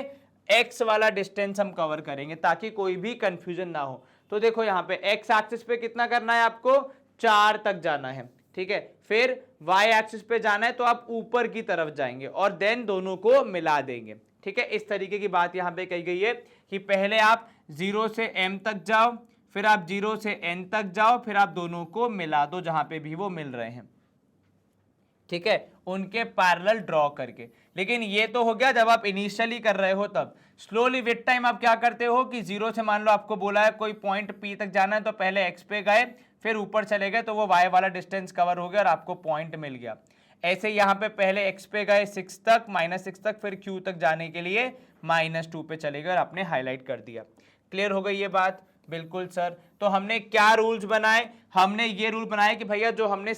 एक्स वाला डिस्टेंस हम कवर करेंगे ताकि कोई भी कंफ्यूजन ना हो। तो देखो यहाँ पे एक्स एक्सिस पे कितना करना है आपको? 4 तक जाना है। ठीक है, फिर वाई एक्सिस पे जाना है तो आप ऊपर की तरफ जाएंगे और देन दोनों को मिला देंगे। ठीक है, इस तरीके की बात यहाँ पे कही गई है कि पहले आप 0 से m तक जाओ, फिर आप 0 से n तक जाओ, फिर आप दोनों को मिला दो जहां पे भी वो मिल रहे हैं। ठीक है, उनके पैरेलल ड्रॉ करके। लेकिन ये तो हो गया जब आप इनिशियली कर रहे हो तब। स्लोली विद टाइम आप क्या करते हो कि 0 से मान लो आपको बोला है कोई पॉइंट P तक जाना है तो पहले x पे गए, फिर ऊपर चले गए तो वो y वाला डिस्टेंस कवर हो गया और आपको पॉइंट मिल गया। ऐसे यहाँ पे पहले x पे गए 6 तक, -6 तक, फिर q तक जाने के लिए -2 पे चले गए और आपने हाईलाइट कर दिया। क्लियर हो गई ये बात? बिल्कुल सर। तो हमने क्या रूल्स बनाए? हमने ये रूल बनाए कि भैया जो हमने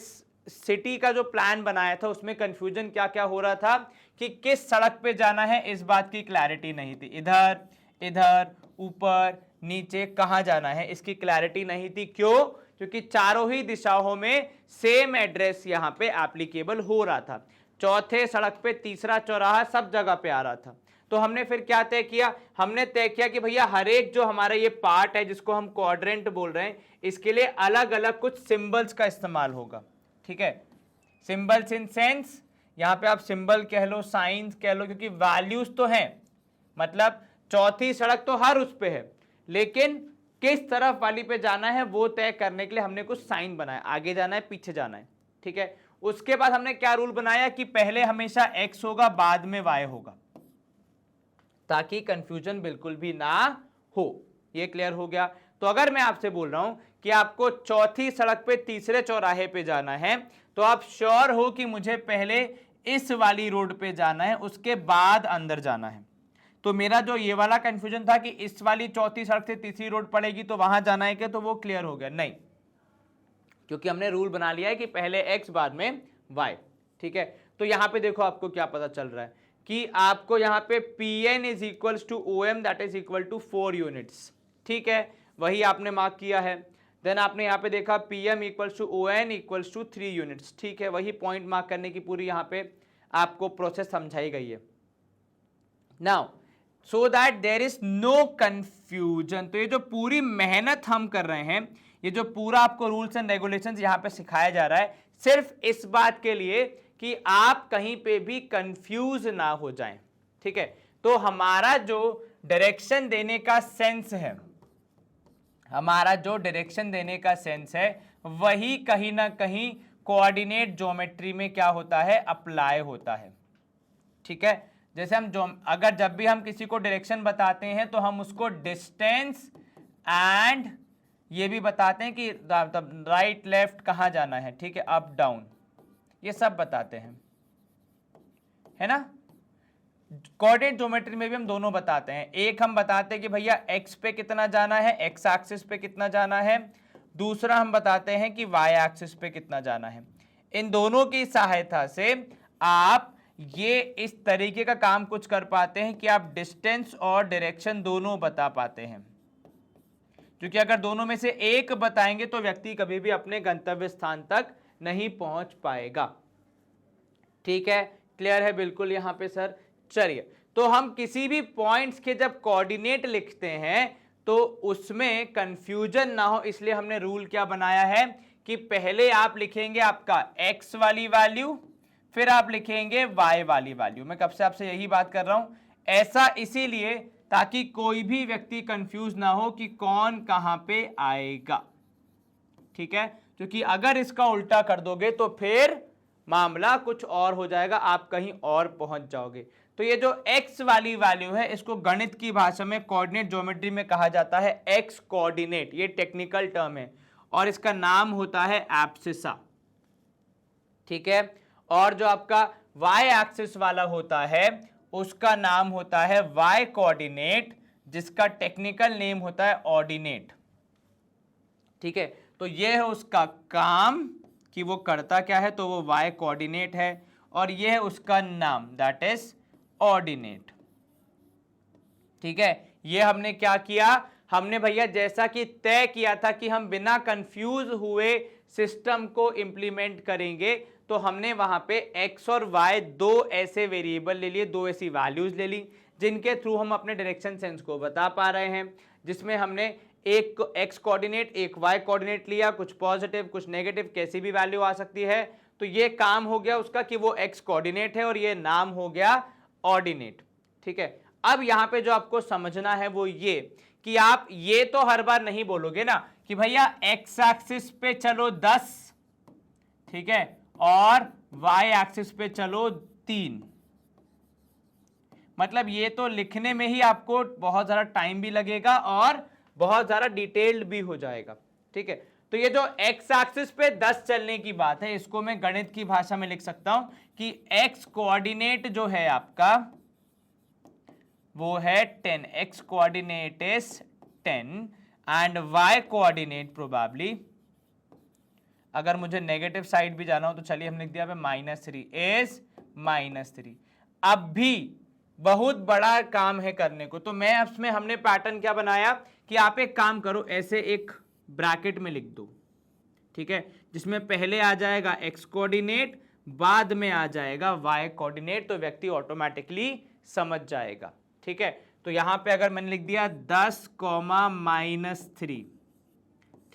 सिटी का जो प्लान बनाया था उसमें कंफ्यूजन क्या क्या हो रहा था कि किस सड़क पे जाना है, इस बात की क्लैरिटी नहीं थी। इधर, इधर, ऊपर, नीचे, कहाँ जाना है इसकी क्लैरिटी नहीं थी। क्यों? क्योंकि चारों ही दिशाओं में सेम एड्रेस यहाँ पे एप्लीकेबल हो रहा था। चौथे सड़क पे, तीसरा चौराहा, सब जगह पे आ रहा था। तो हमने फिर क्या तय किया? हमने तय किया कि भैया हर एक जो हमारा ये पार्ट है जिसको हम क्वाड्रेंट बोल रहे हैं, इसके लिए अलग अलग कुछ सिंबल्स का इस्तेमाल होगा। ठीक है, सिंबल्स इन सेंस, यहाँ पे आप सिंबल कह लो, साइंस कह लो, क्योंकि वैल्यूज तो हैं। मतलब चौथी सड़क तो हर उस पे है, लेकिन किस तरफ वाली पे जाना है वो तय करने के लिए हमने कुछ साइन बनाया, आगे जाना है, पीछे जाना है। ठीक है, उसके बाद हमने क्या रूल बनाया कि पहले हमेशा x होगा, बाद में y होगा, ताकि कंफ्यूजन बिल्कुल भी ना हो। ये क्लियर हो गया? तो अगर मैं आपसे बोल रहा हूं कि आपको चौथी सड़क पे तीसरे चौराहे पे जाना है तो आप श्योर हो कि मुझे पहले इस वाली रोड पे जाना है, उसके बाद अंदर जाना है। तो मेरा जो ये वाला कंफ्यूजन था कि इस वाली चौथी सड़क से तीसरी रोड पड़ेगी तो वहां जाना है क्या, तो वो क्लियर हो गया? नहीं, क्योंकि हमने रूल बना लिया है कि पहले x बाद में y। ठीक है, तो यहां पे देखो आपको क्या पता चल रहा है कि आपको यहाँ पे Pn is equals to OM that is equal to 4 units. ठीक है, वही आपने मार्क किया है। देन आपने यहाँ पे देखा PM equals to ON equals to 3 units. ठीक है, वही पॉइंट मार्क करने की पूरी यहाँ पे आपको प्रोसेस समझाई गई है। Now so that there is no confusion, तो ये जो पूरी मेहनत हम कर रहे हैं, ये जो पूरा आपको रूल्स एंड रेगुलेशंस यहाँ पे सिखाया जा रहा है, सिर्फ इस बात के लिए कि आप कहीं पे भी कंफ्यूज ना हो जाएं। ठीक है, तो हमारा जो डायरेक्शन देने का सेंस है, हमारा जो डायरेक्शन देने का सेंस है, वही कहीं ना कहीं कोऑर्डिनेट ज्योमेट्री में क्या होता है, अप्लाई होता है। ठीक है, जैसे हम अगर जब भी हम किसी को डायरेक्शन बताते हैं तो हम उसको डिस्टेंस एंड ये भी बताते हैं कि राइट लेफ्ट कहाँ जाना है। ठीक है, अप डाउन, ये सब बताते हैं, है ना। कोऑर्डिनेट ज्योमेट्री में भी हम दोनों बताते हैं। एक हम बताते हैं कि भैया एक्स पे कितना जाना है, एक्स एक्सिस पे कितना जाना है, दूसरा हम बताते हैं कि वाई एक्सिस पे कितना जाना है। इन दोनों की सहायता से आप ये इस तरीके का काम कुछ कर पाते हैं कि आप डिस्टेंस और डायरेक्शन दोनों बता पाते हैं। क्योंकि अगर दोनों में से एक बताएंगे तो व्यक्ति कभी भी अपने गंतव्य स्थान तक नहीं पहुंच पाएगा। ठीक है, क्लियर है बिल्कुल यहाँ पे सर? चलिए, तो हम किसी भी पॉइंट्स के जब कोऑर्डिनेट लिखते हैं तो उसमें कंफ्यूजन ना हो, इसलिए हमने रूल क्या बनाया है कि पहले आप लिखेंगे आपका x वाली वैल्यू, फिर आप लिखेंगे y वाली वैल्यू। मैं कब से आपसे यही बात कर रहा हूं, ऐसा इसीलिए ताकि कोई भी व्यक्ति कंफ्यूज ना हो कि कौन कहां पे आएगा, ठीक है। क्योंकि अगर इसका उल्टा कर दोगे तो फिर मामला कुछ और हो जाएगा, आप कहीं और पहुंच जाओगे। तो ये जो x वाली वैल्यू है इसको गणित की भाषा में कोऑर्डिनेट ज्योमेट्री में कहा जाता है x कोऑर्डिनेट, ये टेक्निकल टर्म है और इसका नाम होता है एब्सिसा, ठीक है। और जो आपका y एक्सिस वाला होता है उसका नाम होता है y कोऑर्डिनेट, जिसका टेक्निकल नेम होता है ऑर्डिनेट, ठीक है। तो ये है उसका काम कि वो करता क्या है, तो वो y कोऑर्डिनेट है और ये है उसका नाम, दैट इज ऑर्डिनेट, ठीक है। ये हमने क्या किया, हमने भैया जैसा कि तय किया था कि हम बिना कंफ्यूज हुए सिस्टम को इंप्लीमेंट करेंगे, तो हमने वहां पे x और y दो ऐसे वेरिएबल ले लिए, दो ऐसी वैल्यूज ले ली जिनके थ्रू हम अपने डायरेक्शन सेंस को बता पा रहे हैं, जिसमें हमने एक x कोऑर्डिनेट एक y कोऑर्डिनेट लिया, कुछ पॉजिटिव कुछ नेगेटिव कैसी भी वैल्यू आ सकती है। तो ये काम हो गया उसका कि वो x कोऑर्डिनेट है और ये नाम हो गया ऑर्डिनेट, ठीक है। अब यहां पे जो आपको समझना है वो ये कि आप ये तो हर बार नहीं बोलोगे ना कि भैया x एक्सिस पे चलो 10, ठीक है, और y एक्सिस पे चलो 3। मतलब ये तो लिखने में ही आपको बहुत ज्यादा टाइम भी लगेगा और बहुत ज्यादा डिटेल्ड भी हो जाएगा, ठीक है। तो ये जो x एक्सिस पे 10 चलने की बात है, इसको मैं गणित की भाषा में लिख सकता हूं कि x कोऑर्डिनेट जो है आपका वो है 10, x coordinate is 10 and y coordinate probably, अगर मुझे नेगेटिव साइड भी जाना हो तो चलिए हम लिख दिया -3 इज -3। अब भी बहुत बड़ा काम है करने को, तो मैं उसमें हमने पैटर्न क्या बनाया कि आप एक काम करो, ऐसे एक ब्रैकेट में लिख दो, ठीक है, जिसमें पहले आ जाएगा x कोऑर्डिनेट, बाद में आ जाएगा y कोऑर्डिनेट, तो व्यक्ति ऑटोमेटिकली समझ जाएगा, ठीक है। तो यहां पे अगर मैंने लिख दिया 10, -3,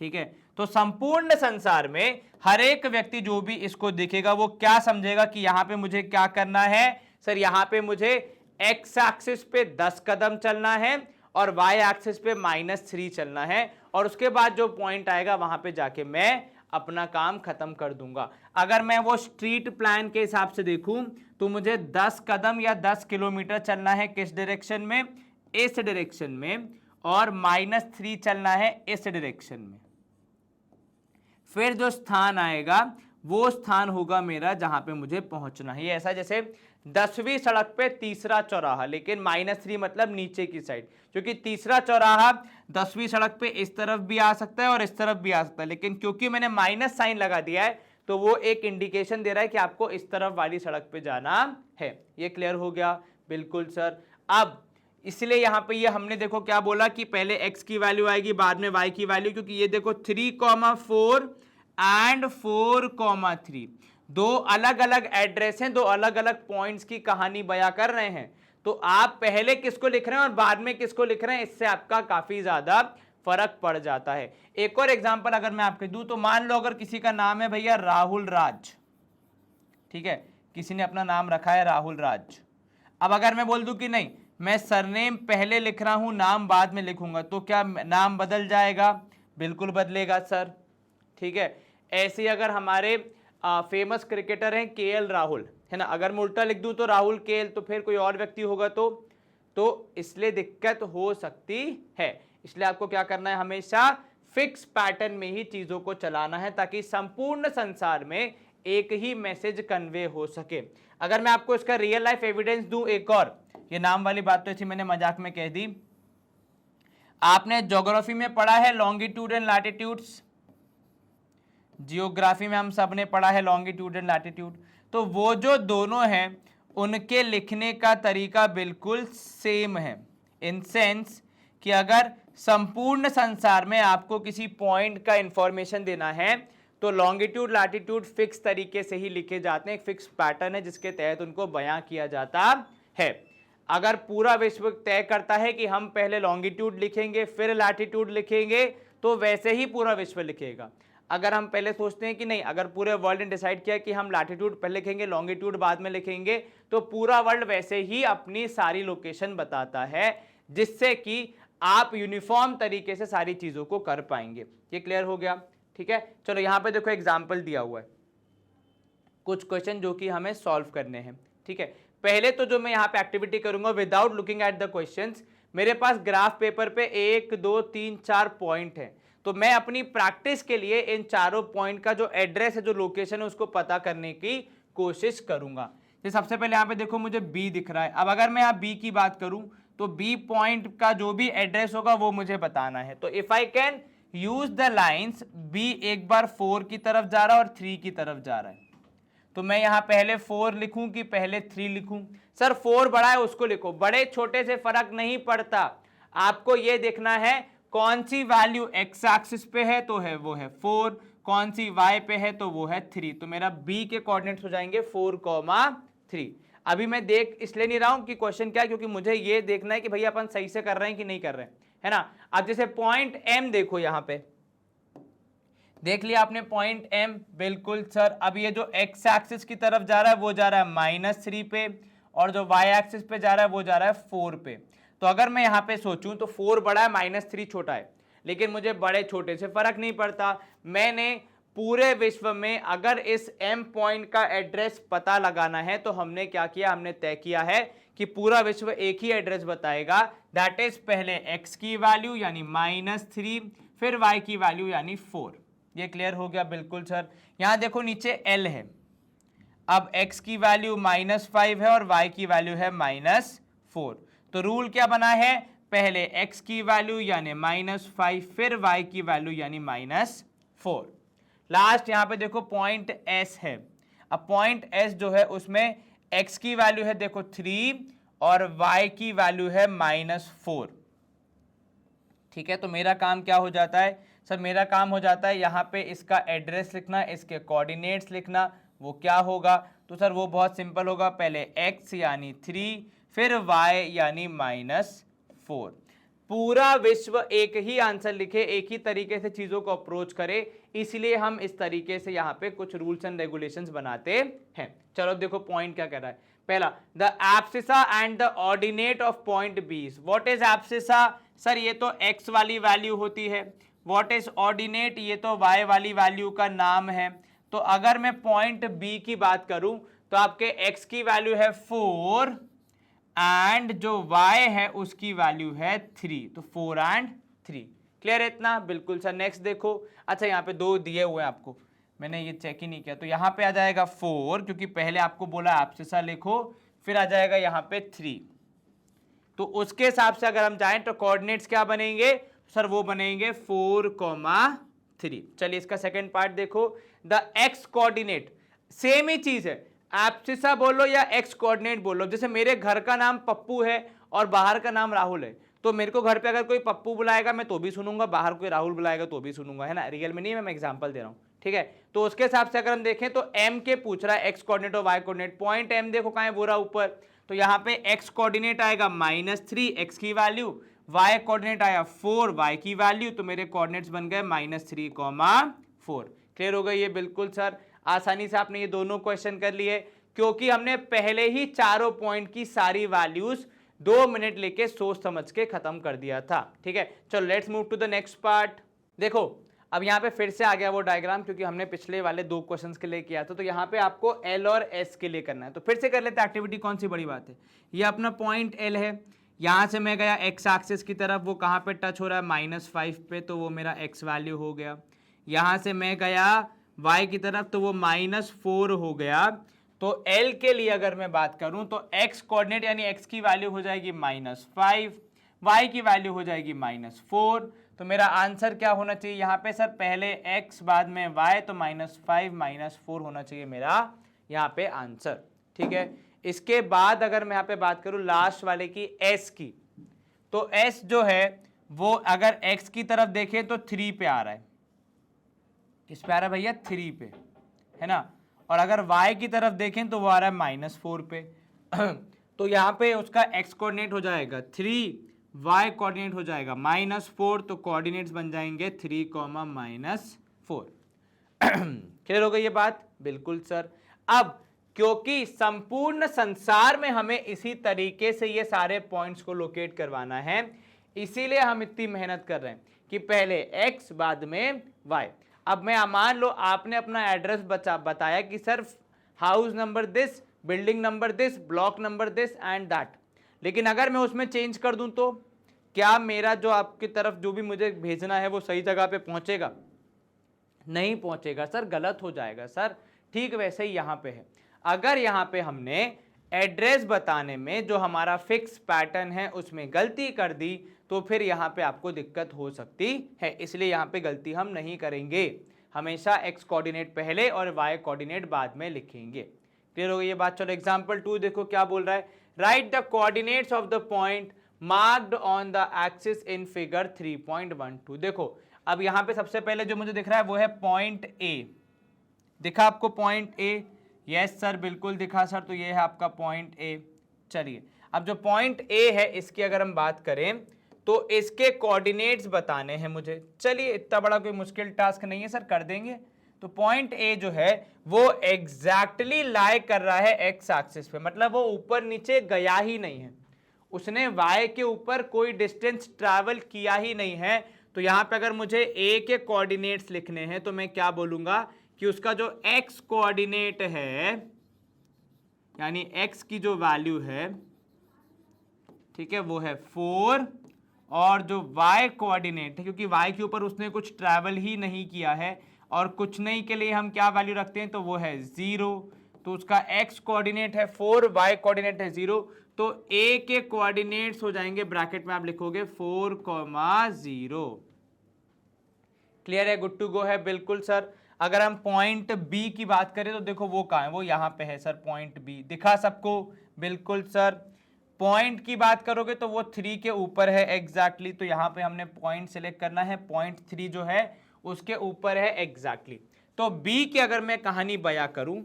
ठीक है, तो संपूर्ण संसार में हर एक व्यक्ति जो भी इसको देखेगा वो क्या समझेगा कि यहां पे मुझे क्या करना है, सर यहां पे मुझे x एक्सिस पे 10 कदम चलना है और y एक्सिस पे -3 चलना है, और उसके बाद जो पॉइंट आएगा वहां पे जाके मैं अपना काम खत्म कर दूंगा। अगर मैं वो स्ट्रीट प्लान के हिसाब से देखूं तो मुझे 10 कदम या 10 किलोमीटर चलना है किस डायरेक्शन में, इस डायरेक्शन में, और -3 चलना है इस डायरेक्शन में। फिर जो स्थान आएगा वो स्थान होगा मेरा जहां पे मुझे पहुंचना है। ये ऐसा जैसे 10वीं सड़क पे तीसरा चौराहा, लेकिन -3 मतलब नीचे की साइड, क्योंकि तीसरा चौराहा 10वीं सड़क पे इस तरफ भी आ सकता है और इस तरफ भी आ सकता है, लेकिन क्योंकि मैंने माइनस साइन लगा दिया है तो वो एक इंडिकेशन दे रहा है कि आपको इस तरफ वाली सड़क पे जाना है। ये क्लियर हो गया? बिल्कुल सर। अब इसलिए यहां पे ये हमने देखो क्या बोला कि पहले x की वैल्यू आएगी बाद में y की वैल्यू, क्योंकि ये देखो 3,4 एंड 4,3 दो अलग अलग एड्रेस हैं, दो अलग अलग पॉइंट्स की कहानी बयां कर रहे हैं। तो आप पहले किसको लिख रहे हैं और बाद में किसको लिख रहे हैं, इससे आपका काफी ज्यादा फर्क पड़ जाता है। एक और एग्जांपल अगर मैं आपको दूं तो मान लो अगर किसी का नाम है भैया राहुल राज, ठीक है, किसी ने अपना नाम रखा है राहुल राज। अब अगर मैं बोल दूं कि नहीं मैं सरनेम पहले लिख रहा हूं नाम बाद में लिखूंगा, तो क्या नाम बदल जाएगा? बिल्कुल बदलेगा सर, ठीक है। ऐसे ही अगर हमारे फेमस क्रिकेटर हैं केएल राहुल, है ना, अगर मैं उल्टा लिख दूं तो राहुल केएल, तो फिर कोई और व्यक्ति होगा तो इसलिए दिक्कत हो सकती है। इसलिए आपको क्या करना है, हमेशा फिक्स पैटर्न में ही चीजों को चलाना है ताकि संपूर्ण संसार में एक ही मैसेज कन्वे हो सके। अगर मैं आपको इसका रियल लाइफ एविडेंस दूं एक और, ये नाम वाली बात तो ऐसी मैंने मजाक में कह दी, आपने ज्योग्राफी में पढ़ा है लॉन्गिट्यूड एंड लैटिट्यूड्स, जियोग्राफी में हम सब ने पढ़ा है लॉन्गिट्यूड एंड लैटिट्यूड, तो वो जो दोनों हैं उनके लिखने का तरीका बिल्कुल सेम है, इन सेंस कि अगर संपूर्ण संसार में आपको किसी पॉइंट का इंफॉर्मेशन देना है तो लॉन्गिट्यूड लैटिट्यूड फिक्स तरीके से ही लिखे जाते हैं, एक फिक्स पैटर्न है जिसके तहत उनको बयां किया जाता है। अगर पूरा विश्व तय करता है कि हम पहले लॉन्गिट्यूड लिखेंगे फिर लैटिट्यूड लिखेंगे तो वैसे ही पूरा विश्व लिखेगा। अगर हम पहले सोचते हैं कि नहीं, अगर पूरे वर्ल्ड ने डिसाइड किया कि हम लैटिट्यूड पहले लिखेंगे लॉन्गिट्यूड बाद में लिखेंगे, तो पूरा वर्ल्ड वैसे ही अपनी सारी लोकेशन बताता है जिससे कि आप यूनिफॉर्म तरीके से सारी चीजों को कर पाएंगे। ये क्लियर हो गया? ठीक है, चलो यहां पे देखो एग्जाम्पल दिया हुआ है, कुछ क्वेश्चन जो कि हमें सॉल्व करने हैं। ठीक है, पहले तो जो मैं यहाँ पे एक्टिविटी करूंगा without looking at the questions, मेरे पास ग्राफ पेपर पे 1 2 3 4 पॉइंट है, तो मैं अपनी प्रैक्टिस के लिए इन चारों पॉइंट का जो एड्रेस है, जो लोकेशन है, उसको पता करने की कोशिश करूंगा। तो सबसे पहले यहाँ पे देखो मुझे बी दिख रहा है। अब अगर मैं यहाँ बी की बात करूं तो बी पॉइंट का जो भी एड्रेस होगा वो मुझे बताना है। तो if I can use the lines, B एक बार 4 की तरफ जा रहा है और 3 की तरफ जा रहा है, तो मैं यहां पहले 4 लिखूं कि पहले 3 लिखूं? सर 4 बड़ा है उसको लिखो, बड़े छोटे से फर्क नहीं पड़ता, आपको यह देखना है कौन सी वैल्यू एक्स एक्सिस पे है तो है वो है 4, कौन सी वाई पे है तो वो है 3। तो मेरा बी के कोऑर्डिनेट्स हो जाएंगे 4,3। अभी मैं देख इसलिए नहीं रहा हूं कि क्वेश्चन क्या है, क्योंकि मुझे ये देखना है कि भैया अपन सही से कर रहे हैं कि नहीं कर रहे हैं, है ना। अब जैसे पॉइंट एम देखो, यहां पे देख लिया आपने पॉइंट एम, बिल्कुल सर। अब ये जो एक्स एक्सिस की तरफ जा रहा है वो जा रहा है -3 पे, और जो वाई एक्सिस पे जा रहा है वो जा रहा है 4 पे। तो अगर मैं यहाँ पे सोचूं तो 4 बड़ा है, -3 छोटा है, लेकिन मुझे बड़े छोटे से फर्क नहीं पड़ता। मैंने पूरे विश्व में अगर इस एम पॉइंट का एड्रेस पता लगाना है तो हमने क्या किया, हमने तय किया है कि पूरा विश्व एक ही एड्रेस बताएगा, दैट इज पहले x की वैल्यू यानी -3, फिर y की वैल्यू यानी 4। ये क्लियर हो गया? बिल्कुल सर। यहां देखो नीचे l है, अब x की वैल्यू -5 है और y की वैल्यू है -4। तो रूल क्या बना है, पहले x की वैल्यू यानी -5, फिर y की वैल्यू यानी -4। लास्ट यहां पे देखो पॉइंट S है। अब पॉइंट S जो है उसमें x की वैल्यू है देखो 3 और y की वैल्यू है -4। ठीक है, तो मेरा काम क्या हो जाता है सर, मेरा काम हो जाता है यहाँ पे इसका एड्रेस लिखना, इसके कोऑर्डिनेट्स लिखना। वो क्या होगा, तो सर वो बहुत सिंपल होगा, पहले x यानी 3, फिर y यानी -4। पूरा विश्व एक ही आंसर लिखे, एक ही तरीके से चीजों को अप्रोच करे, इसलिए हम इस तरीके से यहाँ पे कुछ रूल्स एंड रेगुलेशंस बनाते हैं। चलो देखो पॉइंट क्या कह रहा है। पहला, the abscissa and the ordinate of point B. What is abscissa? Sir ये तो x वाली वैल्यू होती है। What is ordinate? ये तो y वाली वैल्यू का नाम है। तो अगर मैं पॉइंट बी की बात करूं तो आपके x की वैल्यू है 4 एंड जो y है उसकी वैल्यू है 3, तो 4 एंड 3। क्लियर है इतना? बिल्कुल सर। नेक्स्ट देखो, अच्छा यहाँ पे 2 दिए हुए हैं आपको, मैंने ये चेक ही नहीं किया, तो यहाँ पे आ जाएगा 4, क्योंकि पहले आपको बोला एब्सिसा लिखो, फिर आ जाएगा यहाँ पे 3। तो उसके हिसाब से अगर हम जाएं तो कोऑर्डिनेट्स क्या बनेंगे सर, वो बनेंगे 4,3। चलिए इसका सेकंड पार्ट देखो, द एक्स कोऑर्डिनेट, सेम ही चीज है, एब्सिसा बोलो या एक्स कोऑर्डिनेट बोलो। जैसे मेरे घर का नाम पप्पू है और बाहर का नाम राहुल है, तो मेरे को घर पे अगर कोई पप्पू बुलाएगा मैं तो भी सुनूंगा, बाहर कोई राहुल बुलाएगा तो भी सुनूंगा, है ना। रियल में नहीं है, मैं एग्जांपल दे रहा हूं, ठीक है। तो उसके हिसाब से अगर हम देखें तो एम के पूछ रहा है एक्स कोऑर्डिनेट और वाई कोऑर्डिनेट। पॉइंट एम देखो कहां है, वो रहा ऊपर, तो यहाँ पे एक्स कोऑर्डिनेट आएगा -3 एक्स की वैल्यू, वाई कोऑर्डिनेट आया 4 वाई की वैल्यू, तो मेरे कोऑर्डिनेट्स बन गए -3,4। क्लियर हो गई ये? बिल्कुल सर, आसानी से आपने ये दोनों क्वेश्चन कर लिए, क्योंकि हमने पहले ही चारों पॉइंट की सारी वैल्यूज 2 मिनट लेके सोच समझ के खत्म कर दिया था। ठीक है, चलो let's move to the next part. देखो अब यहाँ पे फिर से आ गया वो डायग्राम, क्योंकि हमने पिछले वाले 2 क्वेश्चंस के लिए किया था, तो यहाँ पे आपको L और S के लिए करना है। तो फिर से कर लेते हैं एक्टिविटी, कौन सी बड़ी बात है। ये अपना पॉइंट L है, यहाँ से मैं गया x एक्सिस की तरफ, वो कहाँ पे टच हो रहा है -5 पे, तो वो मेरा x वैल्यू हो गया। यहाँ से मैं गया y की तरफ, तो वो -4 हो गया। तो L के लिए अगर मैं बात करूं तो x कोऑर्डिनेट यानी x की वैल्यू हो जाएगी -5, y की वैल्यू हो जाएगी -4। तो मेरा आंसर क्या होना चाहिए यहाँ पे सर, पहले x बाद में y, तो -5 -4 होना चाहिए मेरा यहाँ पे आंसर। ठीक है, इसके बाद अगर मैं यहाँ पे बात करूं लास्ट वाले की s की, तो s जो है वो अगर x की तरफ देखें तो 3 पे आ रहा है, किस पे आ रहा है भैया, 3 पे, है ना। और अगर y की तरफ देखें तो वो आ रहा है -4 पे। तो यहाँ पे उसका x कोऑर्डिनेट हो जाएगा 3, y कोऑर्डिनेट हो जाएगा -4, तो कोऑर्डिनेट्स बन जाएंगे 3, -4। क्लियर हो गई ये बात? बिल्कुल सर। अब क्योंकि संपूर्ण संसार में हमें इसी तरीके से ये सारे पॉइंट्स को लोकेट करवाना है, इसीलिए हम इतनी मेहनत कर रहे हैं कि पहले x बाद में y। अब मैं मान लो आपने अपना एड्रेस बताया कि sir house number this, building number this, block number this and that, लेकिन अगर मैं उसमें चेंज कर दूं तो क्या मेरा जो आपकी तरफ जो भी मुझे भेजना है वो सही जगह पे पहुंचेगा? नहीं पहुंचेगा सर, गलत हो जाएगा सर। ठीक वैसे ही यहाँ पे है, अगर यहाँ पे हमने एड्रेस बताने में जो हमारा फिक्स पैटर्न है उसमें गलती कर दी तो फिर यहाँ पे आपको दिक्कत हो सकती है, इसलिए यहाँ पे गलती हम नहीं करेंगे, हमेशा x कोऑर्डिनेट पहले और y कोऑर्डिनेट बाद में लिखेंगे। क्लियर हो गई ये बात? चलो एग्जांपल 2 देखो क्या बोल रहा है, write the coordinates of the point marked on the axis in figure 3.12। देखो अब यहाँ पे सबसे पहले जो मुझे दिख रहा है वो है पॉइंट A। दिखा आपको पॉइंट A? यस सर बिल्कुल दिखा सर, तो ये है आपका पॉइंट A। चलिए अब जो पॉइंट A है इसकी अगर हम बात करें तो इसके कोऑर्डिनेट्स बताने हैं मुझे। चलिए इतना बड़ा कोई मुश्किल टास्क नहीं है सर, कर देंगे। तो पॉइंट A जो है वो एग्जैक्टली लाई कर रहा है एक्स एक्सिस पे, मतलब वो ऊपर नीचे गया ही नहीं है, उसने y के ऊपर कोई डिस्टेंस ट्रैवल किया ही नहीं है। तो यहाँ पे अगर मुझे A के कोऑर्डिनेट्स लिखने हैं तो मैं क्या बोलूंगा कि उसका जो x कोऑर्डिनेट है, यानी x की जो वैल्यू है, ठीक है, वो है 4, और जो y कोऑर्डिनेट है, क्योंकि y के ऊपर उसने कुछ ट्रैवल ही नहीं किया है और कुछ नहीं के लिए हम क्या वैल्यू रखते हैं, तो वो है 0। तो उसका x कोऑर्डिनेट है 4, y कोऑर्डिनेट है 0, तो a के कोऑर्डिनेट्स हो जाएंगे, ब्रैकेट में आप लिखोगे 4,0। क्लियर है? गुड टू गो है? बिल्कुल सर। अगर हम पॉइंट B की बात करें तो देखो वो कहाँ है, वो यहाँ पे है सर, पॉइंट B दिखा सबको? बिल्कुल सर। पॉइंट की बात करोगे तो वो 3 के ऊपर है एग्जैक्टली, तो यहाँ पे हमने पॉइंट सिलेक्ट करना है, पॉइंट 3 जो है उसके ऊपर है एग्जैक्टली। तो B की अगर मैं कहानी बयां करूं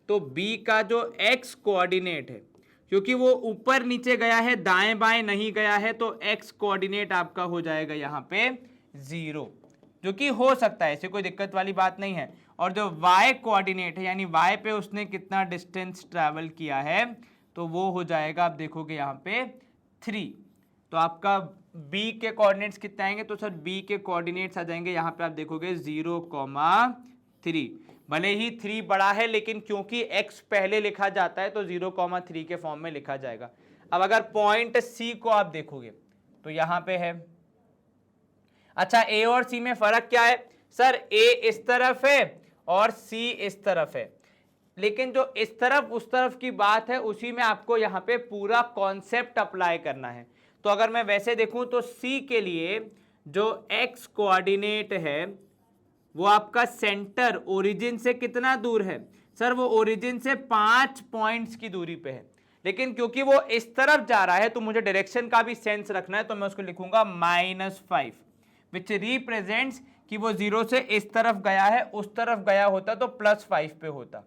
तो B का जो x कोऑर्डिनेट है, क्योंकि वो ऊपर नीचे गया है, दाएं बाएं नहीं गया है, तो x कोऑर्डिनेट आपका हो जाएगा यहाँ पे 0, जो कि हो सकता है, ऐसे कोई दिक्कत वाली बात नहीं है। और जो y कोऑर्डिनेट है, यानी y पे उसने कितना डिस्टेंस ट्रैवल किया है, तो वो हो जाएगा, आप देखोगे यहाँ पे 3। तो आपका B के कोऑर्डिनेट्स कितने आएंगे, तो सर B के कोऑर्डिनेट्स आ जाएंगे यहाँ पे, आप देखोगे 0,3। भले ही 3 बड़ा है, लेकिन क्योंकि x पहले लिखा जाता है तो 0,3 के फॉर्म में लिखा जाएगा। अब अगर पॉइंट C को आप देखोगे तो यहाँ पे है, अच्छा A और C में फर्क क्या है सर? A इस तरफ है और C इस तरफ है, लेकिन जो इस तरफ उस तरफ की बात है उसी में आपको यहाँ पे पूरा कॉन्सेप्ट अप्लाई करना है। तो अगर मैं वैसे देखूं तो C के लिए जो x कोऑर्डिनेट है वो आपका सेंटर ओरिजिन से कितना दूर है सर? वो ओरिजिन से 5 पॉइंट्स की दूरी पे है, लेकिन क्योंकि वो इस तरफ जा रहा है तो मुझे डायरेक्शन का भी सेंस रखना है, तो मैं उसको लिखूंगा -5, विच रिप्रेजेंट्स कि वो 0 से इस तरफ गया है, उस तरफ गया होता तो +5 पे होता।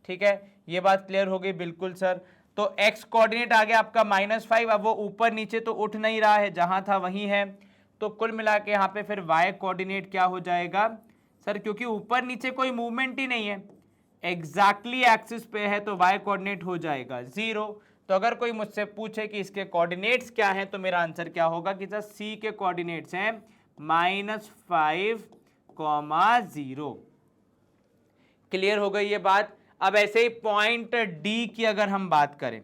ठीक है, ये बात क्लियर हो गई? बिल्कुल सर। तो x कोऑर्डिनेट आ गया आपका -5, अब वो ऊपर नीचे तो उठ नहीं रहा है, जहां था वहीं है, तो कुल मिला के यहाँ पे फिर y कोऑर्डिनेट क्या हो जाएगा सर? क्योंकि ऊपर नीचे कोई मूवमेंट ही नहीं है, एग्जैक्टली एक्सिस पे है, तो y कोऑर्डिनेट हो जाएगा 0। तो अगर कोई मुझसे पूछे कि इसके कोऑर्डिनेट्स क्या हैं, तो मेरा आंसर क्या होगा कि सर C के कोऑर्डिनेट्स हैं -5,0। क्लियर हो गई ये बात? अब ऐसे ही पॉइंट D की अगर हम बात करें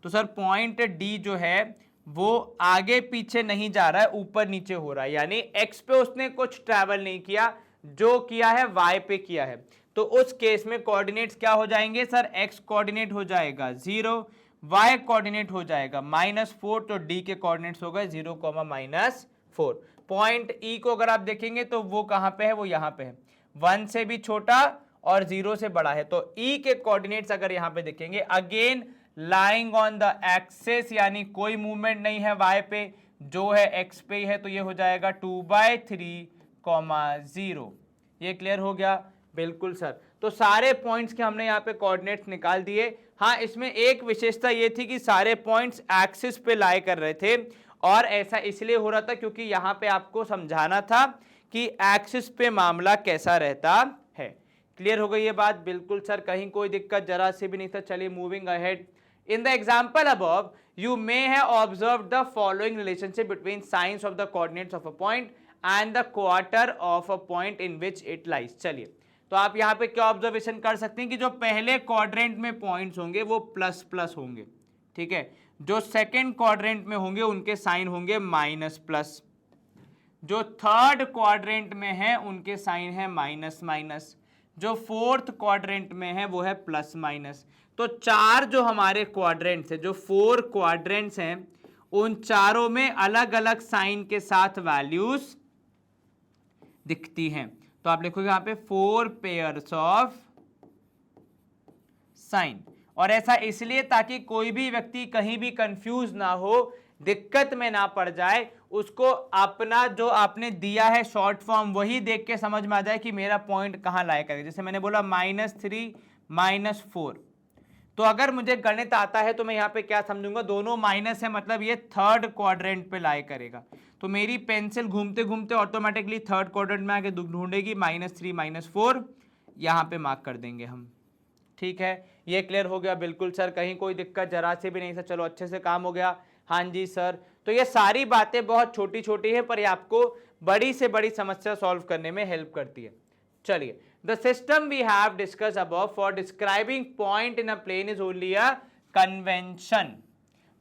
तो सर पॉइंट D जो है वो आगे पीछे नहीं जा रहा है, ऊपर नीचे हो रहा है, यानी x पे उसने कुछ ट्रैवल नहीं किया, जो किया है y पे किया है। तो उस केस में कोऑर्डिनेट्स क्या हो जाएंगे सर? x कोऑर्डिनेट हो जाएगा 0, y कोऑर्डिनेट हो जाएगा -4, तो D के कोऑर्डिनेट्स हो गए 0, -4। पॉइंट E को अगर आप देखेंगे तो वो कहां पे है? वो यहां पे है, 1 से भी छोटा और 0 से बड़ा है। तो E के कोऑर्डिनेट्स अगर यहां पे देखेंगे, again lying on the axis, यानी कोई मूवमेंट नहीं है y पे, जो है x पे ही है, तो ये हो जाएगा 2/3,0। ये क्लियर हो गया? बिल्कुल सर। तो सारे पॉइंट्स के हमने यहाँ पे कोऑर्डिनेट्स निकाल दिए। हाँ, इसमें एक विशेषता ये थी कि सारे पॉइंट्स एक्सिस पे लाई कर रहे थे, और ऐसा इसलिए हो रहा था क्योंकि यहाँ पे आपको समझाना था कि एक्सिस पे मामला कैसा रहता है। क्लियर हो गई ये बात? बिल्कुल सर, कहीं कोई दिक्कत जरा से भी नहीं था। चलिए moving ahead. In the example above, you may have observed the following relationship between signs of the coordinates of a point and the quarter of a point in which it lies. चलिए, तो आप यहाँ पे क्या observation कर सकते हैं कि जो पहले क्वाड्रेंट में पॉइंट्स होंगे वो प्लस प्लस होंगे, ठीक है। जो सेकेंड क्वाड्रेंट में होंगे उनके साइन होंगे माइनस प्लस, जो थर्ड क्वाड्रेंट में है उनके साइन है माइनस माइनस, जो फोर्थ क्वाड्रेंट में है वो है प्लस माइनस। तो चार जो हमारे क्वाड्रेंट्स हैं, जो 4 क्वाड्रेंट्स हैं, उन चारों में अलग अलग साइन के साथ वैल्यूज दिखती हैं। तो आप लिखोगे यहां पे 4 पेयर्स ऑफ साइन। और ऐसा इसलिए ताकि कोई भी व्यक्ति कहीं भी कंफ्यूज ना हो, दिक्कत में ना पड़ जाए, उसको अपना जो आपने दिया है शॉर्ट फॉर्म वही देख के समझ में आ जाए कि मेरा पॉइंट कहां लाया करेगा। जैसे मैंने बोला -3 -4, तो अगर मुझे गणित आता है तो मैं यहाँ पे क्या समझूंगा, दोनों माइनस है मतलब ये थर्ड क्वाड्रेंट पे लाया करेगा। तो मेरी पेंसिल घूमते घूमते ऑटोमेटिकली थर्ड क्वाड्रेंट में आके ढूंढेगी -3 -4, यहाँ पे मार्क कर देंगे हम, ठीक है। ये क्लियर हो गया? बिल्कुल सर, कहीं कोई दिक्कत जरा से भी नहीं सर। चलो अच्छे से काम हो गया। हाँ जी सर, तो ये सारी बातें बहुत छोटी छोटी है पर ये आपको बड़ी से बड़ी समस्या सॉल्व करने में हेल्प करती है। चलिए, the system we have discussed above for describing point in a plane is only a convention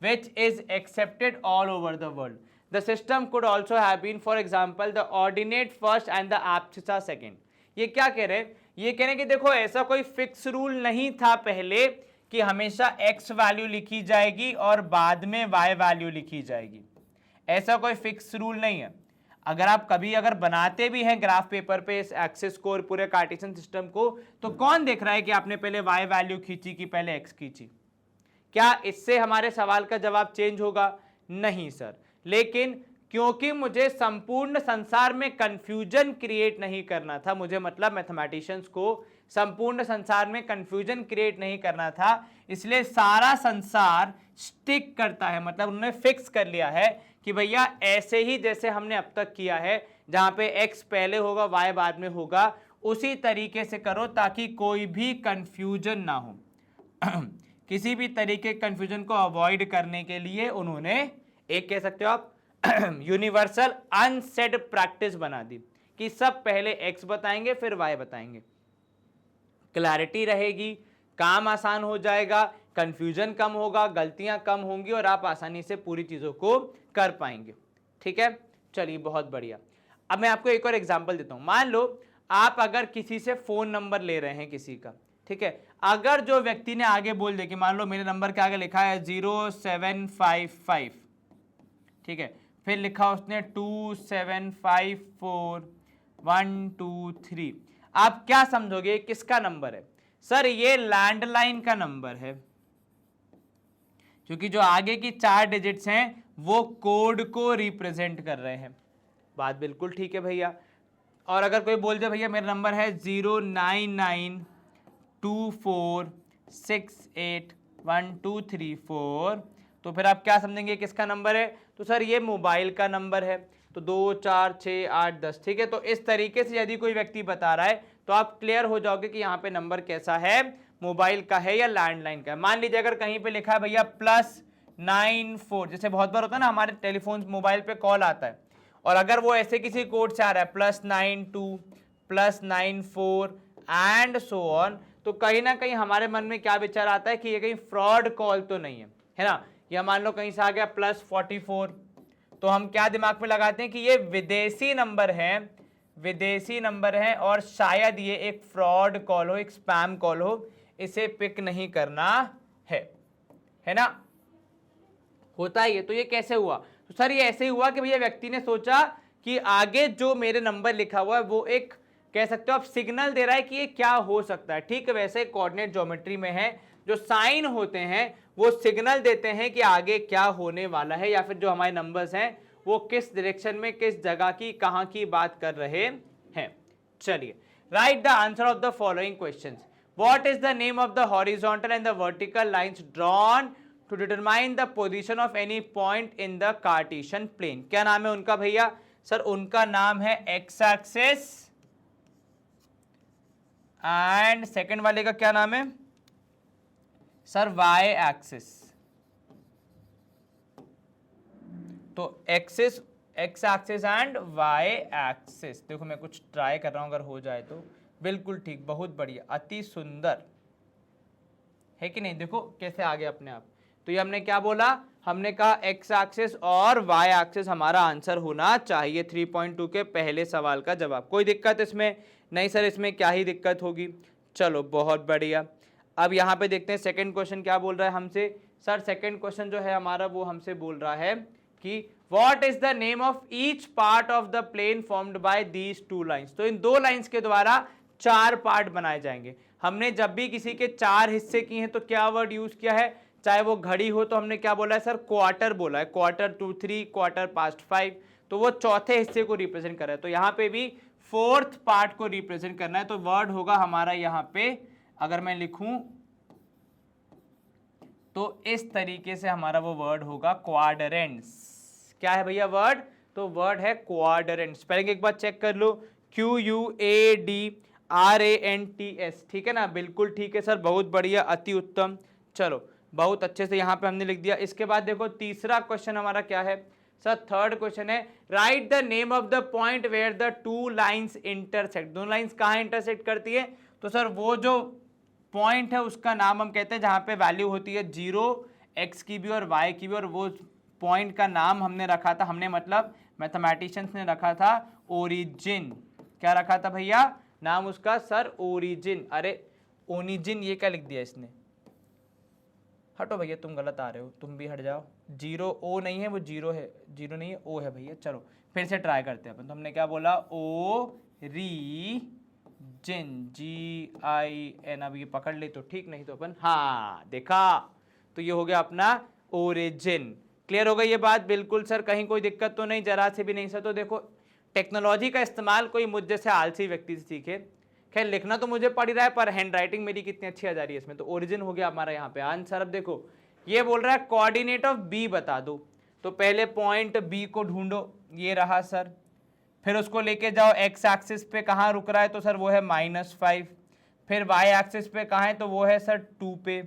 which is accepted all over the world. The system could also have been, for example, the ordinate first and the abscissa second. ये क्या कह रहे हैं? ये कह रहे हैं कि देखो ऐसा कोई फिक्स रूल नहीं था पहले कि हमेशा x वैल्यू लिखी जाएगी और बाद में y वैल्यू लिखी जाएगी। ऐसा कोई फिक्स रूल नहीं है। अगर आप कभी अगर बनाते भी हैं ग्राफ पेपर पे इस एक्सिस को और पूरे कार्टेशियन सिस्टम को, तो कौन देख रहा है कि आपने पहले y वैल्यू खींची कि पहले x खींची? क्या इससे हमारे सवाल का जवाब चेंज होगा? नहीं सर। लेकिन क्योंकि मुझे संपूर्ण संसार में कंफ्यूजन क्रिएट नहीं करना था, मुझे मतलब मैथमेटिशियंस को संपूर्ण संसार में कंफ्यूजन क्रिएट नहीं करना था, इसलिए सारा संसार स्टिक करता है, मतलब उन्होंने फिक्स कर लिया है कि भैया ऐसे ही जैसे हमने अब तक किया है, जहां पे x पहले होगा y बाद में होगा, उसी तरीके से करो ताकि कोई भी कंफ्यूजन ना हो। किसी भी तरीके कंफ्यूजन को अवॉइड करने के लिए उन्होंने एक कह सकते हो आप यूनिवर्सल अनसेड प्रैक्टिस बना दी कि सब पहले x बताएंगे फिर y बताएंगे। क्लैरिटी रहेगी, काम आसान हो जाएगा, कंफ्यूजन कम होगा, गलतियां कम होंगी और आप आसानी से पूरी चीजों को कर पाएंगे, ठीक है। चलिए बहुत बढ़िया। अब मैं आपको एक और एग्जांपल देता हूं। मान लो आप अगर किसी से फोन नंबर ले रहे हैं किसी का, ठीक है। अगर जो व्यक्ति ने आगे बोल दे कि मान लो मेरे नंबर के आगे लिखा है 0755, ठीक है, फिर लिखा उसने 2754123, आप क्या समझोगे किसका नंबर है? सर ये लैंडलाइन का नंबर है, क्योंकि जो आगे की 4 डिजिट्स हैं वो कोड को रिप्रेजेंट कर रहे हैं। बात बिल्कुल ठीक है भैया। और अगर कोई बोल दे भैया मेरा नंबर है 09924681234, तो फिर आप क्या समझेंगे किसका नंबर है? तो सर ये मोबाइल का नंबर है, तो 2 4 6 8 10, ठीक है। तो इस तरीके से यदि कोई व्यक्ति बता रहा है तो आप क्लियर हो जाओगे कि यहाँ पे नंबर कैसा है, मोबाइल का है या लैंडलाइन का है। मान लीजिए अगर कहीं पे लिखा है भैया +94, जैसे बहुत बार होता है ना हमारे टेलीफोन मोबाइल पे कॉल आता है, और अगर वो ऐसे किसी कोड से आ रहा है +92 +94 एंड सो ऑन, तो कहीं ना कहीं हमारे मन में क्या विचार आता है कि ये कहीं फ्रॉड कॉल तो नहीं है ना। या मान लो कहीं से आ गया +44, तो हम क्या दिमाग में लगाते हैं कि ये विदेशी नंबर है और शायद ये एक फ्रॉड कॉल हो, एक स्पैम कॉल हो, इसे पिक नहीं करना है ना। होता है ये। तो ये कैसे हुआ? तो सर ये ऐसे ही हुआ कि भैया व्यक्ति ने सोचा कि आगे जो मेरे नंबर लिखा हुआ है वो एक कह सकते हो आप सिग्नल दे रहा है कि ये क्या हो सकता है। ठीक है, वैसे कोऑर्डिनेट ज्योमेट्री में है, जो साइन होते हैं वो सिग्नल देते हैं कि आगे क्या होने वाला है, या फिर जो हमारे नंबर्स हैं वो किस डायरेक्शन में, किस जगह की, कहां की बात कर रहे हैं। चलिए, write the answer of the following questions. What is the name of the horizontal and the vertical lines drawn to determine the position of any point in the Cartesian plane? क्या नाम है उनका भैया? सर उनका नाम है x axis and second वाले का क्या नाम है सर, वाई एक्सिस। तो axis, X axis and Y axis. देखो मैं कुछ ट्राई कर रहा हूं, अगर हो जाए तो। बिल्कुल ठीक, बहुत बढ़िया, अति सुंदर है कि नहीं। देखो कैसे आ गया अपने आप। तो ये हमने क्या बोला, हमने कहा एक्स एक्सिस और वाई एक्सिस हमारा आंसर होना चाहिए 3.2 के पहले सवाल का जवाब। कोई दिक्कत इसमें नहीं सर, इसमें क्या ही दिक्कत होगी। चलो बहुत बढ़िया। अब यहाँ पे देखते हैं सेकंड क्वेश्चन क्या बोल रहा है हमसे। सर सेकंड क्वेश्चन जो है हमारा वो हमसे बोल रहा है कि what is the name of each part of the plane formed by these two lines. तो इन दो लाइंस के द्वारा चार पार्ट बनाए जाएंगे। हमने जब भी किसी के चार हिस्से किए हैं तो क्या वर्ड यूज किया है, चाहे वो घड़ी हो तो हमने क्या बोला है सर, क्वार्टर बोला है, क्वार्टर टू 3, क्वार्टर पास्ट 5। तो वो चौथे हिस्से को रिप्रेजेंट कर रहा है। तो यहाँ पे भी फोर्थ पार्ट को रिप्रेजेंट करना है। तो वर्ड होगा हमारा यहाँ पे, अगर मैं लिखूं तो इस तरीके से हमारा वो वर्ड होगा क्वाड्रेंट्स। क्या है भैया वर्ड, तो वर्ड है क्वाड्रेंट्स। पहले एक बार चेक कर लो, QUADRANTS, ठीक है ना, बिल्कुल ठीक है सर, बहुत बढ़िया, अति उत्तम। चलो बहुत अच्छे से यहाँ पे हमने लिख दिया। इसके बाद देखो तीसरा क्वेश्चन हमारा क्या है सर, थर्ड क्वेश्चन है write the name of the point where the two lines intersect. दोनों लाइंस कहाँ इंटरसेक्ट करती है, तो सर वो जो पॉइंट है उसका नाम हम कहते हैं जहाँ पे वैल्यू होती है 0 x की भी और y की भी, और वो पॉइंट का नाम हमने रखा था, हमने मतलब मैथमेटिशियंस ने रखा था ओरिजिन। क्या रखा था भैया नाम उसका सर, ओरिजिन। अरे ओनिजिन ये क्या लिख दिया इसने, हटो भैया तुम गलत आ रहे हो, तुम भी हट जाओ। 0 ओ नहीं है, वो 0 है, 0 नहीं है, ओ है भैया। चलो फिर से ट्राई करते हैं अपन। तो हमने क्या बोला, ओ री जिन, GIN। अब ये पकड़ ले तो ठीक, नहीं तो अपन, हाँ देखा, तो ये हो गया अपना ओरिजिन। क्लियर हो गई ये बात, बिल्कुल सर, कहीं कोई दिक्कत तो नहीं, जरा से भी नहीं सर। तो देखो टेक्नोलॉजी का इस्तेमाल कोई मुझ जैसे आलसी व्यक्ति से सीखे। खैर लिखना तो मुझे पड़ ही रहा है, पर हैंड राइटिंग मेरी कितनी अच्छी आ जा रही है इसमें। तो ओरिजिन हो गया हमारा यहाँ पे आंसर। अब देखो ये बोल रहा है कोऑर्डिनेट ऑफ बी बता दो। तो पहले पॉइंट बी को ढूंढो, ये रहा सर, फिर उसको लेके जाओ एक्स एक्सिस पे, कहाँ रुक रहा है तो सर वो है -5। फिर वाई एक्सिस पे कहाँ है तो वो है सर 2 पे।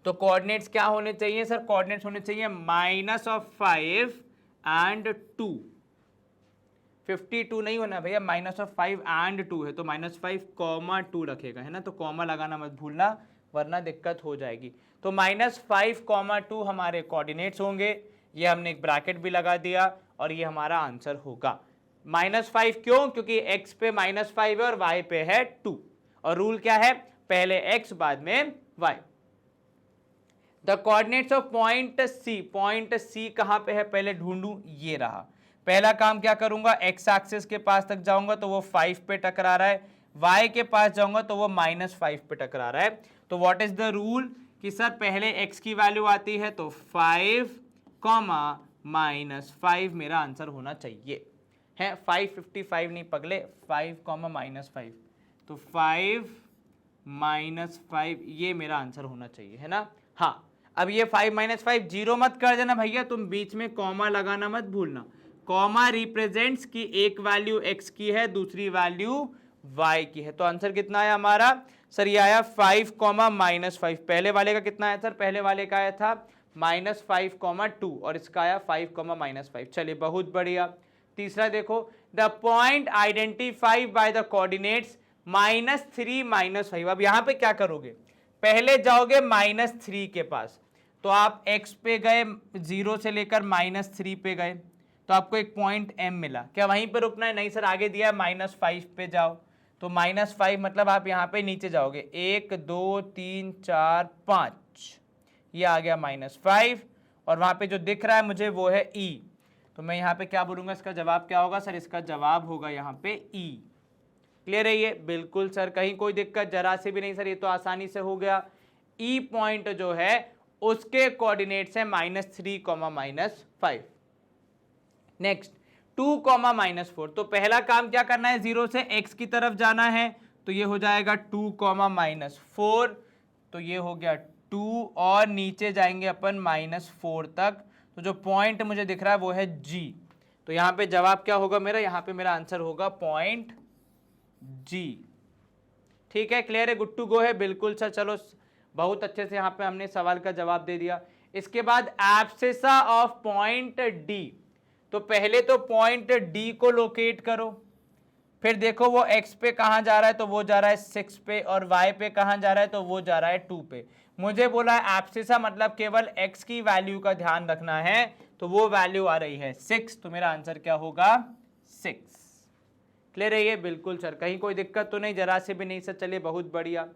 तो कोऑर्डिनेट्स क्या होने चाहिए सर, कोऑर्डिनेट्स होने चाहिए -5 एंड 2। 52 नहीं होना भैया, -5 एंड 2 है, तो -5, 2 रखेगा, है ना। तो कॉमा लगाना मत भूलना वरना दिक्कत हो जाएगी। तो -5, 2 हमारे कोऑर्डिनेट्स होंगे। ये हमने एक ब्रैकेट भी लगा दिया और ये हमारा आंसर होगा। -5 क्यों, क्योंकि x पे -5 है और y पे है 2, और रूल क्या है, पहले x बाद में y। The coordinates of point C, point C कहाँ पे है पहले ढूंढूं, ये रहा। पहला काम क्या करूंगा, x एक्सिस के पास तक जाऊंगा तो वो 5 पे टकरा रहा है, y के पास जाऊंगा तो वो -5 पे टकरा रहा है। तो व्हाट इज द रूल कि सर पहले x की वैल्यू आती है तो 5, -5 मेरा आंसर होना चाहिए है। 555 नहीं पगले, 5, -5, तो 5 -5 ये मेरा आंसर होना चाहिए, है ना। हाँ अब ये 5 -5 जीरो मत कर देना भैया, तुम बीच में कॉमा लगाना मत भूलना। कॉमा रिप्रेजेंट्स की एक वैल्यू x की है, दूसरी वैल्यू y की है। तो आंसर कितना है हमारा सर, ये आया 5, -5। पहले वाले का कितना आया सर, पहले वाले का आया था -5, 2, और इसका आया 5, -5। चलिए बहुत बढ़िया। तीसरा देखो, the point identified by the coordinates -3, -5। अब यहां पे क्या करोगे, पहले जाओगे -3 के पास, तो आप x पे गए, 0 से लेकर -3 पे गए, तो आपको एक पॉइंट M मिला। क्या वहीं पे रुकना है, नहीं सर, आगे दिया है -5 पे जाओ। तो -5 मतलब आप यहाँ पे नीचे जाओगे, 1 2 3 4 5, ये आ गया -5, और वहां पे जो दिख रहा है मुझे वो है E। तो मैं यहाँ पे क्या बोलूंगा, इसका जवाब क्या होगा सर, इसका जवाब होगा यहाँ पे E। क्लियर है ये, बिल्कुल सर, कहीं कोई दिक्कत जरा से भी नहीं सर, ये तो आसानी से हो गया। E पॉइंट जो है उसके कोऑर्डिनेट्स है -3, -5। नेक्स्ट 2, -4। तो पहला काम क्या करना है, 0 से x की तरफ जाना है, तो ये हो जाएगा 2, -4। तो ये हो गया 2, और नीचे जाएंगे अपन -4 तक। तो जो पॉइंट मुझे दिख रहा है वो है G। तो यहाँ पे जवाब क्या होगा मेरा, यहाँ पे मेरा आंसर होगा पॉइंट G। ठीक है, क्लियर है, गुड टू गो है, बिल्कुल सर। चलो बहुत अच्छे से यहाँ पे हमने सवाल का जवाब दे दिया। इसके बाद एब्सिसा ऑफ पॉइंट डी, तो पहले तो पॉइंट डी को लोकेट करो, फिर देखो वो x पे कहाँ जा रहा है, तो वो जा रहा है 6 पे, और y पे कहाँ जा रहा है, तो वो जा रहा है 2 पे। मुझे बोला है एब्सिसा मतलब केवल x की वैल्यू का ध्यान रखना है, तो वो वैल्यू आ रही है 6, तो मेरा आंसर क्या होगा 6। क्लियर है ये, बिल्कुल सर, कहीं कोई दिक्कत तो नहीं, जरा से भी नहीं सर। चलिए बहुत बढ़िया।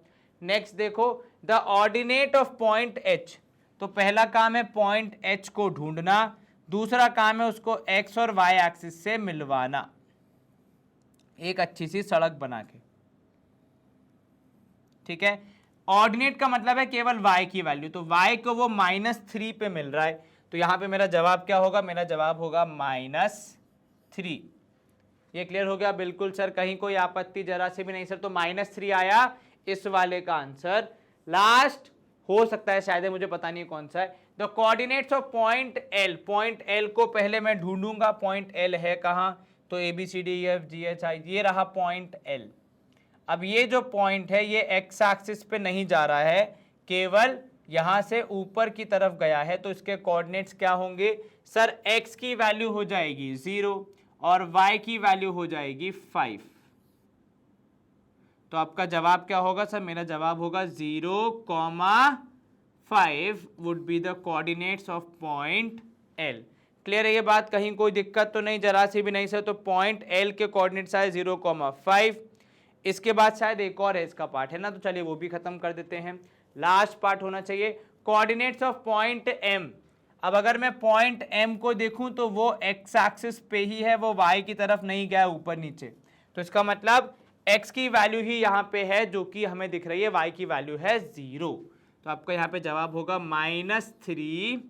नेक्स्ट देखो, the ordinate of point h, तो पहला काम है पॉइंट h को ढूंढना, दूसरा काम है उसको x और y एक्सिस से मिलवाना एक अच्छी सी सड़क बना के। ठीक है, ऑर्डिनेट का मतलब है केवल y की वैल्यू, तो y को वो -3 पे मिल रहा है, तो यहां पे मेरा जवाब क्या होगा, मेरा जवाब होगा -3। ये क्लियर हो गया, बिल्कुल सर, कहीं कोई आपत्ति जरा से भी नहीं सर, तो -3 आया इस वाले का आंसर। लास्ट हो सकता है शायद, मुझे पता नहीं कौन सा है। The coordinates of point L, point L को पहले मैं ढूंढूंगा, पॉइंट L है कहां, तो ABCDEFGHI, ये रहा पॉइंट L। अब ये जो पॉइंट है ये एक्स एक्सिस पे नहीं जा रहा है, केवल यहां से ऊपर की तरफ गया है, तो इसके कोऑर्डिनेट्स क्या होंगे सर, x की वैल्यू हो जाएगी 0 और y की वैल्यू हो जाएगी 5। तो आपका जवाब क्या होगा सर, मेरा जवाब होगा 0,5 would be the coordinates of point L। Clear है ये बात, कहीं कोई दिक्कत तो नहीं, जरा सी भी नहीं सर। तो पॉइंट L के कोऑर्डिनेट्स आए 0,5। इसके बाद शायद एक और है इसका पार्ट है ना, तो चलिए वो भी खत्म कर देते हैं। लास्ट पार्ट होना चाहिए कोऑर्डिनेट्स ऑफ पॉइंट M। अब अगर मैं पॉइंट M को देखूं तो वो x एक्सिस पे ही है, वो y की तरफ नहीं गया ऊपर नीचे, तो इसका मतलब x की वैल्यू ही यहाँ पे है जो कि हमें दिख रही है, y की वैल्यू है 0। तो आपका यहाँ पे जवाब होगा -3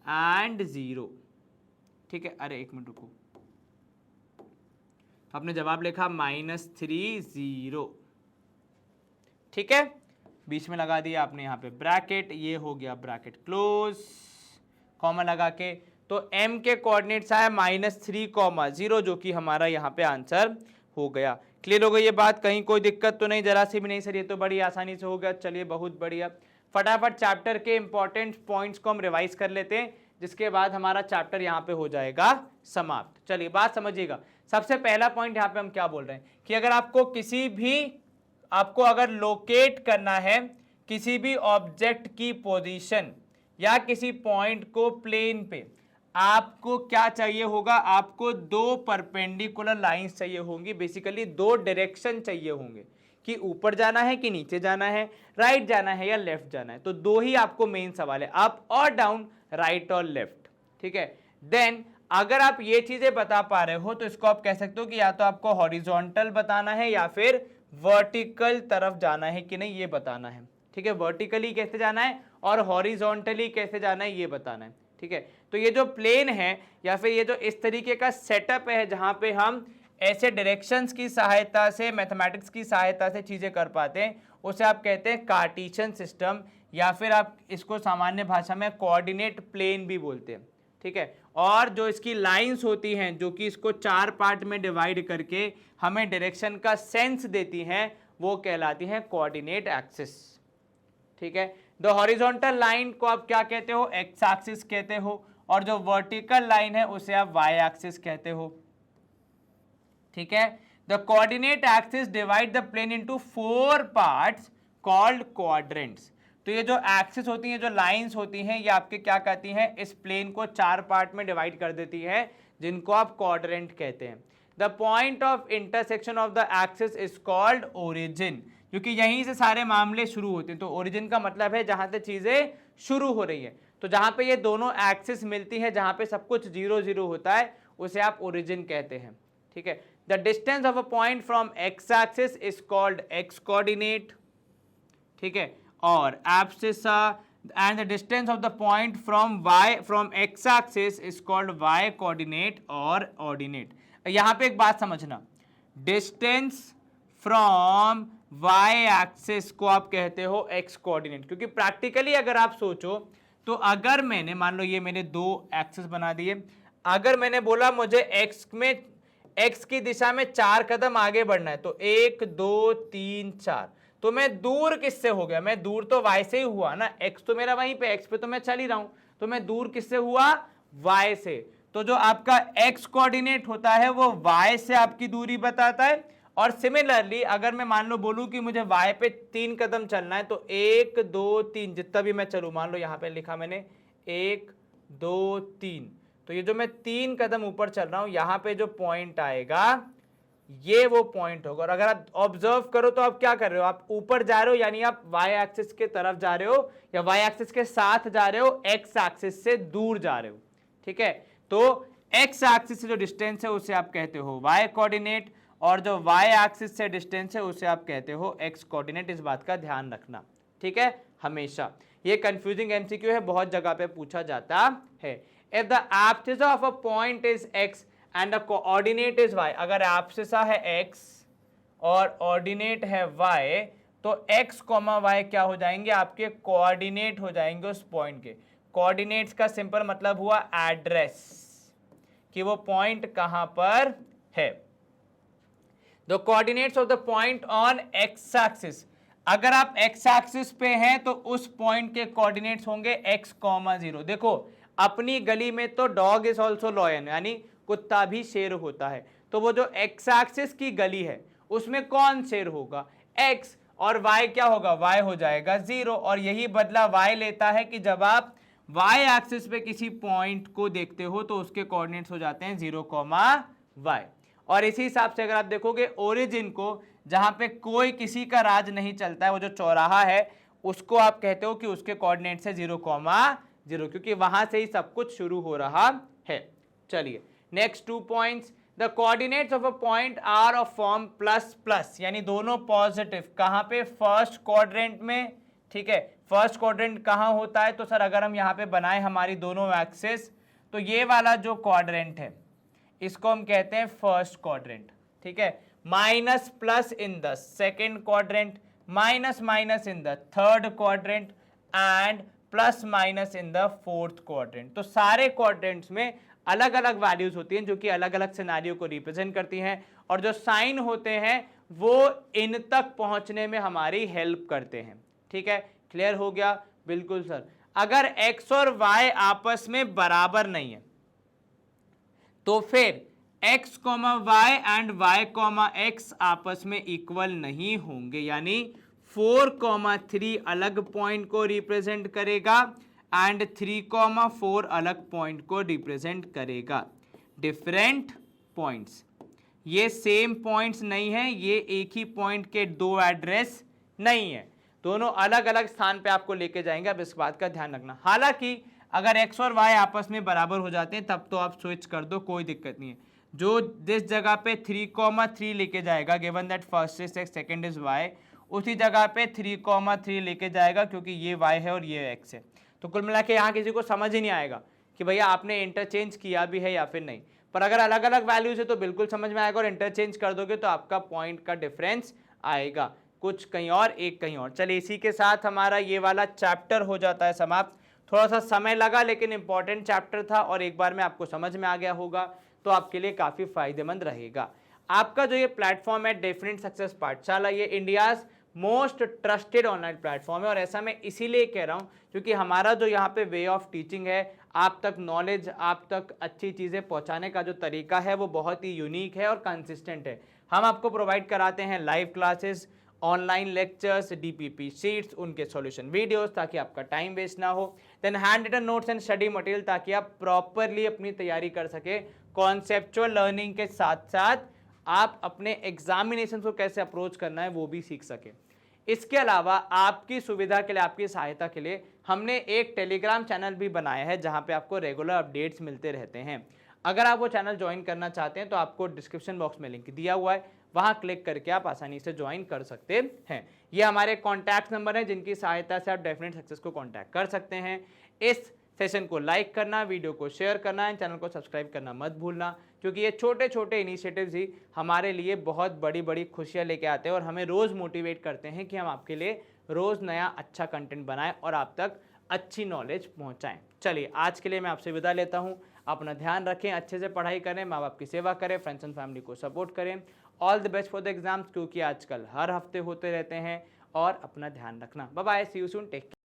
एंड 0। ठीक है, अरे एक मिनट रुको, तो आपने जवाब लिखा -3 0। ठीक है, बीच में लगा दिया आपने यहाँ पे ब्रैकेट, ये हो गया ब्रैकेट क्लोज, कॉमा लगा के। तो m के कोऑर्डिनेट्स आया -3,0, जो कि हमारा यहाँ पे आंसर हो गया। क्लियर हो गई ये बात, कहीं कोई दिक्कत तो नहीं, जरा सी भी नहीं सर, ये तो बड़ी आसानी से हो गया। चलिए बहुत बढ़िया, फटाफट चैप्टर के इंपॉर्टेंट पॉइंट्स को हम रिवाइज कर लेते हैं, जिसके बाद हमारा चैप्टर यहाँ पे हो जाएगा समाप्त। चलिए बात समझिएगा। सबसे पहला पॉइंट यहाँ पे हम क्या बोल रहे हैं कि अगर आपको अगर लोकेट करना है किसी भी ऑब्जेक्ट की पोजीशन या किसी पॉइंट को प्लेन पे, आपको क्या चाहिए होगा, आपको दो परपेंडिकुलर लाइंस चाहिए होंगी, बेसिकली दो डायरेक्शन चाहिए होंगे कि ऊपर जाना है कि नीचे जाना है, राइट जाना है या लेफ्ट जाना है। तो दो ही आपको मेन सवाल है, अप और डाउन, राइट और लेफ्ट। ठीक है, देन अगर आप ये चीजें बता पा रहे हो तो इसको आप कह सकते हो कि या तो आपको हॉरिजॉन्टल बताना है या फिर वर्टिकल तरफ जाना है कि नहीं, ये बताना है। ठीक है, वर्टिकली कैसे जाना है और हॉरिजॉन्टली कैसे जाना है ये बताना है। ठीक है, तो ये जो प्लेन है या फिर ये जो इस तरीके का सेटअप है जहां पे हम ऐसे डायरेक्शंस की सहायता से, मैथमेटिक्स की सहायता से चीजें कर पाते हैं, उसे आप कहते हैं कार्टेशियन सिस्टम, या फिर आप इसको सामान्य भाषा में कोऑर्डिनेट प्लेन भी बोलते हैं। ठीक है, और जो इसकी लाइंस होती हैं जो कि इसको 4 पार्ट में डिवाइड करके हमें डायरेक्शन का सेंस देती हैं, वो कहलाती हैं कोऑर्डिनेट एक्सिस। ठीक है, द हॉरिजॉन्टल लाइन को आप क्या कहते हो, एक्स एक्सिस कहते हो, और जो वर्टिकल लाइन है उसे आप वाई एक्सिस कहते हो। ठीक है, the coordinate axis divide the plane into 4 parts called quadrants. तो ये जो एक्सिस होती हैं, जो लाइंस होती हैं, ये आपके क्या कहती हैं, इस प्लेन को 4 पार्ट में डिवाइड कर देती है, जिनको आप क्वाड्रेंट कहते हैं। The point of intersection of the axis is called origin, क्योंकि यहीं से सारे मामले शुरू होते हैं। तो ओरिजिन का मतलब है जहां से चीजें शुरू हो रही है, तो जहां पे ये दोनों एक्सिस मिलती है, जहां पे सब कुछ 0 0 होता है, उसे आप ओरिजिन कहते हैं। ठीक है, the distance of a point from X axis is called X coordinate. ठीक है, और abscissa and the distance of the point from X axis is called Y coordinate और ऑर्डिनेट। यहां पे एक बात समझना, डिस्टेंस फ्रॉम वाई एक्सिस को आप कहते हो एक्स कोऑर्डिनेट, क्योंकि प्रैक्टिकली अगर आप सोचो तो अगर मैंने, मान लो ये मैंने 2 एक्सिस बना दिए, अगर मैंने बोला मुझे एक्स की दिशा में 4 कदम आगे बढ़ना है, तो 1 2 3 4, तो मैं दूर किससे हो गया, मैं दूर तो y से ही हुआ ना, x तो मेरा वहीं पे, x पे तो मैं चल ही रहा हूं, तो मैं दूर किससे हुआ, y से। तो जो आपका x कोऑर्डिनेट होता है वो y से आपकी दूरी बताता है। और सिमिलरली अगर मैं मान लो बोलूं कि मुझे y पे 3 कदम चलना है, तो 1 2 3 जितना भी मैं चलूं, मान लो यहां पे लिखा मैंने 1 2 3, तो ये जो मैं 3 कदम ऊपर चल रहा हूं, यहां पे जो पॉइंट आएगा ये वो पॉइंट होगा। और अगर आप ऑब्जर्व करो तो आप क्या कर रहे हो, आप ऊपर जा रहे हो, यानी आप वाई एक्सिस के तरफ जा रहे हो या वाई एक्सिस के साथ जा रहे हो, एक्स एक्सिस से दूर जा रहे हो। ठीक है, तो एक्स एक्सिस से जो डिस्टेंस है उसे आप कहते हो वाई कोऑर्डिनेट, और जो वाई एक्सिस से डिस्टेंस है उसे आप कहते हो एक्स कोऑर्डिनेट। इस बात का ध्यान रखना, ठीक है, हमेशा। ये कंफ्यूजिंग एमसीक्यू है, बहुत जगह पे पूछा जाता है। If the abscess of a point is x and the coordinate is y, अगर एब्सिसा है x और ऑर्डिनेट है y, तो x कॉमा y क्या हो जाएंगे, आपके कोऑर्डिनेट हो जाएंगे उस पॉइंट के। कोऑर्डिनेट्स का सिंपल मतलब हुआ एड्रेस, कि वो पॉइंट कहां पर है। The coordinates of the point on x axis, अगर आप x एक्सिस पे हैं तो उस पॉइंट के कोऑर्डिनेट्स होंगे x कॉमा 0। देखो अपनी गली में तो डॉग इज ऑल्सो लॉयन, यानी कुत्ता भी शेर होता है, तो वो जो एक्स एक्सिस की गली है उसमें कौन शेर होगा, एक्स, और वाई क्या होगा, वाई हो जाएगा 0। और यही बदला वाई लेता है कि जब आप वाई एक्सिस पे किसी पॉइंट को देखते हो तो उसके कोऑर्डिनेट्स हो जाते हैं 0 कॉमा वाई। और इसी हिसाब से अगर आप देखोगे ओरिजिन को, जहां पे कोई किसी का राज नहीं चलता है, वो जो चौराहा है उसको आप कहते हो कि उसके कोऑर्डिनेट्स है 0 कॉमा 0, क्योंकि वहां से ही सब कुछ शुरू हो रहा है। चलिए next 2 points, the coordinates of a point are of form plus plus, यानी दोनों पॉजिटिव, कहां पे, फर्स्ट क्वाड्रेंट में। ठीक है, फर्स्ट क्वाड्रेंट कहां होता है, तो सर अगर हम यहां पे बनाए हमारी दोनों एक्सिस, तो ये वाला जो क्वाड्रेंट है इसको हम कहते हैं फर्स्ट क्वाड्रेंट। ठीक है, minus plus in the second quadrant, minus minus in the third quadrant and plus minus in the fourth quadrant. तो सारे क्वाड्रेंट्स में अलग अलग वैल्यूज होती हैं जो कि अलग अलग सिनेरियो को रिप्रेजेंट करती हैं, और जो साइन होते हैं वो इन तक पहुंचने में हमारी हेल्प करते हैं। ठीक है, क्लियर हो गया, बिल्कुल सर। अगर x और y आपस में बराबर नहीं है तो फिर x, y and y, x आपस में इक्वल नहीं होंगे, यानी 4, 3 अलग पॉइंट को रिप्रेजेंट करेगा एंड 3, 4 अलग पॉइंट को रिप्रेजेंट करेगा। डिफरेंट पॉइंट्स, ये सेम पॉइंट्स नहीं है, ये एक ही पॉइंट के दो एड्रेस नहीं है, दोनों अलग अलग स्थान पे आपको लेके जाएंगे। अब इस बात का ध्यान रखना। हालांकि अगर x और y आपस में बराबर हो जाते हैं तब तो आप स्विच कर दो, कोई दिक्कत नहीं है। जो जिस जगह पे 3, 3 लेके जाएगा, given that first is x second is y, उसी जगह पे 3, 3 लेके जाएगा, क्योंकि ये y है और ये x है। तो कुल मिला के यहाँ किसी को समझ ही नहीं आएगा कि भैया आपने इंटरचेंज किया भी है या फिर नहीं। पर अगर अलग अलग वैल्यूज है तो बिल्कुल समझ में आएगा, और इंटरचेंज कर दोगे तो आपका पॉइंट का डिफरेंस आएगा, कुछ कहीं और एक कहीं और। चलिए इसी के साथ हमारा ये वाला चैप्टर हो जाता है समाप्त। थोड़ा सा समय लगा लेकिन इंपॉर्टेंट चैप्टर था, और एक बार में आपको समझ में आ गया होगा तो आपके लिए काफ़ी फायदेमंद रहेगा। आपका जो ये प्लेटफॉर्म है डेफिनेट सक्सेस पाठशाला, ये India's most trusted online platform है, और ऐसा मैं इसीलिए कह रहा हूँ क्योंकि हमारा जो यहाँ पे वे ऑफ टीचिंग है, आप तक नॉलेज, आप तक अच्छी चीज़ें पहुँचाने का जो तरीका है वो बहुत ही यूनिक है और कंसिस्टेंट है। हम आपको प्रोवाइड कराते हैं live classes, online lectures, DPP sheets, उनके सॉल्यूशन वीडियोस, ताकि आपका टाइम वेस्ट ना हो, then hand written notes and study material, ताकि आप प्रॉपरली अपनी तैयारी कर सके। कॉन्सेप्चुअल लर्निंग के साथ साथ आप अपने एग्जामिनेशन को कैसे अप्रोच करना है वो भी सीख सके। इसके अलावा आपकी सुविधा के लिए, आपकी सहायता के लिए हमने एक टेलीग्राम चैनल भी बनाया है जहां पे आपको रेगुलर अपडेट्स मिलते रहते हैं। अगर आप वो चैनल ज्वाइन करना चाहते हैं तो आपको डिस्क्रिप्शन बॉक्स में लिंक दिया हुआ है, वहां क्लिक करके आप आसानी से ज्वाइन कर सकते हैं। ये हमारे कॉन्टैक्ट नंबर हैं जिनकी सहायता से आप डेफिनेट सक्सेस को कॉन्टैक्ट कर सकते हैं। इस सेशन को लाइक करना, वीडियो को शेयर करना एंड चैनल को सब्सक्राइब करना मत भूलना, क्योंकि ये छोटे छोटे इनिशिएटिव्स ही हमारे लिए बहुत बड़ी बड़ी खुशियाँ लेके आते हैं और हमें रोज़ मोटिवेट करते हैं कि हम आपके लिए रोज़ नया अच्छा कंटेंट बनाएं और आप तक अच्छी नॉलेज पहुंचाएं। चलिए आज के लिए मैं आपसे विदा लेता हूं। अपना ध्यान रखें, अच्छे से पढ़ाई करें, माँ बाप की सेवा करें, फ्रेंड्स एंड फैमिली को सपोर्ट करें। All the best for the exams, क्योंकि आजकल हर हफ्ते होते रहते हैं और अपना ध्यान रखना। Bye bye, see you soon, take care.